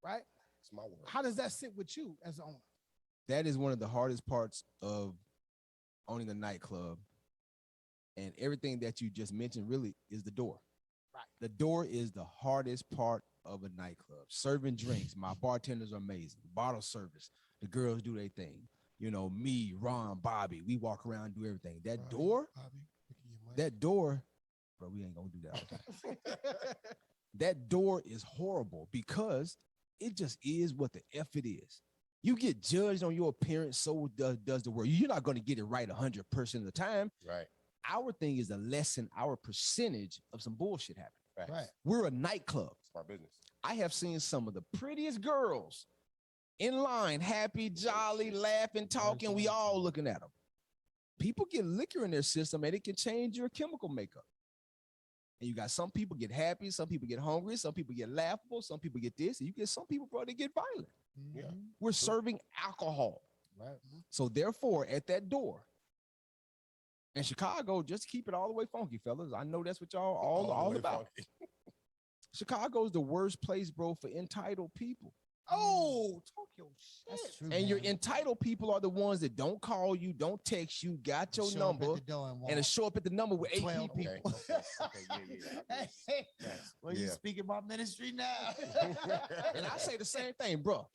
right? It's my world. How does that sit with you as an owner? That is one of the hardest parts of owning a nightclub. And everything that you just mentioned really is the door. Right. The door is the hardest part of a nightclub. Serving drinks. My bartenders are amazing. Bottle service. The girls do their thing. You know, me, Ron, Bobby, we walk around and do everything. That door, bro, we ain't gonna do that all the time. That door is horrible because it just is what the F it is. You get judged on your appearance, so does the world. You're not going to get it right 100% of the time. Right. Our thing is to lessen our percentage of some bullshit happening. Right. We're a nightclub. It's my business. I have seen some of the prettiest girls in line, happy, jolly, laughing, talking. We all looking at them. People get liquor in their system and it can change your chemical makeup. And you got some people get happy, some people get hungry, some people get laughable, some people get this, and you get some people, bro, they get violent. Yeah. We're serving alcohol. Right. So therefore, at that door, in Chicago, just to keep it all the way funky, fellas. I know that's what y'all all the way about. funky. Chicago's the worst place, bro, for entitled people. Oh, talk your shit. That's true. And your man. entitled people are the ones that don't call you, don't text you, got your Show up number, at the door and and walk. show up at the number with 8 12 people. people. Hey, well, you Yeah. speaking my ministry now. And I say the same thing, bro.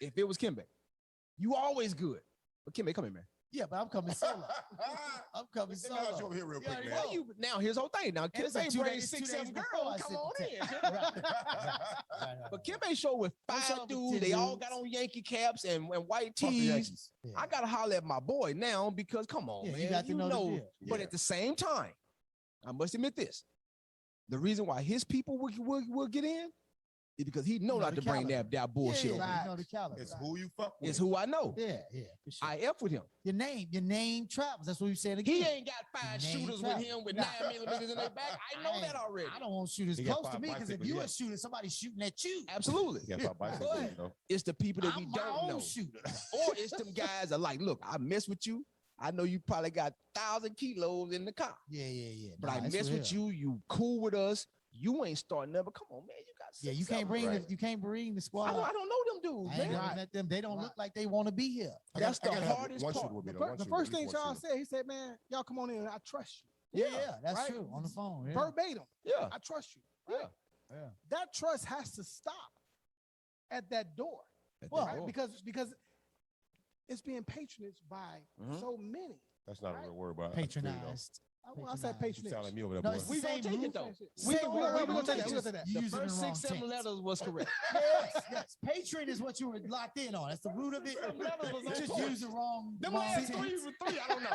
If it was Kimbe, you always good. But Kimbe, come here, man. Yeah, but I'm coming solo. I'm coming Let me holler at you solo. over here real You quick, already man. know. Why you now? Here's the whole thing. Now And it's like Kimbe 2 brings days- 2 6, days 7 before girls. I Come sit on the in. test. Right. But Kimbe show with Don't show 5 up with dudes. 10 They all dudes. got on Yankee caps and white Fuck the tees. Yankees. Yeah. I gotta holler at my boy now because come on, Yeah, man. you got to know the deal. But Yeah. at the same time, I must admit this: the reason why his people will get in is because he know You know not the to bring caliber. that bullshit Yeah, over. you know the caliber. It's who you fuck with. It's who I know. Yeah, for sure. I F with him. Your name travels. That's what you saying again. He ain't got 5 Name shooters travel. with him with Nah. 9mm in their back. I know that already. I don't want shooters He got close to 5 me because if bicycles, you yeah. a shooter, somebody's shooting at you. Absolutely. You got 5 bicycles, But you know. it's the people that we I'm my don't own know. shooter. Or it's them guys that are like, look, I mess with you. I know you probably got 1,000 kilos in the car. Yeah. But Nah, I it's mess with real. you. You cool with us. You ain't starting never. Come on, man. You got Yeah, you can't bring the squad. I don't know them dudes, I ain't man. never met them. They don't look like they want to be here. That's the hardest part. The first thing Charles said, he said, "Man, y'all come on in. I trust you." Yeah, that's right? true. On the phone, yeah. Verbatim. Yeah, I trust you. Right? Yeah. That trust has to stop at that door. Right? Because it's being patronaged by so many. That's not a real word, but Patronized. I said patronage. You sound like me over there, No, boy. it's We the gonna same take root. it though. We're gonna take that. We're gonna take that. You The using first the wrong 6, 7 tense. letters was correct. Yes. Patron is what you were locked in on. That's the root of it. You just use the wrong. Them wrong last tense. 3 were 3. I don't know.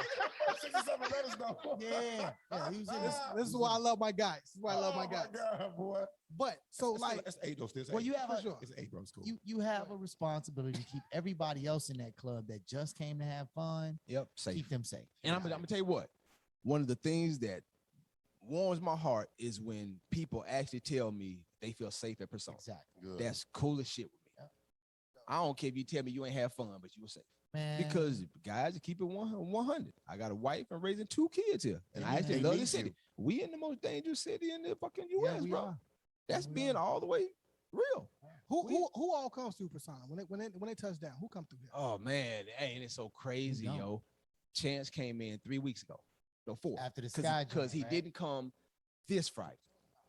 6 or 7 letters though. Yeah. He was in This is why I love my guys. This is why I love my guys. God, boy. But so It's 8 though. Still, well, you have it's 8, bro. It's cool. you have a responsibility to keep everybody else in that club that just came to have fun. Yep, safe. Keep them safe. And I'm gonna tell you what. One of the things that warms my heart is when people actually tell me they feel safe at Persona. Exactly. Good. That's cool as shit with me. I don't care if you tell me you ain't have fun, but you were safe. Man. Because guys, keep it 100. I got a wife and raising 2 kids here, and I actually They love need this city. you. We in the most dangerous city in the fucking U.S., we bro. are. That's being all the way real. who all comes through Persona when they touch down? Who come through here? Oh man, ain't it so crazy, don't. yo? Chance came in 3 weeks ago. No, 4. After the Sky because he joint, right? didn't come this Friday.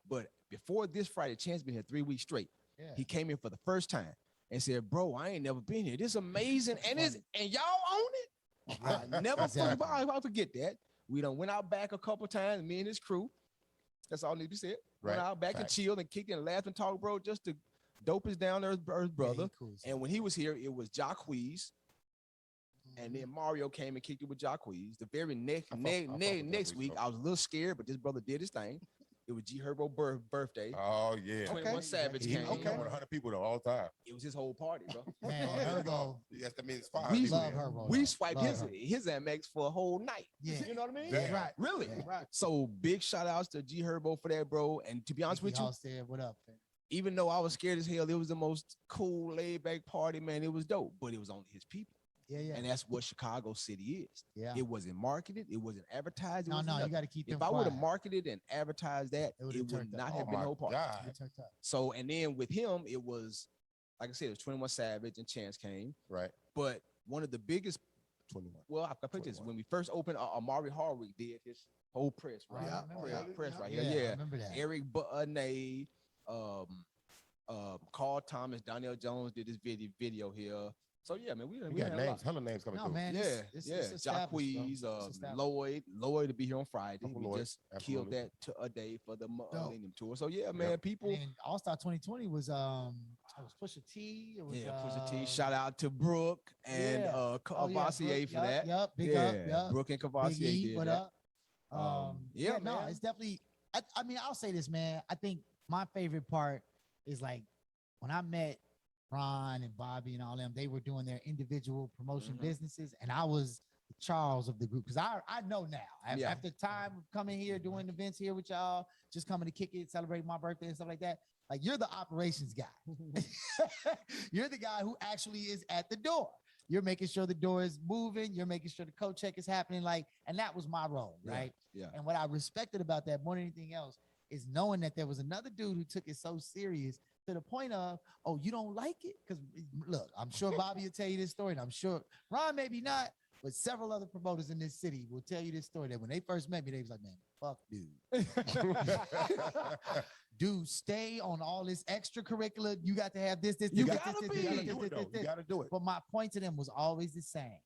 But before this Friday, Chance been here 3 weeks straight. Yeah. He came in for the first time and said, "Bro, I ain't never been here. This is amazing, and y'all own it." I never Exactly. I forget that. We done went out back a couple times, me and his crew. That's all need to be said. Went Right. out back and chilled and kicked in and laughed and talked, bro, just to dope us down there, his brother. he cool as And when he was here, it was Jacquees. And then Mario came and kicked it with Jacquees. The very next with next Jacquees, week, bro. I was a little scared, but this brother did his thing. It was G Herbo birthday. Oh yeah. 21 Savage He came. come with 100 people though all the time. It was his whole party, bro. Man, Herbo. Yes, that means 5. We people love there. Herbo. We swiped Love his Amex for a whole night. Yeah. You know what I mean? Damn. Right. Really? Yeah. Right. So big shout outs to G Herbo for that, bro. And to be honest with you, Y'all said, what up, man? even though I was scared as hell, it was the most cool, laid back party, man. It was dope, but it was only his people. Yeah. And that's what Chicago City is. Yeah. It wasn't marketed, it wasn't advertised. It No, wasn't you nothing. got to keep them If I would have quiet. marketed and advertised that, It would've it would turned not up. have Oh been my no party. God. It turned up. So, and then with him, it was, like I said, it was 21 Savage and Chance came. Right. But one of the biggest, 21. well, I put this, 21. when we first opened, Amari Harwick did his whole press, right? Yeah, I remember that. Press right Yeah, here. I Yeah. remember that. Eric Bunney, Carl Thomas, Donnell Jones did this video here. So yeah, man, we We got had a lot. names, 100 names coming No, through. man. Yeah, It's yeah. established, bro. Jacquees, It's established. Lloyd to be here on Friday. Uncle We Lloyd, just killed absolutely. that to a day for the Dope. Millennium Tour. So yeah, man, people. And All Star 2020 was it was Pusha T. It was Yeah, Pusha T. Shout out to Brooke and yeah. Cavassier Brooke, for that. Yup, big up. Yup. Brooke and Big Cavassier E, did what that. up? Yeah, no, man. it's definitely. I mean, I'll say this, man. I think my favorite part is like when I met Ron and Bobby and all them. They were doing their individual promotion businesses, and I was the Charles of the group because I know now. Yeah. After time of coming here, doing events here with y'all, just coming to kick it, celebrate my birthday and stuff like that. Like you're the operations guy. You're the guy who actually is at the door. You're making sure the door is moving. You're making sure the code check is happening. Like, and that was my role, right? Yeah. And what I respected about that more than anything else is knowing that there was another dude who took it so serious to the point of, oh, you don't like it? Because look, I'm sure Bobby will tell you this story, and I'm sure Ron maybe not, but several other promoters in this city will tell you this story that when they first met me, they was like, man, fuck dude. Dude, stay on all this extracurricular. You got to have this. You gotta do it. But my point to them was always the same.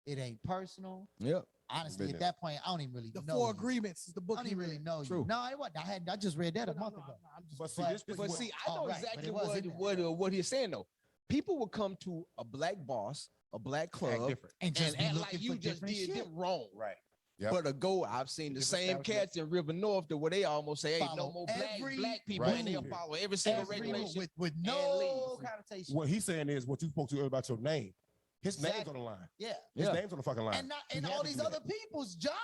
It ain't personal. Yep. Honestly, Business. at that point, I don't even really The know 4 you. agreements is the book. I don't even really know True. you. No, it wasn't. I just read that a month ago. But see, this But what- see, I know right, but exactly it was in there. what he's saying though. People will come to a black boss, a black club, different. And just be act looking like you for just different did shit. them wrong. Right. Yep. But a go, I've seen the Different same establishment. cats in River North to where they almost say, "Hey, no Follow more every black people," Right. and they'll follow every single Every regulation. with and no leave. connotation. What he's saying is what you spoke to earlier about your name. His name's Exactly. on the line. Yeah. His Yeah. name's on the fucking line. And He all had to these do other that. people's jobs.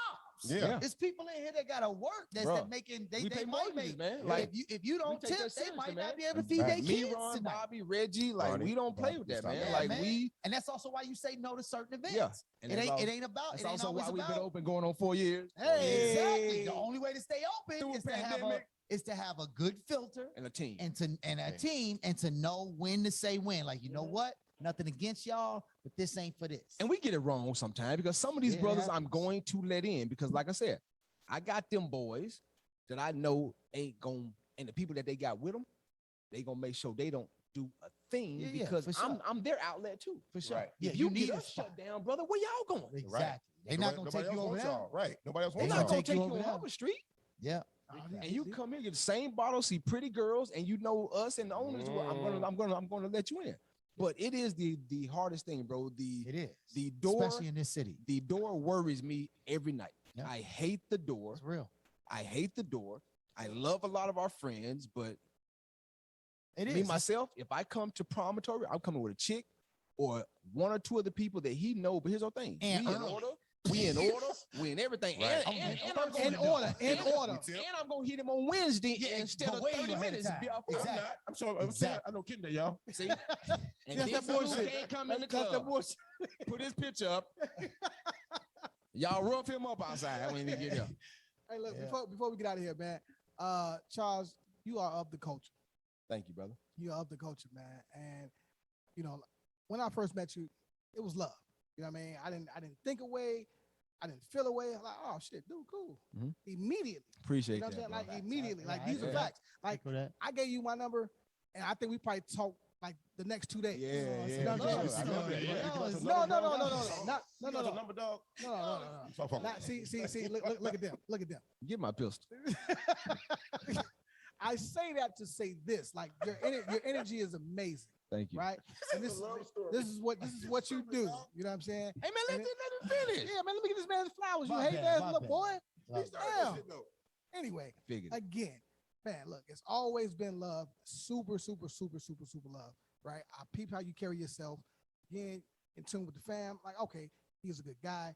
Yeah. It's people in here that gotta work that's Bruh, that making we they pay might mortgages, make, man. Like Like, if you don't take that tip, they seriously, might man. not be able to feed their Right. Me, kids Ron, tonight. Bobby, Reggie, like Ronnie, we don't play Bobby, with that, stop man. that. Like man. we, And that's also why you say no to certain events. yeah. And It that's ain't about. That's It ain't also always why we've been about. open going on 4 years. Hey, exactly. The only way to stay open Through a is to have a pandemic. is to have a good filter and a team and to know when to say when. Like, you know what? Nothing against y'all, but this ain't for this. And we get it wrong sometimes because some of these brothers I'm going to let in because, like I said, I got them boys that I know ain't going, and the people that they got with them, they gonna make sure they don't do a thing because I'm their outlet too. For sure. Right. Yeah, If you need get a us spot. shut down, brother, where y'all going? Exactly. They're not gonna take you over there. Right. Nobody else They're wants not y'all. gonna take you on Harbor Street. Yeah. And you come here, get the same bottle, see pretty girls, and you know us and the owners. I'm gonna let you in. But it is the hardest thing, bro. It is the door, especially in this city. The door worries me every night. Yep. I hate the door. It's real. I hate the door. I love a lot of our friends, but me myself, if I come to Promontory, I'm coming with a chick or one or two of the people that he know. But here's the thing: and we in order. We in order. We in everything. Right. And I'm going in order. And I'm gonna hit him on Wednesday instead of 30 minutes. Exactly. I'm sorry. Exactly. I know kidding that, y'all. See? And That's this that bullshit. can't come in the That's that club. bullshit. Put his picture up. Y'all rough him up outside when he get here. Hey, look, before we get out of here, man, Charles, you are of the culture. Thank you, brother. You are of the culture, man. And you know, when I first met you, it was love. You know what I mean? I didn't think away. I didn't feel away. I'm like, oh shit, dude, cool. Mhm. Immediately. Appreciate You know what I'm that. saying? Bro. Like immediately. Like Yeah, these are yeah. facts. Like For that. I gave you my number, and I think we probably talked like the next 2 days. Yeah, You know what I'm saying? No. No. Number dog. No. Not, see, look at them. Look at them. Get my pistol. I say that to say this, like your energy is amazing. Thank you. Right? And this is what you do. You know what I'm saying? Hey man, let him finish. Yeah, man, let me get this man his flowers. You My hate bad, that my little bad. boy. My Damn. Anyway, Figured. again, man, look, it's always been love, super love, right? I peep how you carry yourself. Again, in tune with the fam. Like, okay, he's a good guy.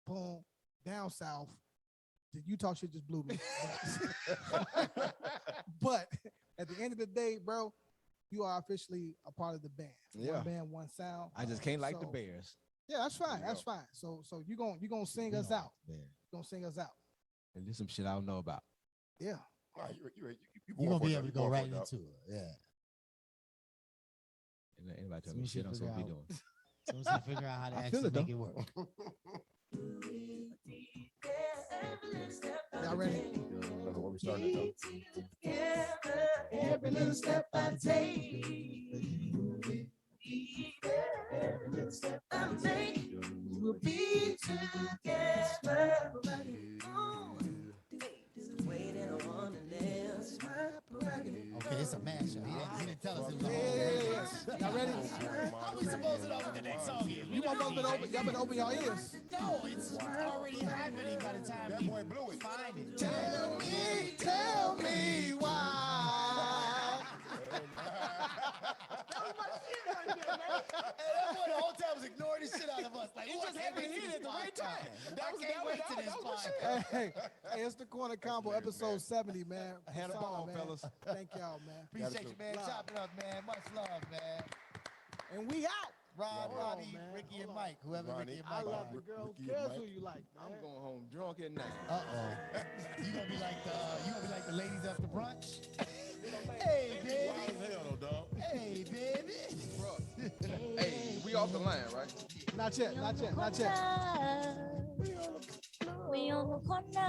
Boom, down south. The Utah shit just blew me. But at the end of the day, bro, you are officially a part of the band. Yeah. One band, one sound. I just can't like the So- Bears. Yeah, that's fine. That's fine. So you gonna sing us out. You gonna sing us out. And there's some shit I don't know about. Yeah. You're gonna be able to go right into it. Yeah. Anybody tell Soon me as you shit I'm supposed to be figure doing. As soon as you figure out how to I feel actually it, though. make it work. Y'all ready? Where we starting at, Every little step I take. Every little step I make. We'll be together. Okay, it's a mashup. He didn't tell us it was a Y'all ready? How we supposed to know what the next song is? You must have been open. Y'all been open your ears. No, it's already happening by the time we find it. Tell me why. That boy the whole time was ignoring the shit out of us. Like, It just happened to hit it at the right time. I can't wait to this podcast. Hey, it's the Corner Combo, episode 70, man. Had a Solid, ball, man. fellas. Thank y'all, man. Appreciate you, man. Love. Chop it up, man. Much love, man. And we out. Rob, Hold on, Roddy, man. Ricky, and Hold on. Mike. Whoever Ricky and I Mike love are. the girl. Who Ricky and cares Mike. who you like, I'm man? going home drunk at night. You gonna be like the ladies after brunch? Hey, baby. Hell no, dog. Hey, baby. Hey, we off the line, right? Not yet. We on the corner.